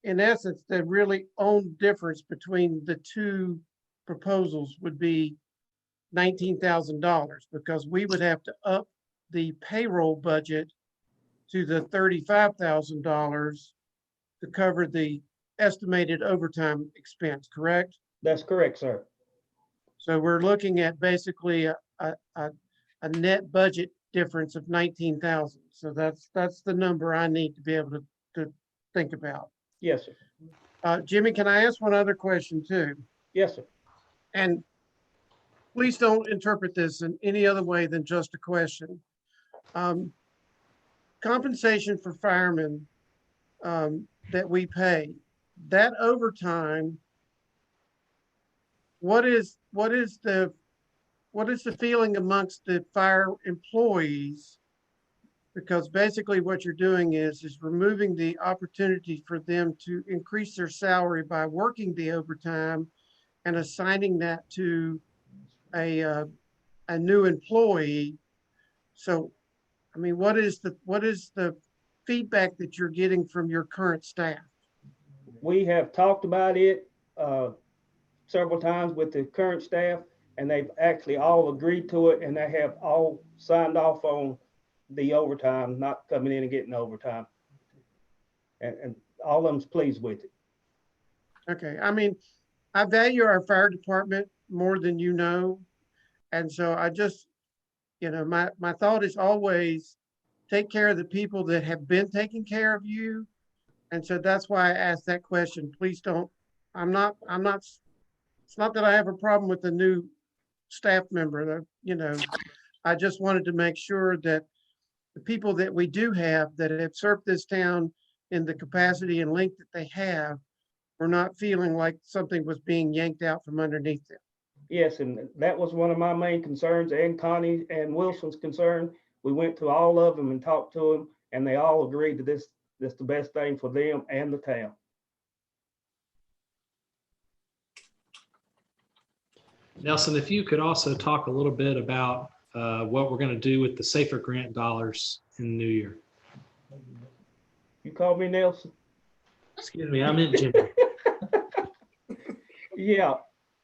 in essence, the really only difference between the two proposals would be $19,000, because we would have to up the payroll budget to the $35,000 to cover the estimated overtime expense, correct? That's correct, sir. So we're looking at basically a net budget difference of 19,000. So that's the number I need to be able to think about. Yes, sir. Jimmy, can I ask one other question too? Yes, sir. And please don't interpret this in any other way than just a question. Compensation for firemen that we pay, that overtime, what is the feeling amongst the fire employees? Because basically what you're doing is removing the opportunity for them to increase their salary by working the overtime and assigning that to a new employee. So, I mean, what is the feedback that you're getting from your current staff? We have talked about it several times with the current staff, and they've actually all agreed to it, and they have all signed off on the overtime, not coming in and getting overtime. And all of them's pleased with it. Okay, I mean, I value our fire department more than you know. And so I just, my thought is always take care of the people that have been taking care of you. And so that's why I asked that question. Please don't, it's not that I have a problem with the new staff member, I just wanted to make sure that the people that we do have that have served this town in the capacity and length that they have, we're not feeling like something was being yanked out from underneath them. Yes, and that was one of my main concerns, and Connie and Wilson's concern. We went to all of them and talked to them, and they all agreed that this is the best thing for them and the town. Nelson, if you could also talk a little bit about what we're going to do with the SAFER grant dollars in the new year. You called me Nelson? Excuse me, I meant Jimmy. Yeah,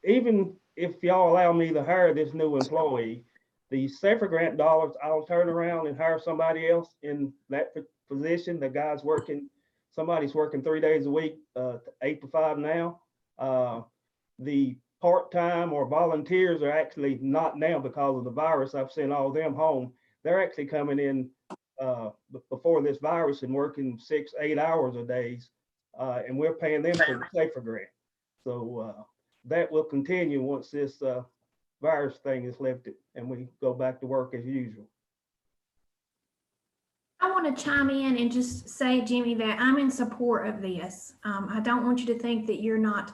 even if y'all allow me to hire this new employee, the SAFER grant dollars, I'll turn around and hire somebody else in that position. The guy's working, somebody's working 3 days a week, 8 to 5 now. The part-time or volunteers are actually not now because of the virus. I've sent all them home. They're actually coming in before this virus and working 6-8 hours a day, and we're paying them for the SAFER grant. So that will continue once this virus thing is lifted and we go back to work as usual. I want to chime in and just say, Jimmy, that I'm in support of this. I don't want you to think that you're not,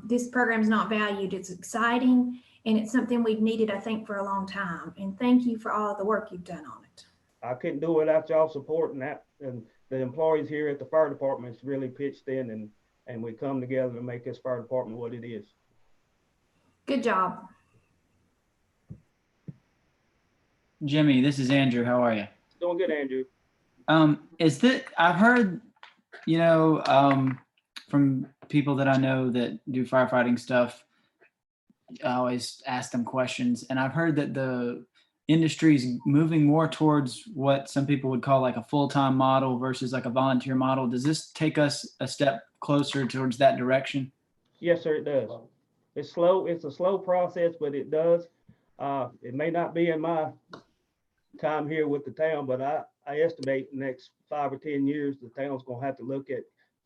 this program's not valued. It's exciting, and it's something we've needed, I think, for a long time. And thank you for all the work you've done on it. I couldn't do it without y'all supporting that. And the employees here at the fire department's really pitched in, and we come together to make this fire department what it is. Good job. Jimmy, this is Andrew. How are you? Doing good, Andrew. I've heard, from people that I know that do firefighting stuff, I always ask them questions, and I've heard that the industry is moving more towards what some people would call like a full-time model versus like a volunteer model. Does this take us a step closer towards that direction? Yes, sir, it does. It's slow. It's a slow process, but it does. It may not be in my time here with the town, but I estimate the next 5 or 10 years, the town's gonna have to look at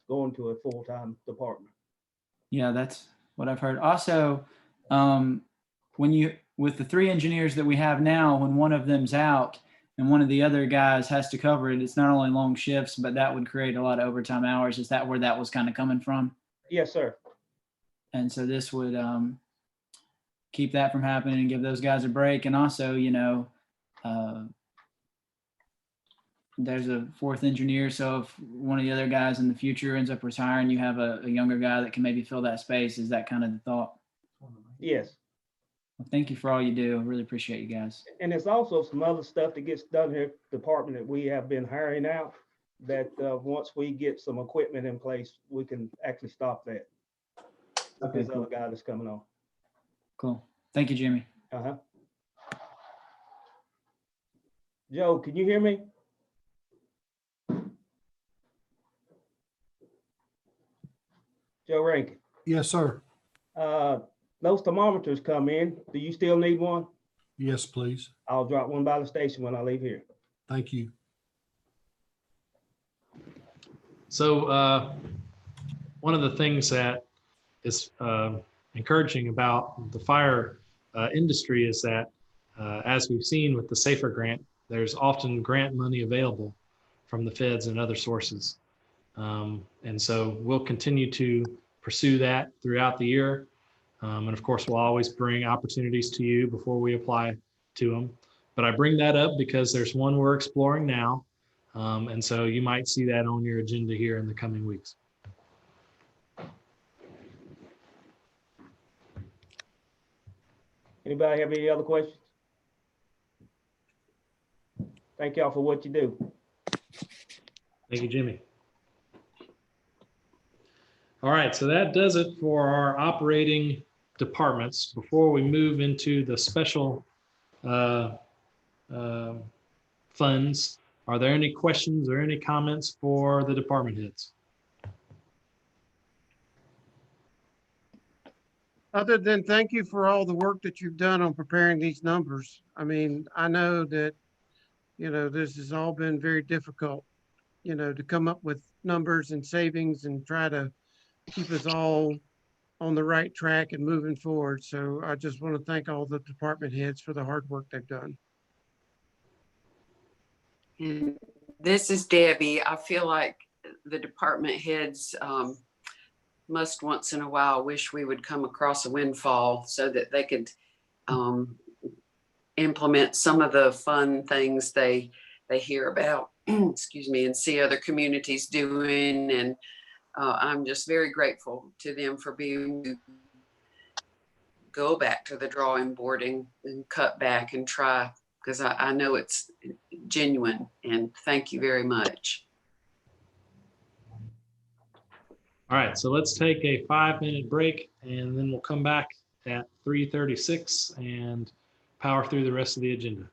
going to a full-time department. Yeah, that's what I've heard. Also, with the 3 engineers that we have now, when one of them's out and one of the other guys has to cover it, it's not only long shifts, but that would create a lot of overtime hours. Is that where that was kind of coming from? Yes, sir. And so this would keep that from happening and give those guys a break. And also, there's a 4th engineer. So if one of the other guys in the future ends up retiring, you have a younger guy that can maybe fill that space. Is that kind of the thought? Yes. Well, thank you for all you do. I really appreciate you guys. And there's also some other stuff that gets done here at the department that we have been hiring out that once we get some equipment in place, we can actually stop that. Okay, This cool. other guy that's coming on. Cool. Thank you, Jimmy. Uh-huh. Joe, can you hear me? Joe Rankin. Yes, sir. Those thermometers come in. Do you still need one? Yes, please. I'll drop one by the station when I leave here. Thank you. So one of the things that is encouraging about the fire industry is that, as we've seen with the SAFER grant, there's often grant money available from the feds and other sources. And so we'll continue to pursue that throughout the year. And of course, we'll always bring opportunities to you before we apply to them. But I bring that up because there's one we're exploring now. And so you might see that on your agenda here in the coming weeks. Anybody have any other questions? Thank y'all for what you do. Thank you, Jimmy. All right, so that does it for our operating departments. Before we move into the special funds, are there any questions or any comments for the department heads? Other than thank you for all the work that you've done on preparing these numbers. I mean, I know that, this has all been very difficult, to come up with numbers and savings and try to keep us all on the right track and moving forward. So I just want to thank all the department heads for the hard work they've done. And this is Debbie. I feel like the department heads must once in a while wish we would come across a windfall so that they could implement some of the fun things they hear about, excuse me, and see other communities doing. And I'm just very grateful to them for being able to go back to the drawing board and cut back and try, because I know it's genuine, and thank you very much. All right, so let's take a 5-minute break and then we'll come back at 3:36 and power through the rest of the agenda.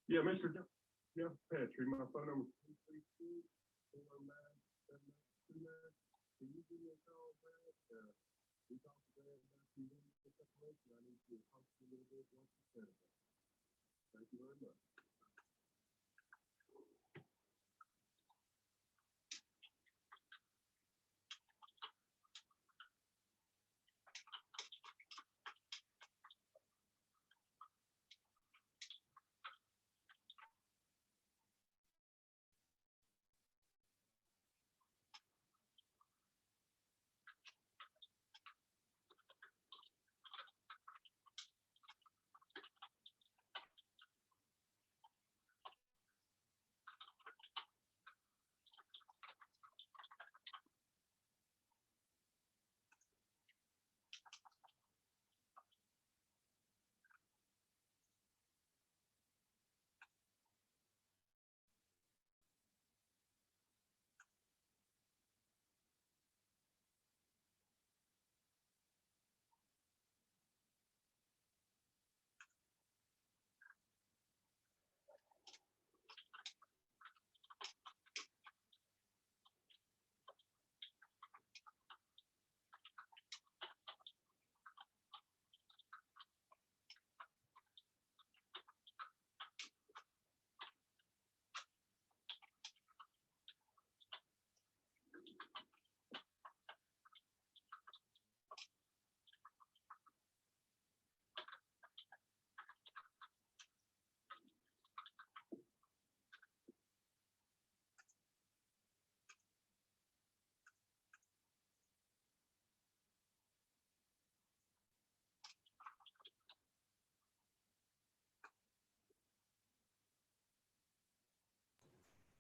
Yeah, Mr. Jeff Petrie, my phone number is 232-409-7929. Can you give me a call back? We talked about the separation. I need to talk to you a little bit once you said it. Thank you very much.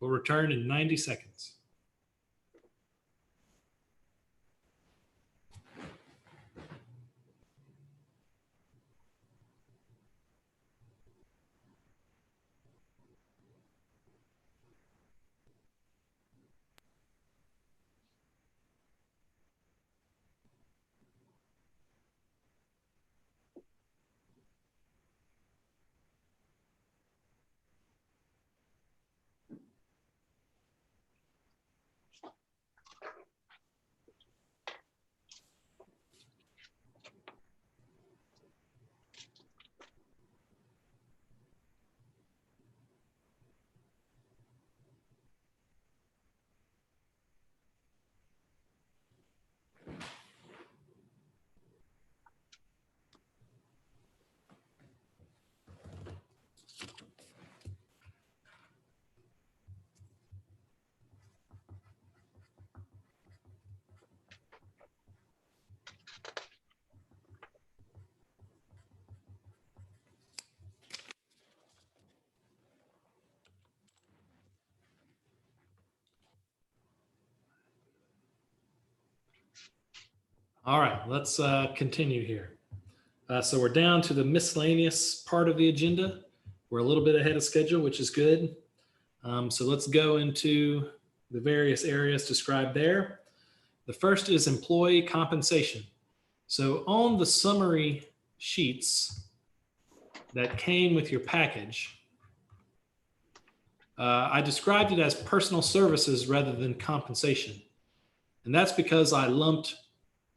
We'll return in 90 seconds. All right, let's continue here. So we're down to the miscellaneous part of the agenda. We're a little bit ahead of schedule, which is good. So let's go into the various areas described there. The first is employee compensation. So on the summary sheets that came with your package, I described it as personal services rather than compensation. And that's because I lumped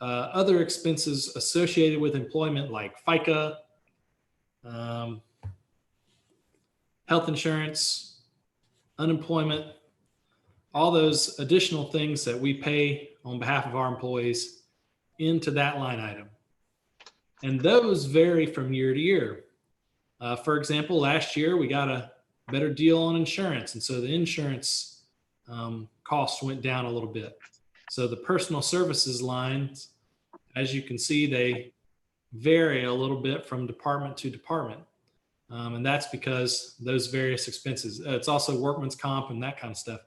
other expenses associated with employment like FICA, health insurance, unemployment, all those additional things that we pay on behalf of our employees into that line item. And those vary from year to year. For example, last year we got a better deal on insurance. And so the insurance cost went down a little bit. So the personal services lines, as you can see, they vary a little bit from department to department. And that's because those various expenses, it's also workman's comp and that kind of stuff,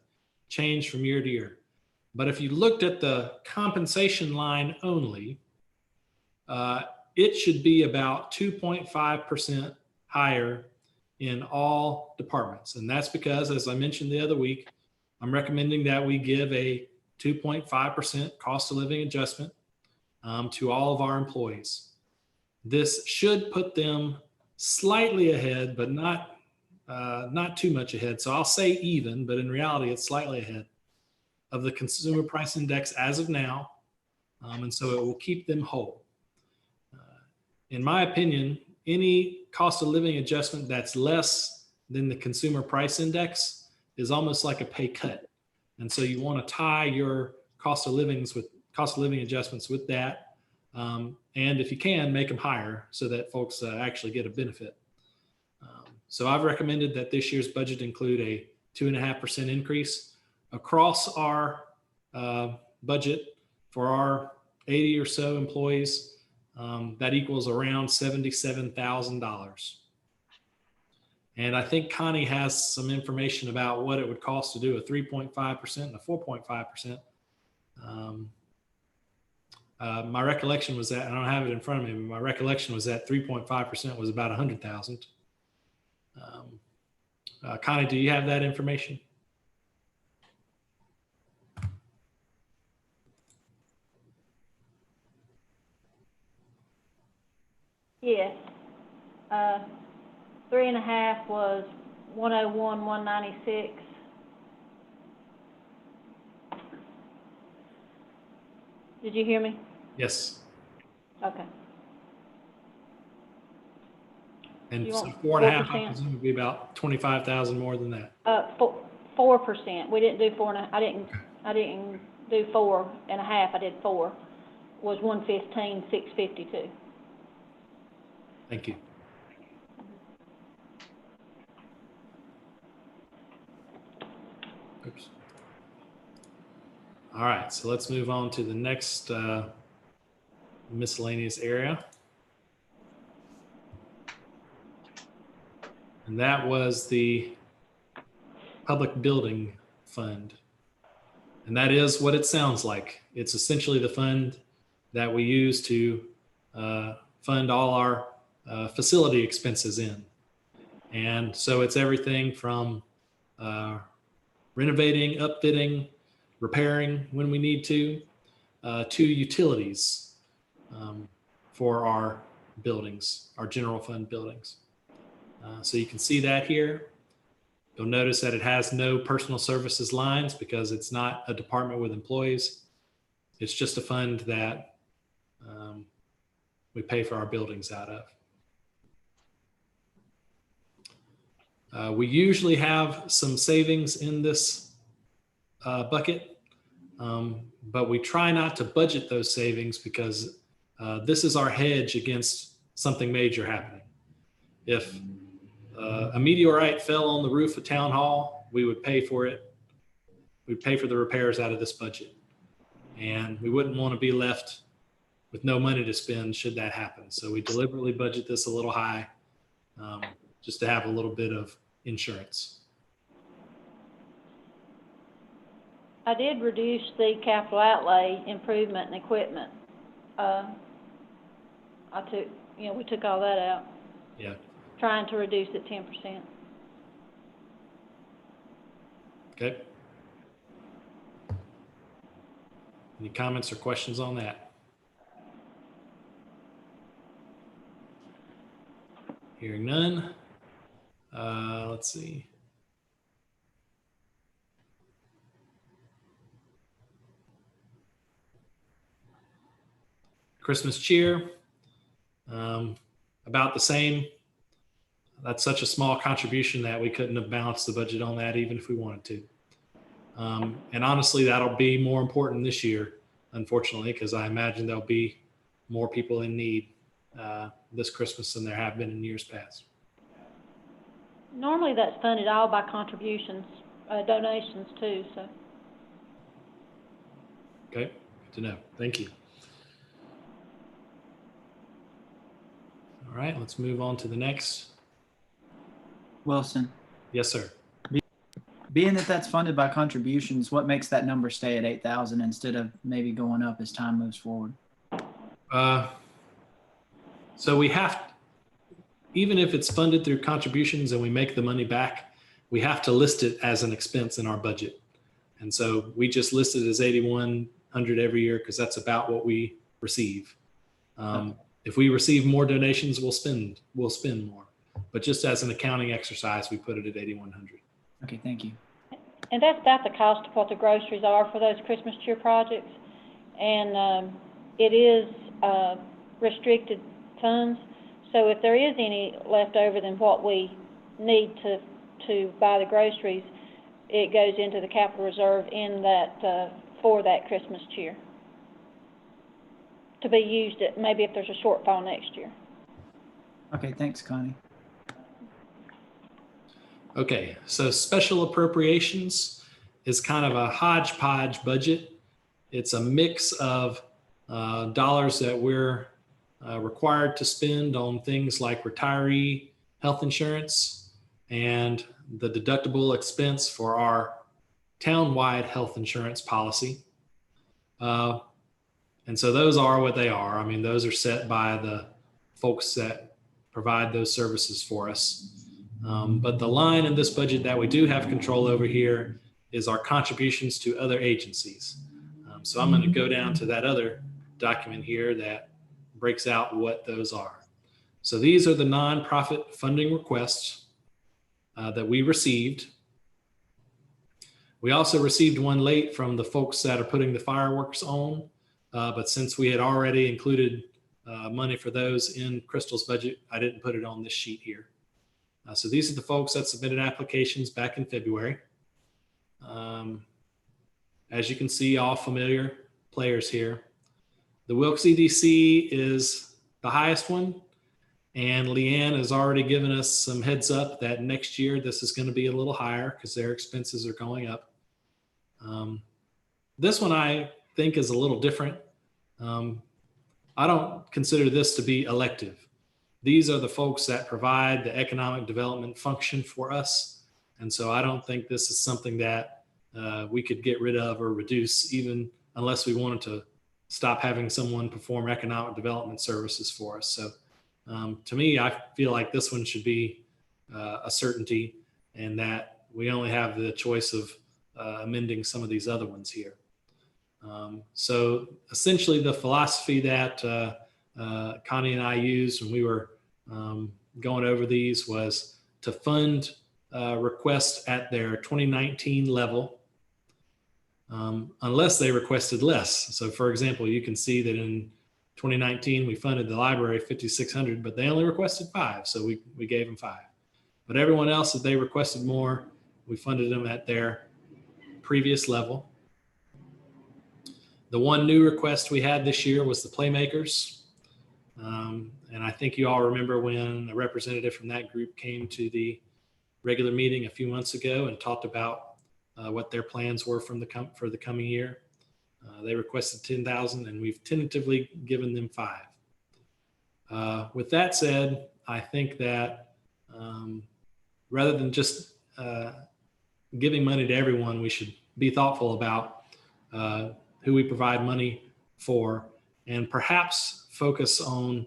change from year to year. But if you looked at the compensation line only, it should be about 2.5% higher in all departments. And that's because, as I mentioned the other week, I'm recommending that we give a 2.5% cost of living adjustment to all of our employees. This should put them slightly ahead, but not too much ahead. So I'll say even, but in reality, it's slightly ahead of the consumer price index as of now. And so it will keep them whole. In my opinion, any cost of living adjustment that's less than the consumer price index is almost like a pay cut. And so you want to tie your cost of living adjustments with that. And if you can, make them higher so that folks actually get a benefit. So I've recommended that this year's budget include a 2.5% increase across our budget for our 80 or so employees. That equals around $77,000. And I think Connie has some information about what it would cost to do a 3.5% and a 4.5%. My recollection was that, I don't have it in front of me, but my recollection was that 3.5% was about 100,000. Connie, do you have that information? Yes. 3.5 was 101, 196. Did you hear me? Yes. Okay. And You so want 4.5, I 4%? presume, would be about 25,000 more than that. 4%. We didn't do 4.5. I didn't do 4.5. I did 4. Was 115,652. Thank you. Oops. All right, so let's move on to the next miscellaneous area. And that was the public building fund. And that is what it sounds like. It's essentially the fund that we use to fund all our facility expenses in. And so it's everything from renovating, upfitting, repairing when we need to utilities for our buildings, our general fund buildings. So you can see that here. You'll notice that it has no personal services lines because it's not a department with employees. It's just a fund that we pay for our buildings out of. We usually have some savings in this bucket, but we try not to budget those savings because this is our hedge against something major happening. If a meteorite fell on the roof of Town Hall, we would pay for it. We'd pay for the repairs out of this budget. And we wouldn't want to be left with no money to spend should that happen. So we deliberately budget this a little high just to have a little bit of insurance. I did reduce the capital outlay improvement and equipment. We took all that out. Yeah. Trying to reduce it 10%. Okay. Any comments or questions on that? Hearing none. Let's see. Christmas cheer, about the same. That's such a small contribution that we couldn't have balanced the budget on that even if we wanted to. And honestly, that'll be more important this year, unfortunately, because I imagine there'll be more people in need this Christmas than there have been in years past. Normally that's funded all by contributions, donations too, so. Okay, good to know. Thank you. All right, let's move on to the next. Wilson, Yes, sir. being that that's funded by contributions, what makes that number stay at 8,000 instead of maybe going up as time moves forward? So we have, even if it's funded through contributions and we make the money back, we have to list it as an expense in our budget. And so we just list it as 8,100 every year because that's about what we receive. If we receive more donations, we'll spend more. But just as an accounting exercise, we put it at 8,100. Okay, thank you. And that's about the cost of what the groceries are for those Christmas cheer projects. And it is restricted funds. So if there is any left over than what we need to buy the groceries, it goes into the capital reserve in that for that Christmas cheer to be used at maybe if there's a shortfall next year. Okay, thanks, Connie. Okay, so special appropriations is kind of a hodgepodge budget. It's a mix of dollars that we're required to spend on things like retiree health insurance and the deductible expense for our town-wide health insurance policy. And so those are what they are. I mean, those are set by the folks that provide those services for us. But the line in this budget that we do have control over here is our contributions to other agencies. So I'm going to go down to that other document here that breaks out what those are. So these are the nonprofit funding requests that we received. We also received one late from the folks that are putting the fireworks on. But since we had already included money for those in Crystal's budget, I didn't put it on this sheet here. So these are the folks that submitted applications back in February. As you can see, all familiar players here. The Wilkes EDC is the highest one. And Leanne has already given us some heads up that next year this is going to be a little higher because their expenses are going up. This one I think is a little different. I don't consider this to be elective. These are the folks that provide the economic development function for us. And so I don't think this is something that we could get rid of or reduce, even unless we wanted to stop having someone perform economic development services for us. So to me, I feel like this one should be a certainty and that we only have the choice of amending some of these other ones here. So essentially the philosophy that Connie and I used when we were going over these was to fund requests at their 2019 level, unless they requested less. So for example, you can see that in 2019, we funded the library $5,600, but they only requested $5. So we gave them $5. But everyone else, if they requested more, we funded them at their previous level. The one new request we had this year was the Playmakers. And I think you all remember when a representative from that group came to the regular meeting a few months ago and talked about what their plans were for the coming year. They requested 10,000 and we've tentatively given them 5. With that said, I think that rather than just giving money to everyone, we should be thoughtful about who we provide money for and perhaps focus on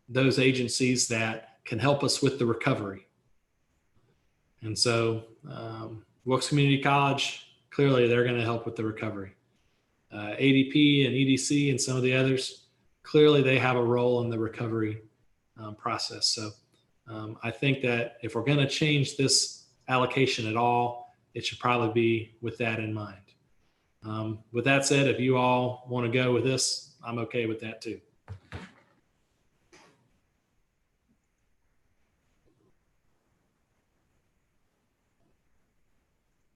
those agencies that can help us with the recovery. And so Wilkes Community College, clearly they're going to help with the recovery. ADP and EDC and some of the others, clearly they have a role in the recovery process. So I think that if we're going to change this allocation at all, it should probably be with that in mind. With that said, if you all want to go with this, I'm okay with that too.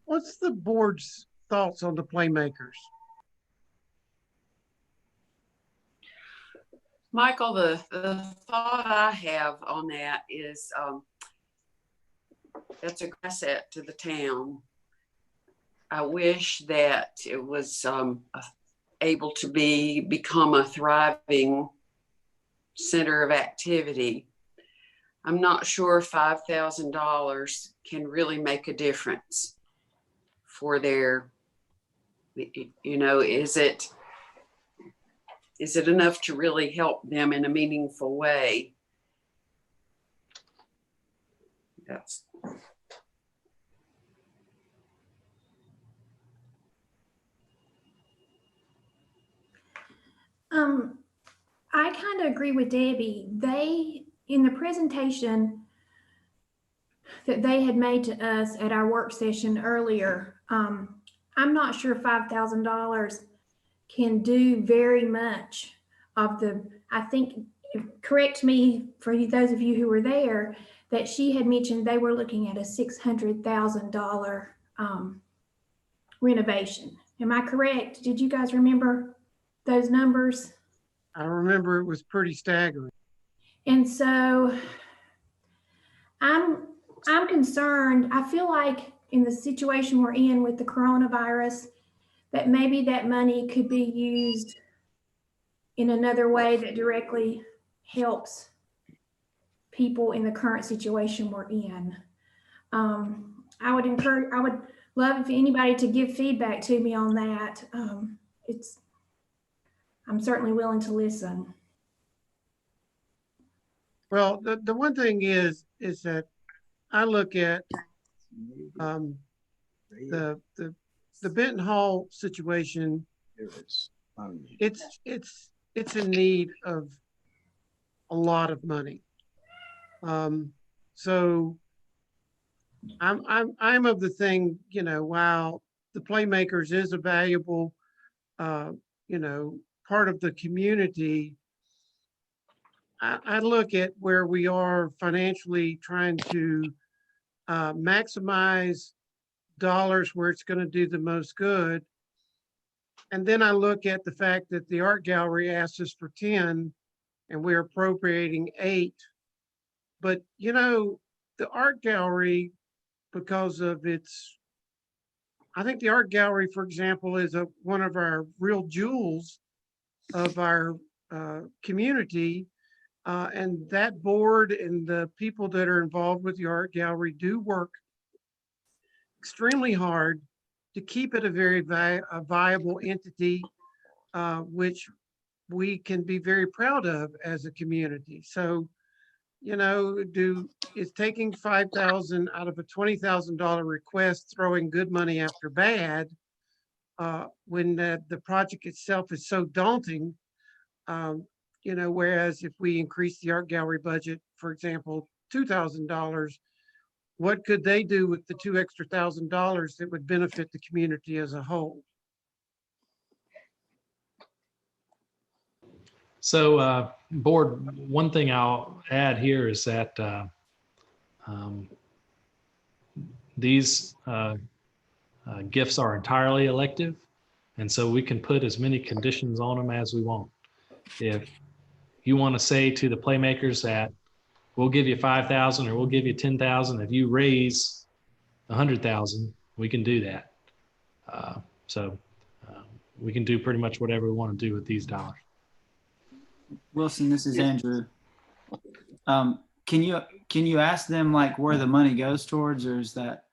What's the board's thoughts on the playmakers? Michael, the thought I have on that is that's a asset to the town. I wish that it was able to become a thriving center of activity. I'm not sure $5,000 can really make a difference for their, you know, is it enough to really help them in a meaningful way? That's I kind of agree with Debbie. They, in the presentation that they had made to us at our work session earlier, I'm not sure $5,000 can do very much of the, I think, correct me for those of you who were there, that she had mentioned they were looking at a $600,000 renovation. Am I correct? Did you guys remember those numbers? I remember it was pretty staggering. And so I'm concerned. I feel like in the situation we're in with the coronavirus, that maybe that money could be used in another way that directly helps people in the current situation we're in. I would love if anybody to give feedback to me on that. I'm certainly willing to listen. Well, the one thing is that I look at the Benton Hall situation. It's in need of a lot of money. So I'm of the thing, you know, while the Playmakers is a valuable, you know, part of the community, I look at where we are financially trying to maximize dollars where it's going to do the most good. And then I look at the fact that the art gallery asked us for 10 and we're appropriating 8. But, you know, the art gallery, because of its, I think the art gallery, for example, is one of our real jewels of our community. And that board and the people that are involved with the art gallery do work extremely hard to keep it a very viable entity, which we can be very proud of as a community. So, you know, is taking $5,000 out of a $20,000 request, throwing good money after bad, when the project itself is so daunting. You know, whereas if we increase the art gallery budget, for example, $2,000, what could they do with the $2,000 extra that would benefit the community as a whole? So, board, one thing I'll add here is that these gifts are entirely elective, and so we can put as many conditions on them as we want. If you want to say to the Playmakers that we'll give you 5,000 or we'll give you 10,000, if you raise 100,000, we can do that. So we can do pretty much whatever we want to do with these dollars. Wilson, this is Andrew. Can you ask them like where the money goes towards, or is that?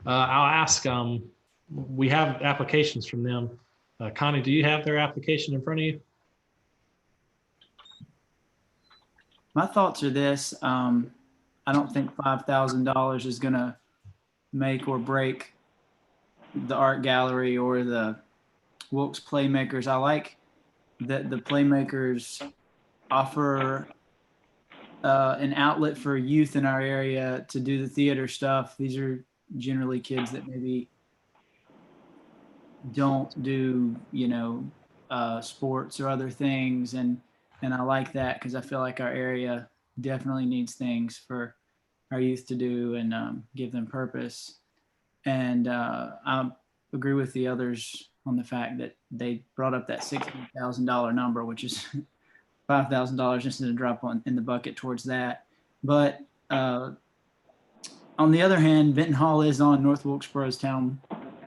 I'll ask. We have applications from them. Connie, do you have their application in front of you? My thoughts are this. I don't think $5,000 is going to make or break the art gallery or the Wilkes Playmakers. I like that the Playmakers offer an outlet for youth in our area to do the theater stuff. These are generally kids that maybe don't do, sports or other things. And I like that because I feel like our area definitely needs things for our youth to do and give them purpose. And I agree with the others on the fact that they brought up that $60,000 number, which is $5,000 just to drop in the bucket towards that. But on the other hand, Benton Hall is on North Wilkesboro's town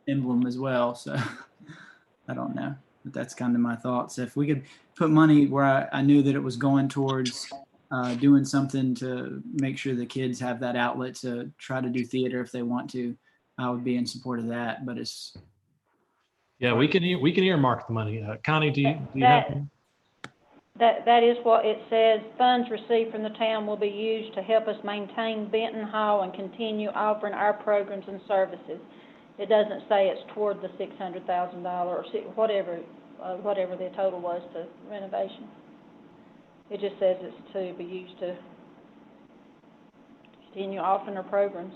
emblem as well. So I don't know, but that's kind of my thoughts. If we could put money where I knew that it was going towards doing something to make sure the kids have that outlet to try to do theater if they want to, I would be in support of that. But it's Yeah, we can earmark the money. Connie, do you have? That is what it says. Funds received from the town will be used to help us maintain Benton Hall and continue offering our programs and services. It doesn't say it's toward the $600,000 or whatever the total was to renovation. It just says it's to be used to continue offering our programs.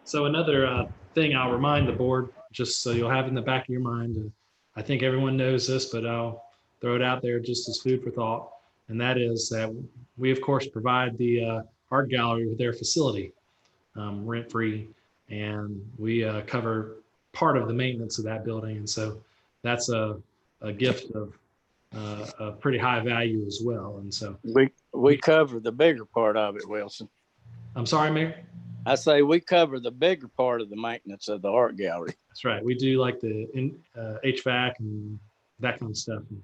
So another thing I'll remind the board, just so you'll have in the back of your mind, I think everyone knows this, but I'll throw it out there just as food for thought. And that is that we, of course, provide the art gallery with their facility rent-free, and we cover part of the maintenance of that building. And so that's a gift of a pretty high value as well. And so we cover the bigger part of it, Wilson. I'm sorry, Mayor? I say we cover the bigger part of the maintenance of the art gallery. That's right. We do like the HVAC and that kind of stuff. And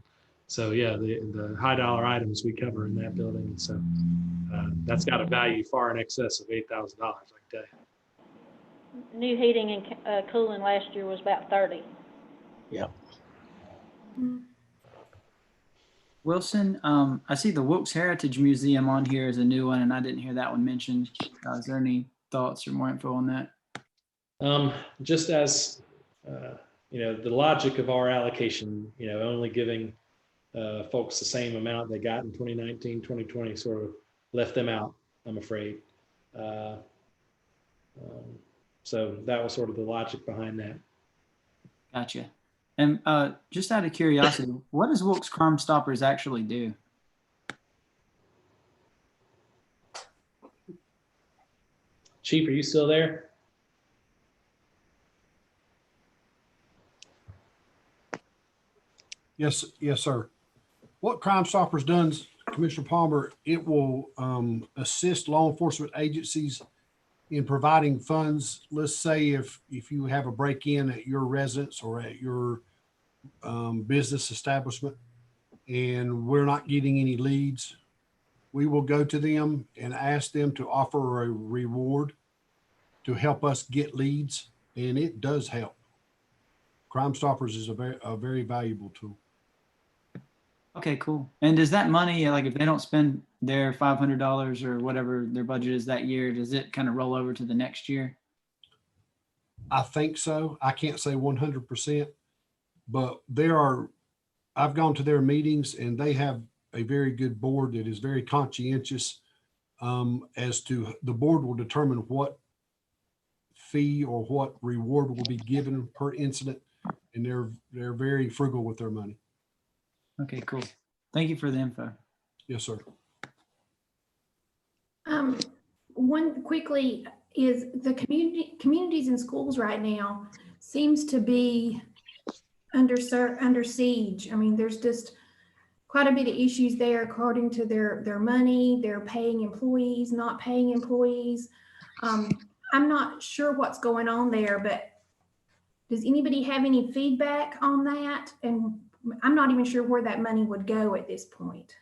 so yeah, the high dollar items we cover in that building. And so that's got a value far in excess of $8,000, I can tell you. New heating and cooling last year was about 30. Yep. Wilson, I see the Wilkes Heritage Museum on here as a new one, and I didn't hear that one mentioned. Is there any thoughts or more info on that? Just as, the logic of our allocation, only giving folks the same amount they got in 2019, 2020 sort of left them out, I'm afraid. So that was sort of the logic behind that. Gotcha. And just out of curiosity, what does Wilkes Crime Stoppers actually do? Chief, are you still there? Yes, sir. What Crime Stoppers does, Commissioner Palmer, it will assist law enforcement agencies in providing funds. Let's say if you have a break-in at your residence or at your business establishment and we're not getting any leads, we will go to them and ask them to offer a reward to help us get leads, and it does help. Crime Stoppers is a very valuable tool. Okay, cool. And does that money, like if they don't spend their $500 or whatever their budget is that year, does it kind of roll over to the next year? I think so. I can't say 100%, but I've gone to their meetings and they have a very good board that is very conscientious as to the board will determine what fee or what reward will be given per incident. And they're very frugal with their money. Okay, cool. Thank you for the info. Yes, sir. One quickly is the communities and schools right now seems to be under siege. I mean, there's just quite a bit of issues there according to their money, they're paying employees, not paying employees. I'm not sure what's going on there, but does anybody have any feedback on that? And I'm not even sure where that money would go at this point.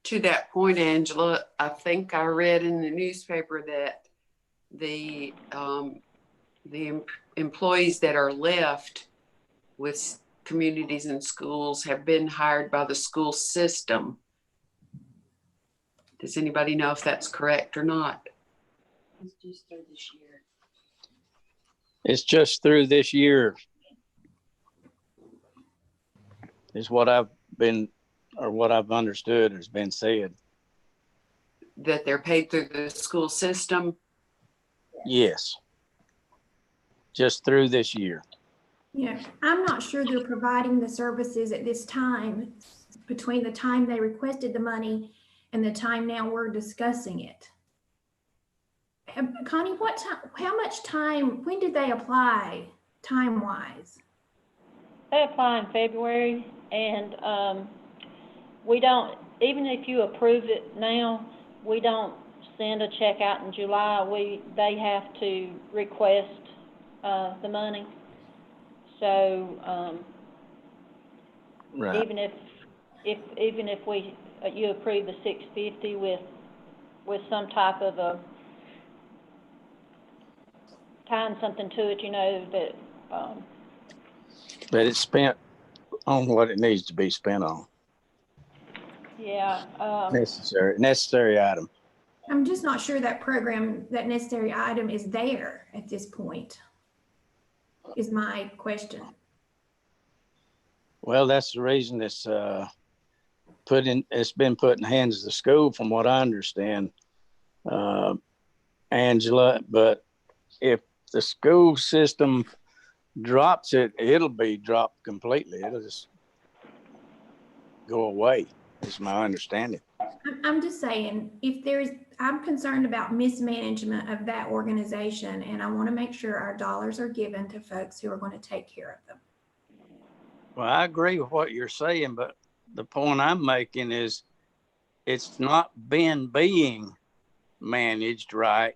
To that point, Angela, I think I read in the newspaper that the employees that are left with communities and schools have been hired by the school system. Does anybody know if that's correct or not? It's just through this year. It's just through this year is what I've understood has been said. that they're paid through the school system? Yes. Just through this year. Yeah, I'm not sure they're providing the services at this time, between the time they requested the money and the time now we're discussing it. Connie, what time, how much time, when did they apply, time-wise? They apply in February, and we don't, even if you approve it now, we don't send a check out in July. They have to request the money. So Right. even if you approve the $650 with some type of a tying something to it, you know, that But it's spent on what it needs to be spent on. yeah. Necessary item. I'm just not sure that program, that necessary item is there at this point, is my question. Well, that's the reason it's been put in the hands of the school, from what I understand, Angela. But if the school system drops it, it'll be dropped completely. It'll just go away, is my understanding. I'm just saying, I'm concerned about mismanagement of that organization, and I want to make sure our dollars are given to folks who are going to take care of them. Well, I agree with what you're saying, but the point I'm making is it's not being managed right.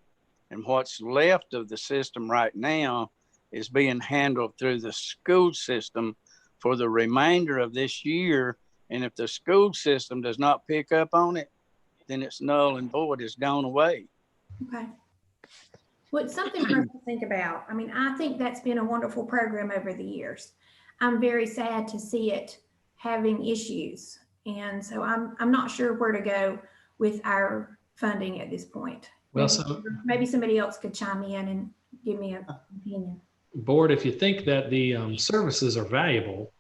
And what's left of the system right now is being handled through the school system for the remainder of this year. And if the school system does not pick up on it, then it's null and void. It's gone away. Okay. Well, it's something for us to think about. I mean, I think that's been a wonderful program over the years. I'm very sad to see it having issues. And so I'm not sure where to go with our funding at this point. Well, Maybe somebody else could chime in and give me an opinion. Board, if you think that the services are valuable,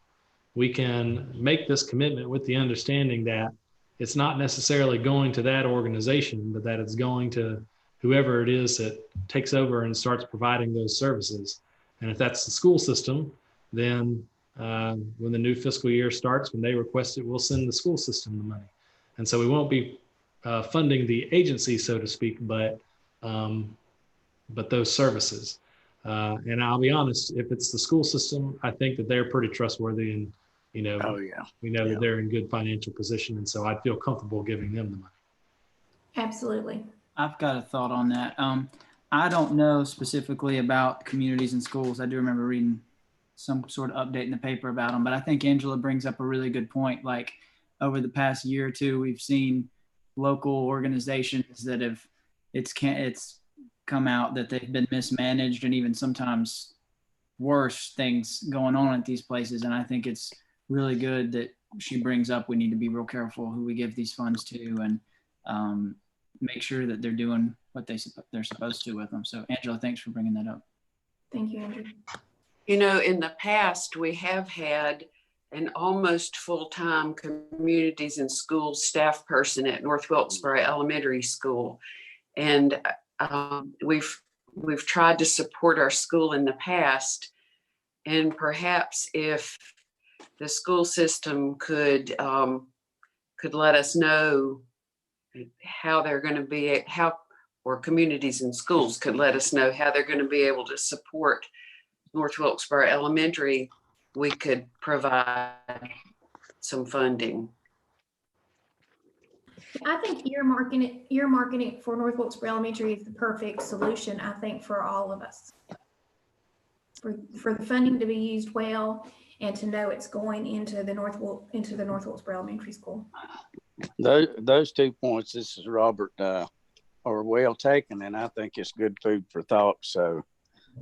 we can make this commitment with the understanding that it's not necessarily going to that organization, but that it's going to whoever it is that takes over and starts providing those services. And if that's the school system, then when the new fiscal year starts, when they request it, we'll send the school system the money. And so we won't be funding the agency, so to speak, but those services. And I'll be honest, if it's the school system, I think that they're pretty trustworthy, and we know that they're in good financial position, and so I'd feel comfortable giving them the money. Absolutely. I've got a thought on that. I don't know specifically about communities and schools. I do remember reading some sort of update in the paper about them, but I think Angela brings up a really good point. Like, over the past year or two, we've seen local organizations that have, it's come out that they've been mismanaged, and even sometimes worse things going on at these places. And I think it's really good that she brings up we need to be real careful who we give these funds to, and make sure that they're doing what they're supposed to with them. So Angela, thanks for bringing that up. Thank you, Andrew. You know, in the past, we have had an almost full-time communities and schools staff person at North Wilkesboro Elementary School. And we've tried to support our school in the past. And perhaps if the school system could let us know how they're going to be, or communities and schools could let us know how they're going to be able to support North Wilkesboro Elementary, we could provide some funding. I think earmarking it for North Wilkesboro Elementary is the perfect solution, I think, for all of us. For the funding to be used well, and to know it's going into the North Wilkesboro Elementary School. Those 2 points, this is Robert, are well taken, and I think it's good food for thought. So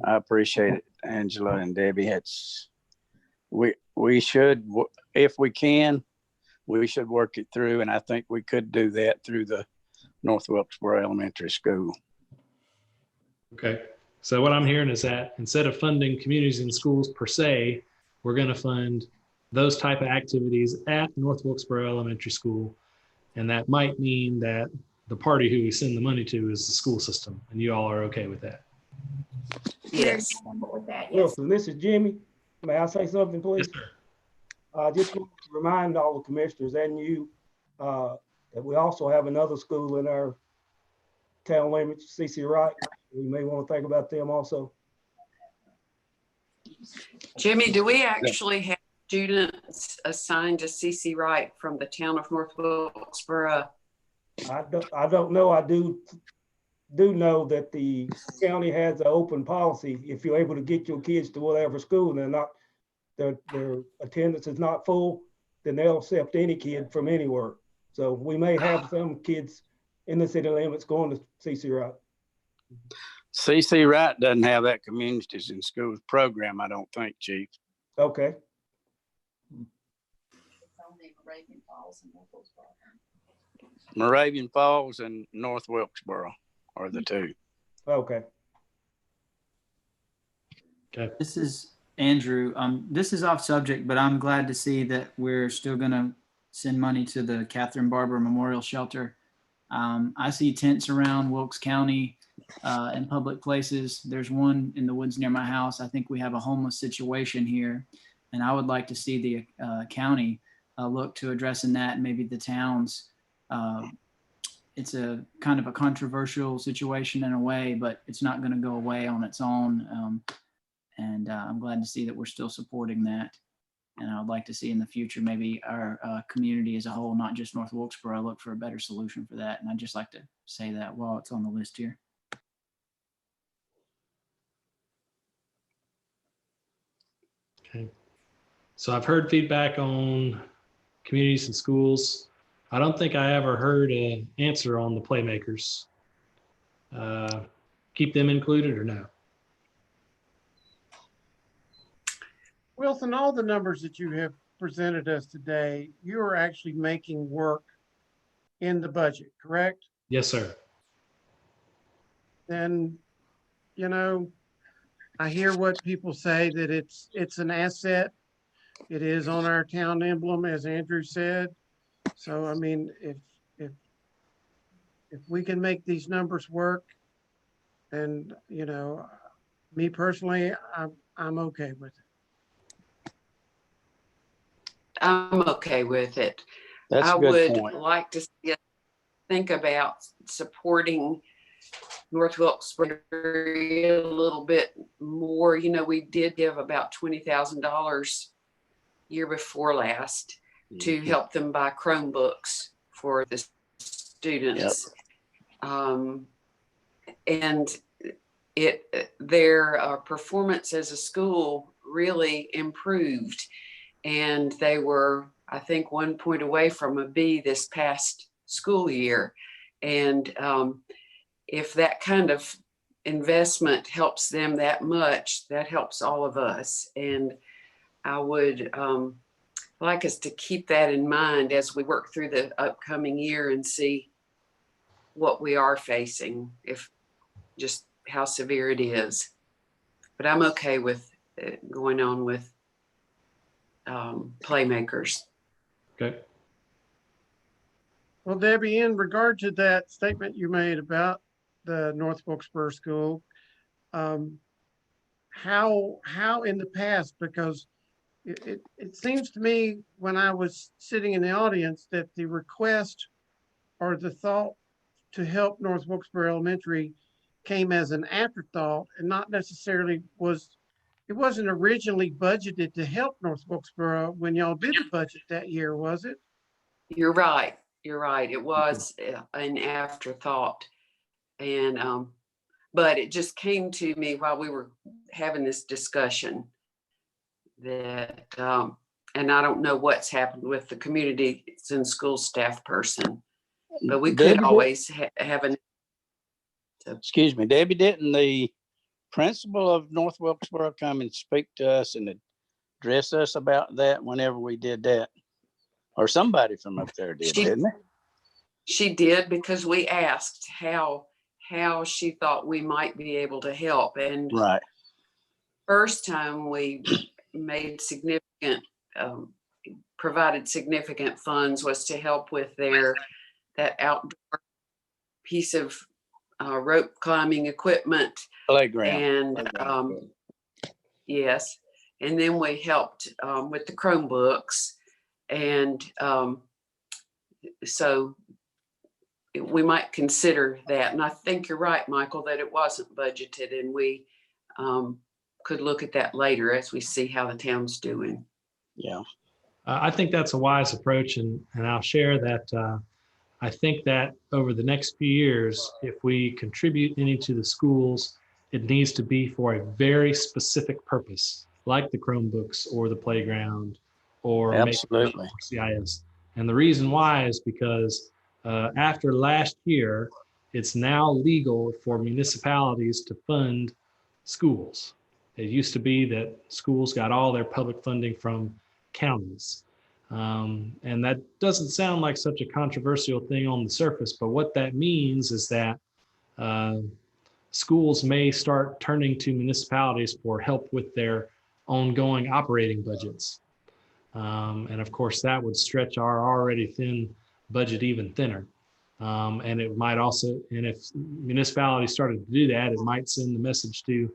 I appreciate it, Angela and Debbie. We should, if we can, we should work it through, and I think we could do that through the North Wilkesboro Elementary School. Okay, so what I'm hearing is that instead of funding communities and schools per se, we're going to fund those type of activities at North Wilkesboro Elementary School. And that might mean that the party who we send the money to is the school system, and you all are okay with that. Yes. With that, yes. Wilson, this is Jimmy. May I say something, please? Yes, sir. I just want to remind all the commissioners and you that we also have another school in our town limits, CC Wright. You may want to think about them also. Jimmy, do we actually have students assigned to CC Wright from the town of North Wilkesboro? I don't know. I do know that the county has an open policy. If you're able to get your kids to whatever school and their attendance is not full, then they'll accept any kid from anywhere. So we may have some kids in the city limits going to CC Wright. CC Wright doesn't have that communities in schools program, I don't think, Chief. Okay. Moravian Falls and North Wilkesboro are the two. Okay. Okay. This is Andrew. This is off subject, but I'm glad to see that we're still going to send money to the Catherine Barber Memorial Shelter. I see tents around Wilkes County in public places. There's one in the woods near my house. I think we have a homeless situation here, and I would like to see the county look to addressing that, and maybe the towns. It's a kind of a controversial situation in a way, but it's not going to go away on its own. And I'm glad to see that we're still supporting that. And I would like to see in the future, maybe our community as a whole, not just North Wilkesboro, look for a better solution for that. And I'd just like to say that while it's on the list here. Okay. So I've heard feedback on communities and schools. I don't think I ever heard an answer on the playmakers. Keep them included or no? Wilson, all the numbers that you have presented us today, you are actually making work in the budget, correct? Yes, sir. Then, you know, I hear what people say that it's an asset. It is on our town emblem, as Andrew said. So, I mean, if we can make these numbers work, and you know, me personally, I'm okay with it. I'm okay with it. That's I a good would point. like to see us think about supporting North Wilkesboro a little bit more. You know, we did give about $20,000 year before last to help them buy Chromebooks for the students. And their performance as a school really improved. And they were, I think, 1 point away from a B this past school year. And if that kind of investment helps them that much, that helps all of us. And I would like us to keep that in mind as we work through the upcoming year and see what we are facing, if just how severe it is. But I'm okay with going on with playmakers. Okay. Well, Debbie, in regard to that statement you made about the North Wilkesboro School, how in the past, because it seems to me when I was sitting in the audience that the request or the thought to help North Wilkesboro Elementary came as an afterthought and not necessarily it wasn't originally budgeted to help North Wilkesboro when y'all did the budget that year, was it? You're right. You're right. It was an afterthought. And, but it just came to me while we were having this discussion that, and I don't know what's happened with the community and school staff person, but we could always have an. Excuse me, Debbie, didn't the principal of North Wilkesboro come and speak to us and address us about that whenever we did that? Or somebody from up there did, didn't they? She did, because we asked how she thought we might be able to help. And right. First time we made provided significant funds was to help with that outdoor piece of rope climbing equipment. Playground. And yes, and then we helped with the Chromebooks. And so we might consider that. And I think you're right, Michael, that it wasn't budgeted, and we could look at that later as we see how the town's doing. Yeah. I think that's a wise approach, and I'll share that I think that over the next few years, if we contribute any to the schools, it needs to be for a very specific purpose, like the Chromebooks or the playground or Absolutely. CIS. And the reason why is because after last year, it's now legal for municipalities to fund schools. It used to be that schools got all their public funding from counties. And that doesn't sound like such a controversial thing on the surface, but what that means is that schools may start turning to municipalities for help with their ongoing operating budgets. And of course, that would stretch our already thin budget even thinner. And it might also, and if municipalities started to do that, it might send the message to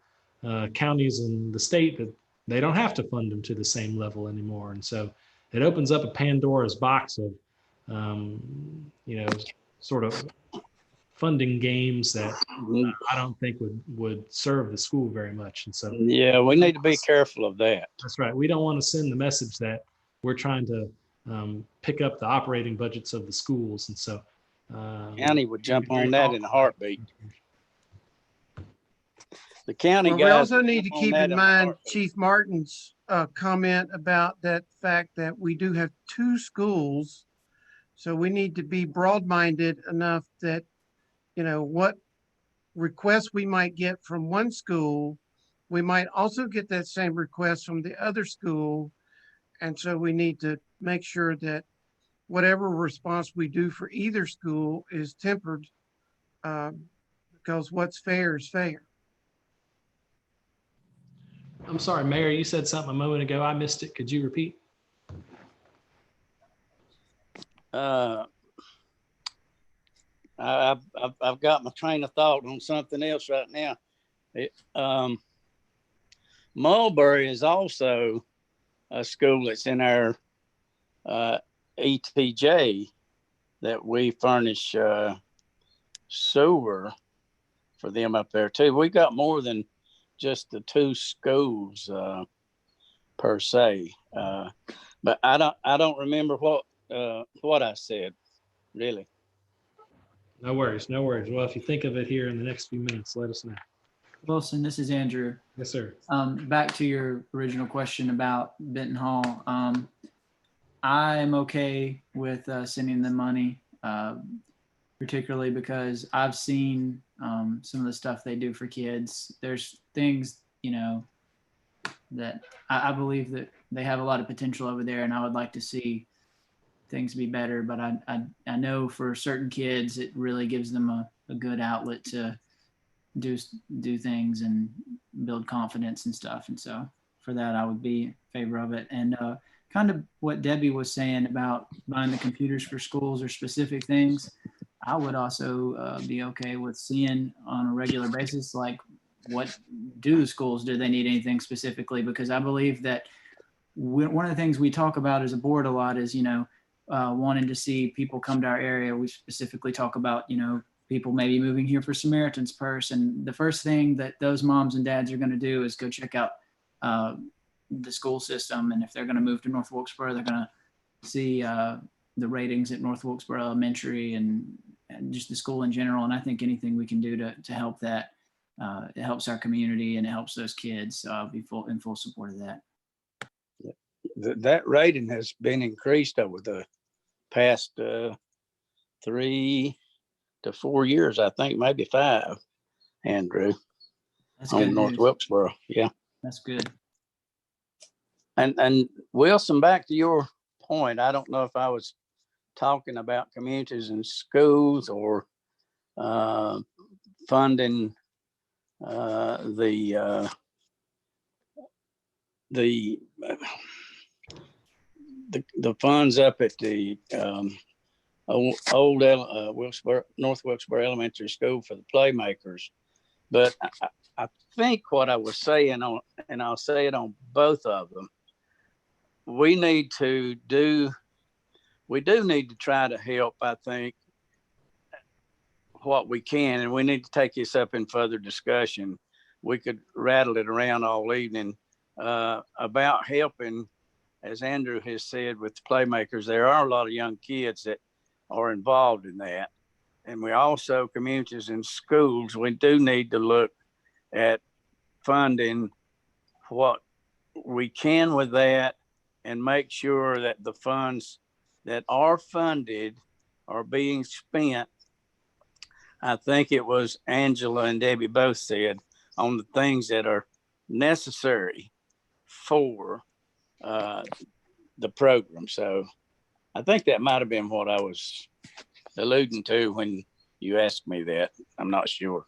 counties and the state that they don't have to fund them to the same level anymore. And so it opens up a Pandora's box of, sort of funding games that I don't think would serve the school very much. And so, yeah, we need to be careful of that. That's right. We don't want to send the message that we're trying to pick up the operating budgets of the schools. And so, county would jump on that in a heartbeat. The county Well, guys. we also need to keep in mind Chief Martin's comment about that fact that we do have 2 schools. So we need to be broad-minded enough that, what requests we might get from one school, we might also get that same request from the other school. And so we need to make sure that whatever response we do for either school is tempered, because what's fair is fair. I'm sorry, Mayor, you said something a moment ago. I missed it. Could you repeat? I've got my train of thought on something else right now. Mulberry is also a school that's in our ETJ that we furnish sewer for them up there too. We got more than just the 2 schools per se, but I don't remember what I said, really. No worries, no worries. Well, if you think of it here in the next few minutes, let us know. Wilson, this is Andrew. Yes, sir. Back to your original question about Benton Hall. I'm okay with sending them money, particularly because I've seen some of the stuff they do for kids. There's things, that I believe that they have a lot of potential over there, and I would like to see things be better. But I know for certain kids, it really gives them a good outlet to do things and build confidence and stuff. And so for that, I would be in favor of it. And kind of what Debbie was saying about buying the computers for schools or specific things, I would also be okay with seeing on a regular basis, like, what do the schools, do they need anything specifically? Because I believe that one of the things we talk about as a board a lot is, wanting to see people come to our area. We specifically talk about, people maybe moving here for Samaritan's Purse. And the first thing that those moms and dads are going to do is go check out the school system. And if they're going to move to North Wilkesboro, they're going to see the ratings at North Wilkesboro Elementary and just the school in general. And I think anything we can do to help that, it helps our community and it helps those kids. Be in full support of that. That rating has been increased over the past 3 to 4 years, I think, maybe 5, Andrew. That's on good North news. Wilkesboro. Yeah. That's good. And Wilson, back to your point, I don't know if I was talking about communities and schools or funding the funds up at the North Wilkesboro Elementary School for the Playmakers. But I think what I was saying on, and I'll say it on both of them, we do need to try to help, I think, what we can, and we need to take this up in further discussion. We could rattle it around all evening about helping, as Andrew has said, with the Playmakers. There are a lot of young kids that are involved in that. And we also, communities and schools, we do need to look at funding what we can with that and make sure that the funds that are funded are being spent. I think it was Angela and Debbie both said, on the things that are necessary for the program. So I think that might have been what I was alluding to when you asked me that. I'm not sure.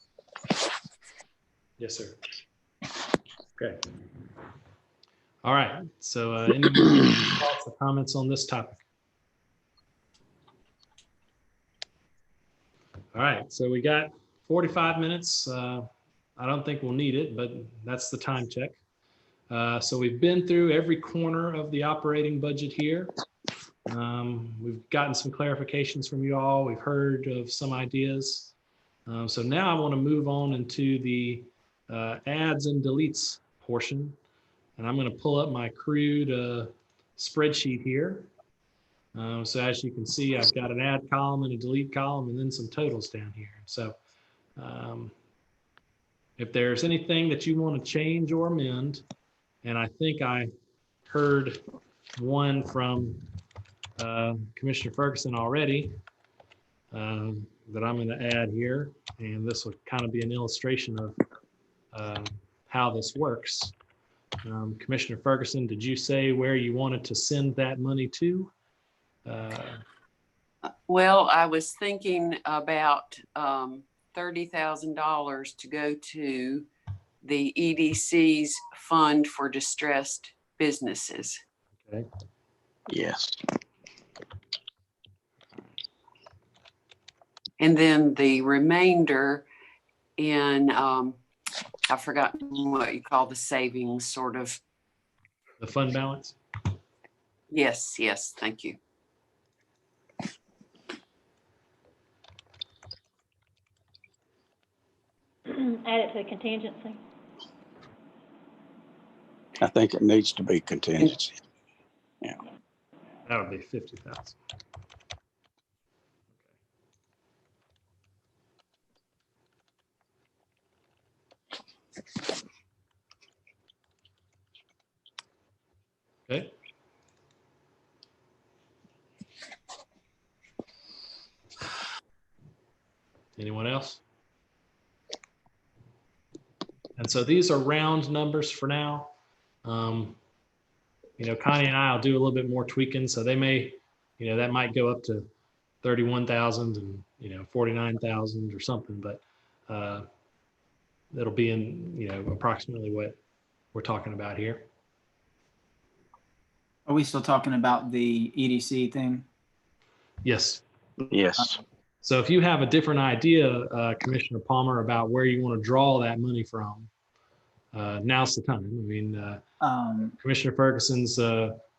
Yes, sir. Okay. All right. So any thoughts or comments on this topic? All right. So we got 45 minutes. I don't think we'll need it, but that's the time check. So we've been through every corner of the operating budget here. We've gotten some clarifications from you all. We've heard of some ideas. So now I want to move on into the adds and deletes portion. And I'm going to pull up my crude spreadsheet here. So as you can see, I've got an add column and a delete column and then some totals down here. So if there's anything that you want to change or amend, and I think I heard one from Commissioner Ferguson already that I'm going to add here, and this will kind of be an illustration of how this works. Commissioner Ferguson, did you say where you wanted to send that money to? Well, I was thinking about $30,000 to go to the EDC's Fund for Distressed Businesses. Okay. Yes. And then the remainder in, I've forgotten what you call the savings, sort of. The fund balance? Yes, yes, thank you. Add it to contingency. I think it needs to be contingency. Yeah. That would be 50,000. Okay. Anyone else? And so these are round numbers for now. You know, Connie and I will do a little bit more tweaking, so they may, you know, that might go up to 31,000 and, you know, 49,000 or something, but it'll be in, you know, approximately what we're talking about here. Are we still talking about the EDC thing? Yes. Yes. So if you have a different idea, Commissioner Palmer, about where you want to draw that money from, now's the time. I mean, Commissioner Ferguson's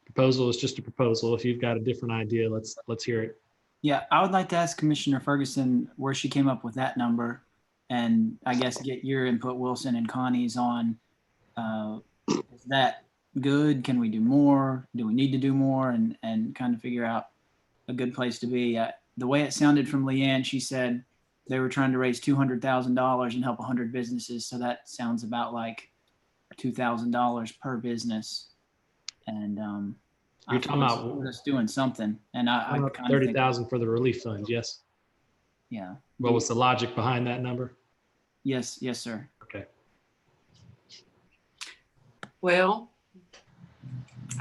proposal is just a proposal. If you've got a different idea, let's hear it. Yeah, I would like to ask Commissioner Ferguson where she came up with that number, and I guess get your input, Wilson and Connie's, on is that good? Can we do more? Do we need to do more? And kind of figure out a good place to be. The way it sounded from Leanne, she said they were trying to raise $200,000 and help 100 businesses. So that sounds about like $2,000 per business. And you're talking about us doing something. And I kind of 30,000 for the relief fund. Yes. Yeah. What was the logic behind that number? Yes. Yes, sir. Okay. Well,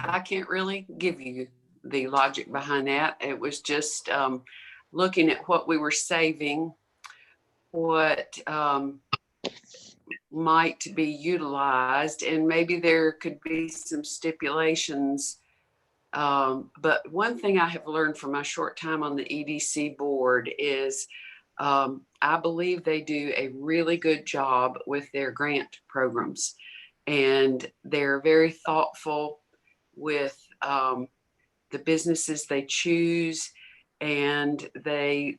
I can't really give you the logic behind that. It was just looking at what we were saving, what might be utilized, and maybe there could be some stipulations But one thing I have learned from my short time on the EDC board is I believe they do a really good job with their grant programs. And they're very thoughtful with the businesses they choose, and they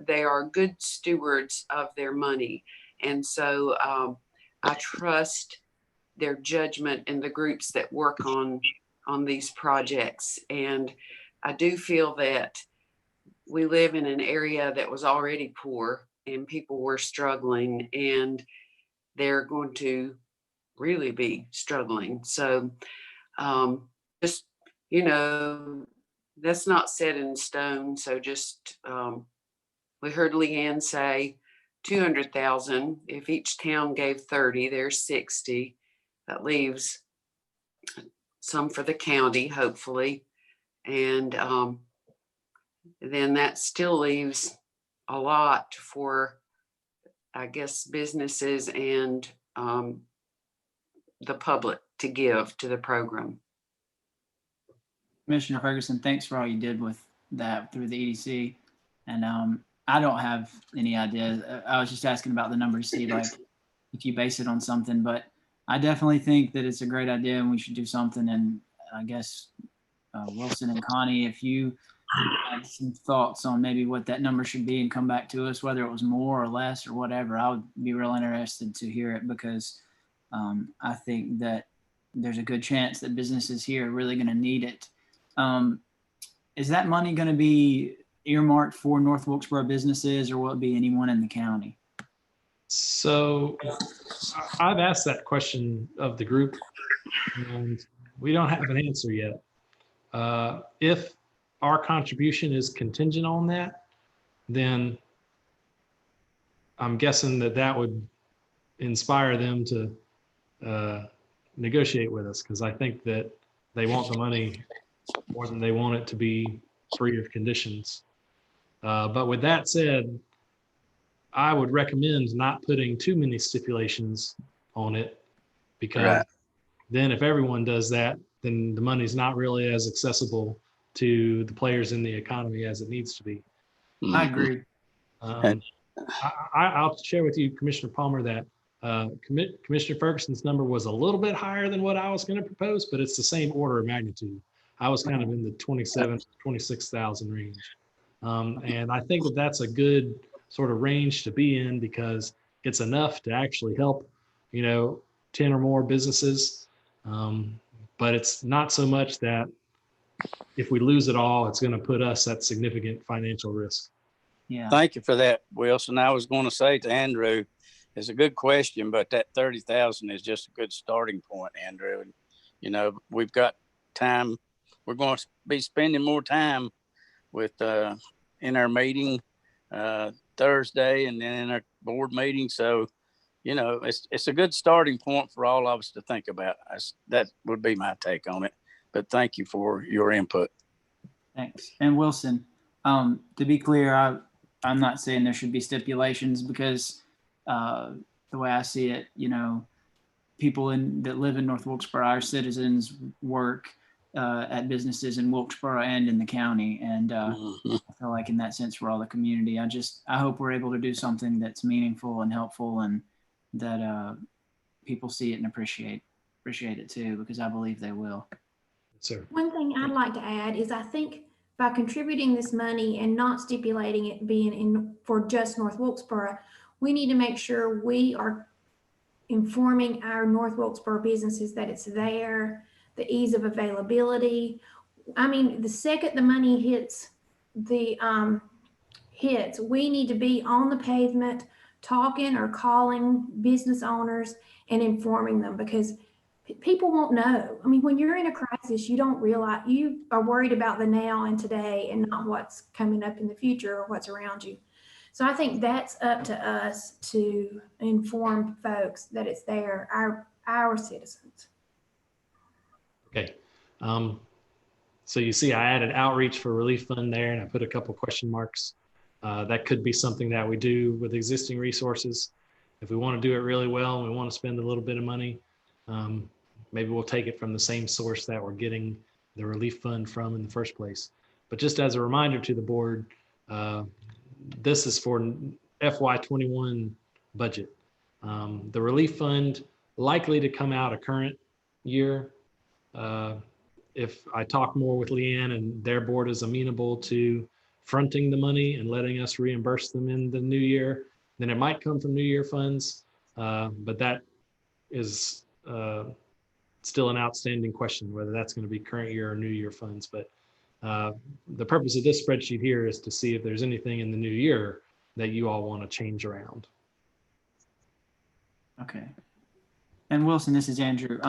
are good stewards of their money. And so I trust their judgment in the groups that work on these projects. And I do feel that we live in an area that was already poor and people were struggling, and they're going to really be struggling. So just, you know, that's not set in stone. So just, we heard Leanne say 200,000. If each town gave 30, there's 60. That leaves some for the county, hopefully. And then that still leaves a lot for, I guess, businesses and the public to give to the program. Commissioner Ferguson, thanks for all you did with that through the EDC. And I don't have any idea. I was just asking about the number to see like if you base it on something, but I definitely think that it's a great idea and we should do something. And I guess Wilson and Connie, if you had some thoughts on maybe what that number should be and come back to us, whether it was more or less or whatever, I would be real interested to hear it, because I think that there's a good chance that businesses here are really going to need it. Is that money going to be earmarked for North Wilkesboro businesses, or will it be anyone in the county? So I've asked that question of the group, and we don't have an answer yet. If our contribution is contingent on that, then I'm guessing that would inspire them to negotiate with us, because I think that they want the money more than they want it to be free of conditions. But with that said, I would recommend not putting too many stipulations on it, because then if everyone does that, then the money's not really as accessible to the players in the economy as it needs to be. I agree. I'll share with you, Commissioner Palmer, that Commissioner Ferguson's number was a little bit higher than what I was going to propose, but it's the same order of magnitude. I was kind of in the 27,000 to 26,000 range. And I think that that's a good sort of range to be in, because it's enough to actually help, 10 or more businesses. But it's not so much that if we lose it all, it's going to put us at significant financial risk. Yeah. Thank you for that, Wilson. I was going to say to Andrew, it's a good question, but that 30,000 is just a good starting point, Andrew. And, we've got time. We're going to be spending more time with in our meeting Thursday, and then in our board meeting. So, it's a good starting point for all of us to think about. That would be my take on it. But thank you for your input. Thanks. And Wilson, to be clear, I'm not saying there should be stipulations, because the way I see it, people that live in North Wilkesboro, our citizens, work at businesses in Wilkesboro and in the county. And I feel like in that sense, we're all the community. I hope we're able to do something that's meaningful and helpful, and that people see it and appreciate it too, because I believe they will. Sir. One thing I'd like to add is I think by contributing this money and not stipulating it being for just North Wilkesboro, we need to make sure we are informing our North Wilkesboro businesses that it's there, the ease of availability. I mean, the second the money hits we need to be on the pavement talking or calling business owners and informing them, because people won't know. I mean, when you're in a crisis, you don't realize, you are worried about the now and today and not what's coming up in the future or what's around you. So I think that's up to us to inform folks that it's there, our citizens. Okay. So you see, I added outreach for relief fund there, and I put a couple question marks. That could be something that we do with existing resources. If we want to do it really well and we want to spend a little bit of money, maybe we'll take it from the same source that we're getting the relief fund from in the first place. But just as a reminder to the board, this is for FY21 budget. The relief fund likely to come out a current year. If I talk more with Leanne and their board is amenable to fronting the money and letting us reimburse them in the new year, then it might come from new year funds. But that is still an outstanding question, whether that's going to be current year or new year funds. But the purpose of this spreadsheet here is to see if there's anything in the new year that you all want to change around. Okay. And Wilson, this is Andrew.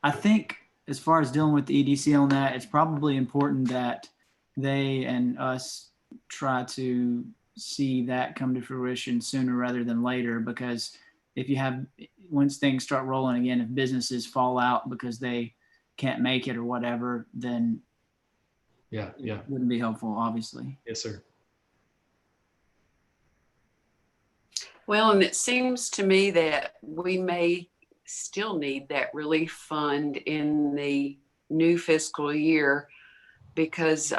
I think as far as dealing with the EDC on that, it's probably important that they and us try to see that come to fruition sooner rather than later, because if you have, once things start rolling again, if businesses fall out because they can't make it or whatever, then yeah, it wouldn't be helpful, obviously. Yes, sir. Well, and it seems to me that we may still need that relief fund in the new fiscal year, because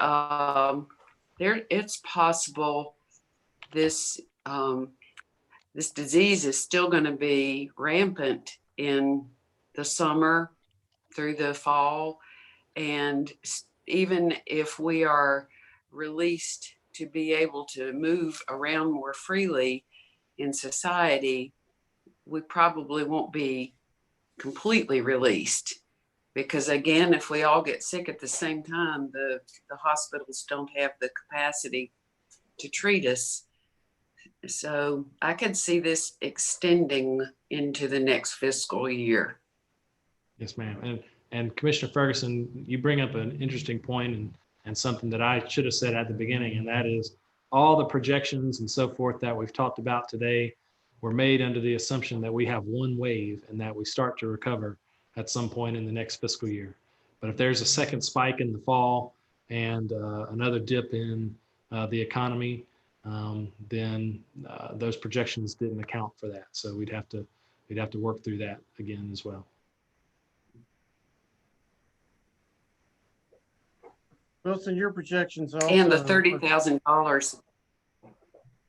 it's possible this this disease is still going to be rampant in the summer through the fall, and even if we are released to be able to move around more freely in society, we probably won't be completely released, because again, if we all get sick at the same time, the hospitals don't have the capacity to treat us. So I could see this extending into the next fiscal year. Yes, ma'am. And Commissioner Ferguson, you bring up an interesting point and something that I should have said at the beginning, and that is all the projections and so forth that we've talked about today were made under the assumption that we have one wave and that we start to recover at some point in the next fiscal year. But if there's a second spike in the fall and another dip in the economy, then those projections didn't account for that. So we'd have to work through that again as well. Wilson, your projections also. And the $30,000.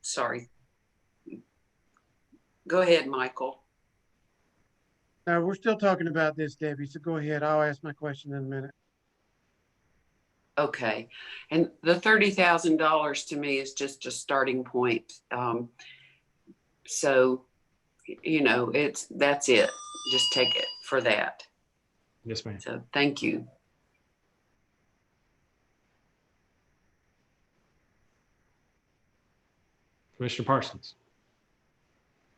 Sorry. Go ahead, Michael. No, we're still talking about this, Debbie, so go ahead. I'll ask my question in a minute. Okay. And the $30,000 to me is just a starting point. So, you know, that's it. Just take it for that. Yes, ma'am. So thank you. Commissioner Parsons.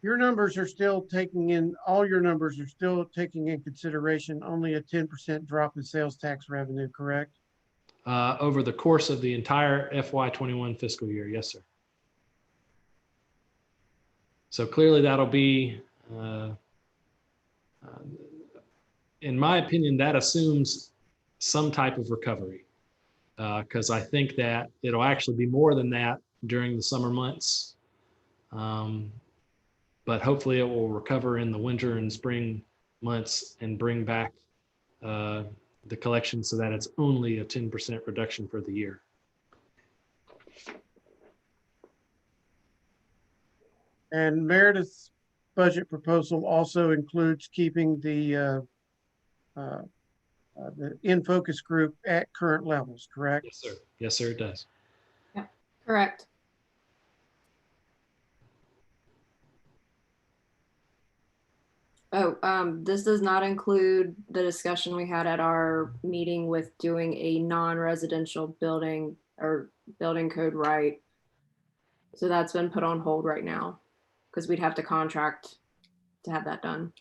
Your numbers are still taking in, all your numbers are still taking in consideration only a 10% drop in sales tax revenue, correct? Over the course of the entire FY21 fiscal year, yes, sir. So clearly that'll be, in my opinion, that assumes some type of recovery, because I think that it'll actually be more than that during the summer months. But hopefully it will recover in the winter and spring months and bring back the collection so that it's only a 10% reduction for the year. And Meredith's budget proposal also includes keeping the in-focus group at current levels, correct? Yes, sir. Yes, sir, it does. Yeah, correct. Oh, this does not include the discussion we had at our meeting with doing a non-residential building or building code right. So that's been put on hold right now because we'd have to contract to have that done.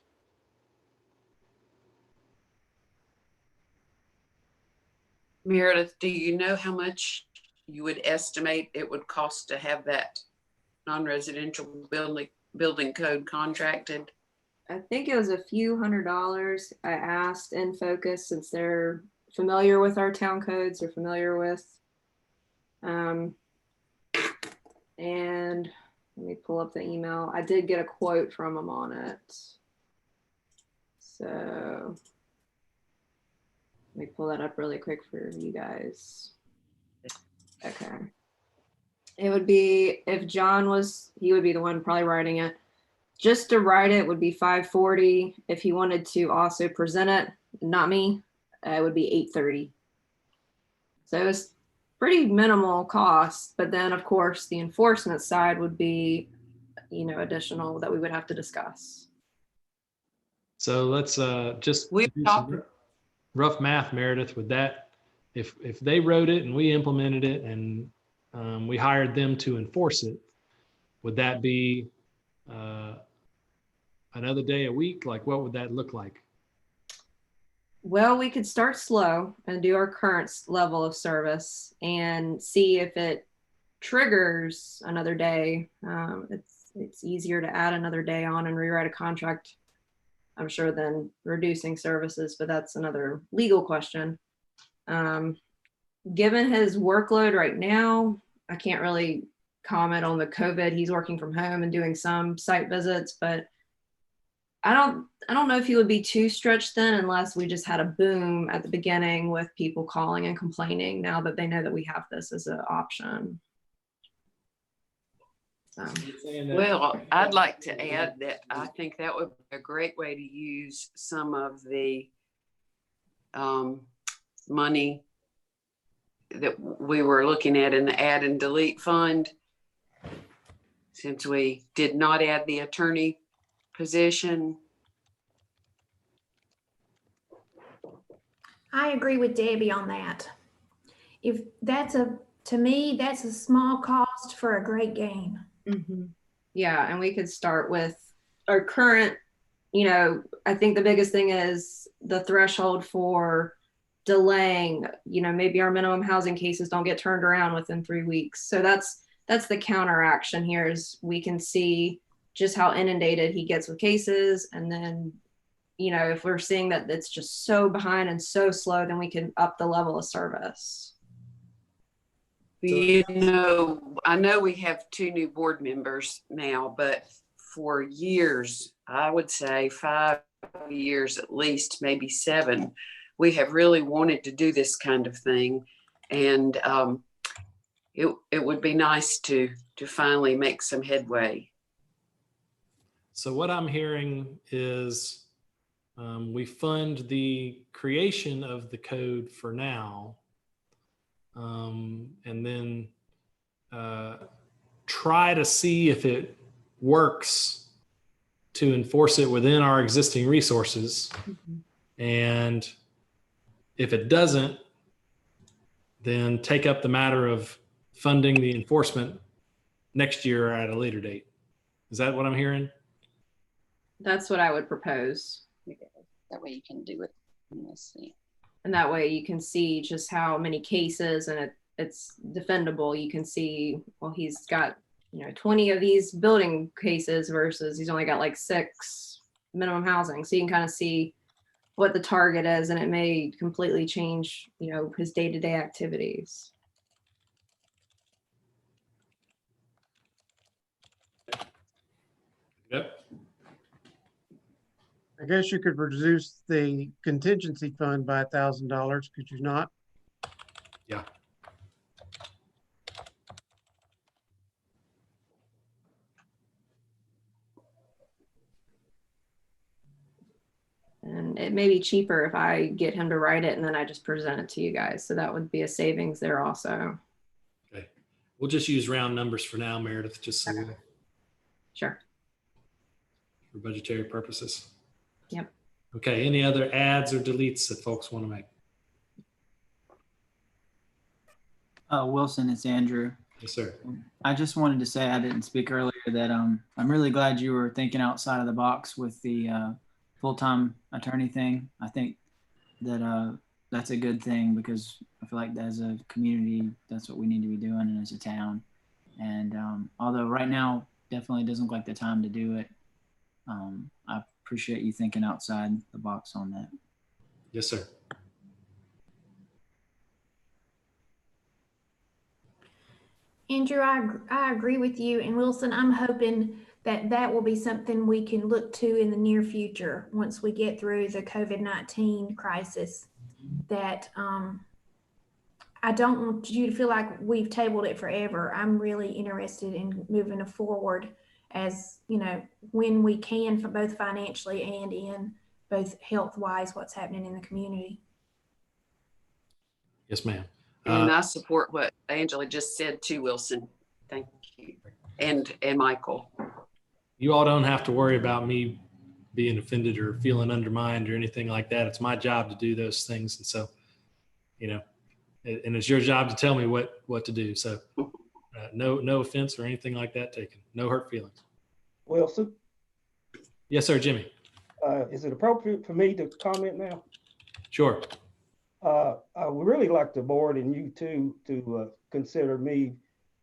Meredith, do you know how much you would estimate it would cost to have that non-residential building code contracted? I think it was a few $100s. I asked in focus since they're familiar with our town codes, they're familiar with. And let me pull up the email. I did get a quote from them on it. So Let me pull that up really quick for you guys. Okay. It would be, if John was, he would be the one probably writing it. Just to write it would be $540. If he wanted to also present it, not me, it would be $830. So it's pretty minimal cost, but then of course the enforcement side would be, additional that we would have to discuss. So let's just We do talked- some rough math, Meredith, with that. If they wrote it and we implemented it and we hired them to enforce it, would that be another day a week? Like, what would that look like? Well, we could start slow and do our current level of service and see if it triggers another day. It's easier to add another day on and rewrite a contract, I'm sure, than reducing services, but that's another legal question. Given his workload right now, I can't really comment on the COVID. He's working from home and doing some site visits, but I don't know if he would be too stretched then, unless we just had a boom at the beginning with people calling and complaining now that they know that we have this as an option. Well, I'd like to add that I think that would be a great way to use some of the money that we were looking at in the add and delete fund. Since we did not add the attorney position. I agree with Debbie on that. If that's to me, that's a small cost for a great gain. Mm-hmm. Yeah, and we could start with our current, I think the biggest thing is the threshold for delaying, maybe our minimum housing cases don't get turned around within 3 weeks. So that's the counteraction here, is we can see just how inundated he gets with cases. And then, if we're seeing that it's just so behind and so slow, then we can up the level of service. I know we have 2 new board members now, but for years, I would say 5 years at least, maybe 7, we have really wanted to do this kind of thing. And it would be nice to finally make some headway. So what I'm hearing is we fund the creation of the code for now, and then try to see if it works to enforce it within our existing resources. Mm-hmm. And if it doesn't, then take up the matter of funding the enforcement next year or at a later date. Is that what I'm hearing? That's what I would propose. That way you can do it. Let's see. And that way you can see just how many cases, and it's defendable. You can see, well, he's got 20 of these building cases versus he's only got like 6 minimum housing. So you can kind of see what the target is, and it may completely change, his day-to-day activities. Yep. I guess you could reduce the contingency fund by $1,000, could you not? Yeah. And it may be cheaper if I get him to write it and then I just present it to you guys. So that would be a savings there also. Okay. We'll just use round numbers for now, Meredith, just so Sure. for budgetary purposes. Yep. Okay. Any other adds or deletes that folks want to make? Wilson, it's Andrew. Yes, sir. I just wanted to say, I didn't speak earlier, that I'm really glad you were thinking outside of the box with the full-time attorney thing. I think that that's a good thing, because I feel like as a community, that's what we need to be doing, and as a town. And although right now definitely doesn't look like the time to do it, I appreciate you thinking outside the box on that. Yes, sir. Andrew, I agree with you. And Wilson, I'm hoping that will be something we can look to in the near future once we get through the COVID-19 crisis. that I don't want you to feel like we've tabled it forever. I'm really interested in moving it forward as, you know, when we can, for both financially and in both health-wise, what's happening in the community. Yes, ma'am. And I support what Angela just said too, Wilson. Thank you. And Michael. You all don't have to worry about me being offended or feeling undermined or anything like that. It's my job to do those things. And so, you know, and it's your job to tell me what to do. So no offense or anything like that taken. No hurt feelings. Wilson, Yes, sir, Jimmy. is it appropriate for me to comment now? Sure. I would really like the board and you too to consider me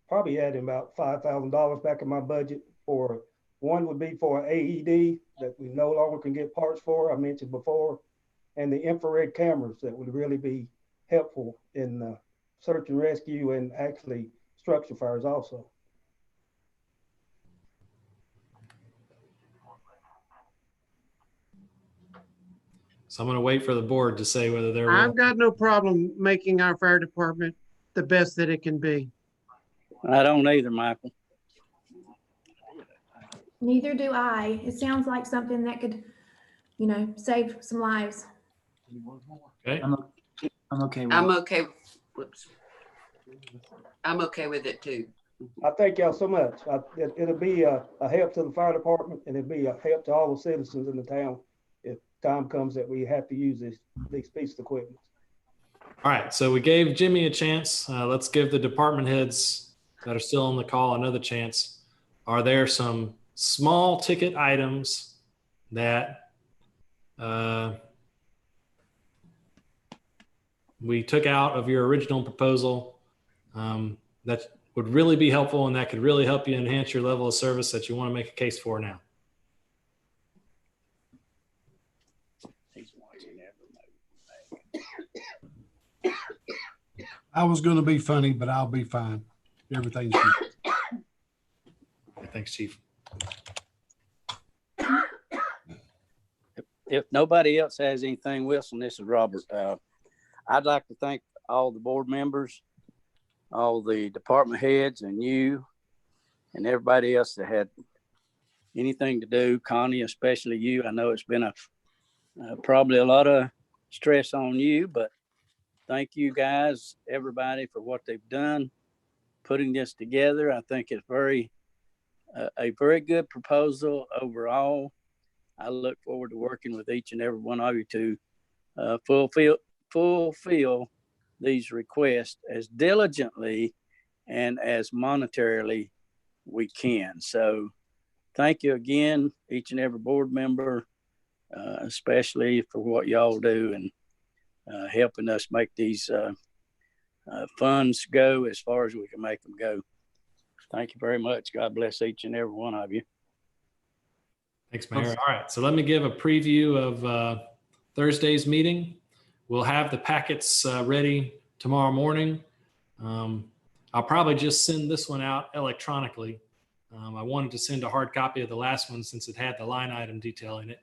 probably adding about $5,000 back in my budget for, one would be for AED that we no longer can get parts for, I mentioned before, and the infrared cameras that would really be helpful in search and rescue and actually structure fires also. So I'm going to wait for the board to say whether they're. I've got no problem making our fire department the best that it can be. I don't either, Michael. Neither do I. It sounds like something that could, you know, save some lives. Okay. I'm okay with I'm it. okay. Whoops. I'm okay with it too. I thank y'all so much. It'll be a help to the fire department, and it'll be a help to all the citizens in the town if time comes that we have to use these pieces of equipment. All right. So we gave Jimmy a chance. Let's give the department heads that are still on the call another chance. Are there some small ticket items that we took out of your original proposal that would really be helpful and that could really help you enhance your level of service that you want to make a case for now? I was going to be funny, but I'll be fine. Everything's good. Thanks, Chief. If nobody else has anything, Wilson, this is Robert. I'd like to thank all the board members, all the department heads, and you, and everybody else that had anything to do. Connie, especially you. I know it's been probably a lot of stress on you, but thank you guys, everybody, for what they've done, putting this together. I think it's a very good proposal overall. I look forward to working with each and every one of you to fulfill these requests as diligently and as monetarily we can. So thank you again, each and every board member, especially for what y'all do and helping us make these funds go as far as we can make them go. Thank you very much. God bless each and every one of you. Thanks, Mayor. All right, so let me give a preview of Thursday's meeting. We'll have the packets ready tomorrow morning. I'll probably just send this one out electronically. I wanted to send a hard copy of the last one since it had the line item detail in it.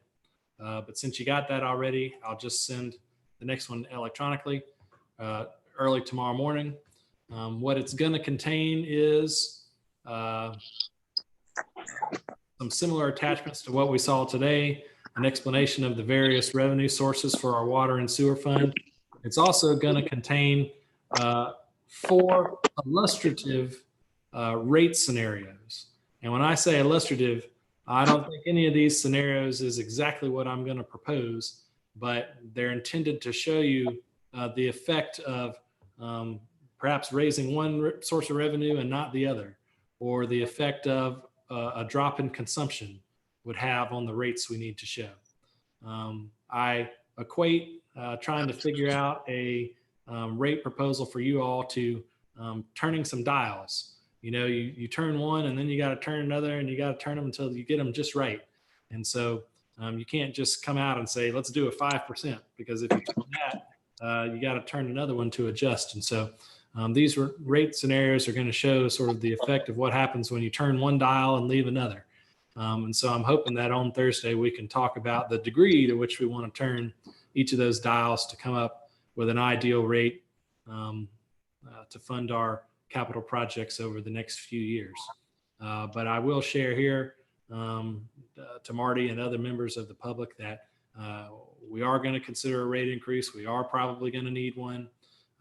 But since you got that already, I'll just send the next one electronically early tomorrow morning. What it's going to contain is some similar attachments to what we saw today, an explanation of the various revenue sources for our water and sewer fund. It's also going to contain 4 illustrative rate scenarios. And when I say illustrative, I don't think any of these scenarios is exactly what I'm going to propose, but they're intended to show you the effect of perhaps raising one source of revenue and not the other, or the effect of a drop in consumption would have on the rates we need to show. I equate trying to figure out a rate proposal for you all to turning some dials. You know, you turn one and then you got to turn another and you got to turn them until you get them just right. And so you can't just come out and say, let's do a 5%, because if you do that, you got to turn another one to adjust. And so these rate scenarios are going to show sort of the effect of what happens when you turn one dial and leave another. And so I'm hoping that on Thursday we can talk about the degree to which we want to turn each of those dials to come up with an ideal rate to fund our capital projects over the next few years. But I will share here to Marty and other members of the public that we are going to consider a rate increase. We are probably going to need one.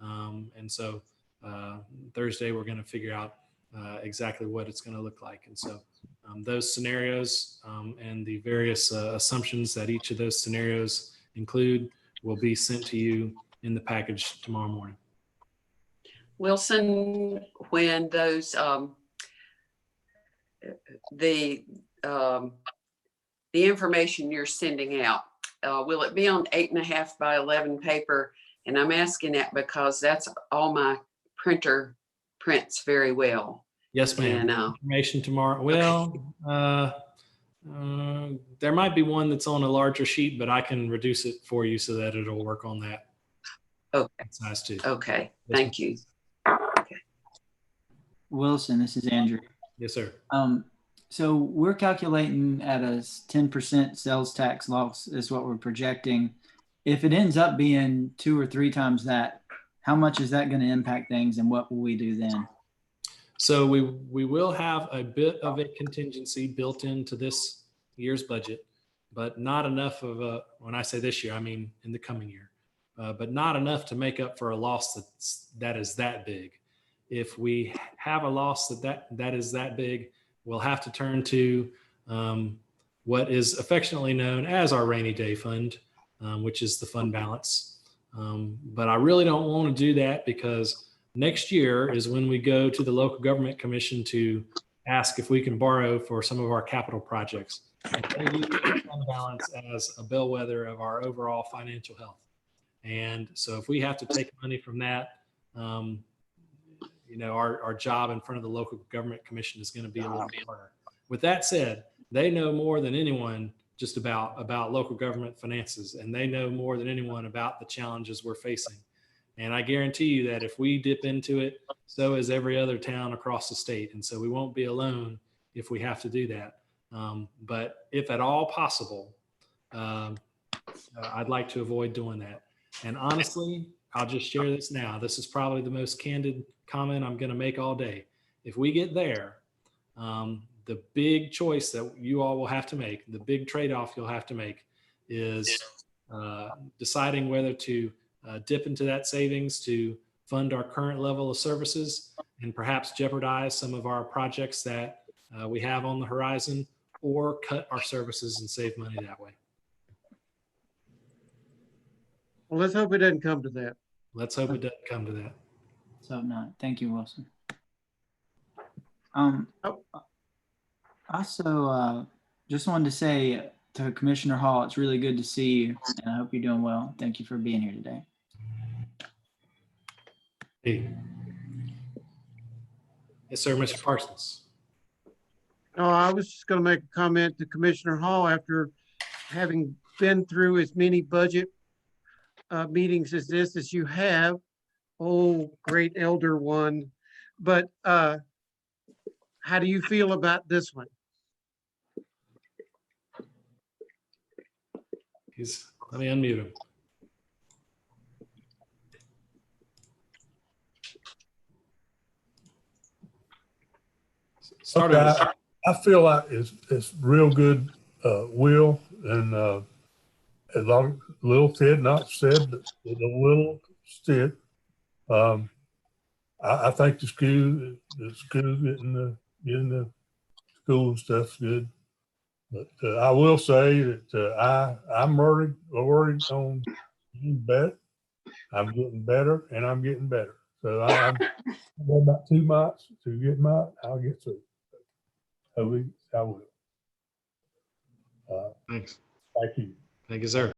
And so Thursday, we're going to figure out exactly what it's going to look like. And so those scenarios and the various assumptions that each of those scenarios include will be sent to you in the package tomorrow morning. Wilson, when those the information you're sending out, will it be on 8.5 by 11 paper? And I'm asking that because that's all my printer prints very well. Yes, ma'am. And, information tomorrow. Well, there might be one that's on a larger sheet, but I can reduce it for you so that it'll work on that. Okay. Size too. Okay. Yes, Thank you. Wilson, this is Andrew. Yes, sir. So we're calculating at a 10% sales tax loss is what we're projecting. If it ends up being 2 or 3 times that, how much is that going to impact things, and what will we do then? So we will have a bit of a contingency built into this year's budget, but not enough of a, when I say this year, I mean in the coming year, but not enough to make up for a loss that is that big. If we have a loss that is that big, we'll have to turn to what is affectionately known as our rainy day fund, which is the fund balance. But I really don't want to do that because next year is when we go to the local government commission to ask if we can borrow for some of our capital projects. And they use the fund balance as a bellwether of our overall financial health. And so if we have to take money from that, our job in front of the local government commission is going to be a little bit harder. With that said, they know more than anyone just about local government finances, and they know more than anyone about the challenges we're facing. And I guarantee you that if we dip into it, so is every other town across the state. And so we won't be alone if we have to do that. But if at all possible, I'd like to avoid doing that. And honestly, I'll just share this now. This is probably the most candid comment I'm going to make all day. If we get there, the big choice that you all will have to make, the big trade-off you'll have to make is deciding whether to dip into that savings to fund our current level of services and perhaps jeopardize some of our projects that we have on the horizon, or cut our services and save money that way. Well, let's hope it doesn't come to that. Let's hope it doesn't come to that. So not. Thank you, Wilson. Also, just wanted to say to Commissioner Hall, it's really good to see you, and I hope you're doing well. Thank you for being here today. Hey. Yes, sir, Mr. Parsons. No, I was just going to make a comment to Commissioner Hall after having been through as many budget meetings as this as you have. Oh, great elder one. But how do you feel about this one? Let me unmute him. Okay, I feel like it's real good, Will, and a little said, not said, but a little said. I think the school getting the school and stuff's good. But I will say that I'm worried on getting better. I'm getting better, and I'm getting better. So I'm about 2 months to get I'll get through. I will. Thanks. Thank you. Thank you, sir.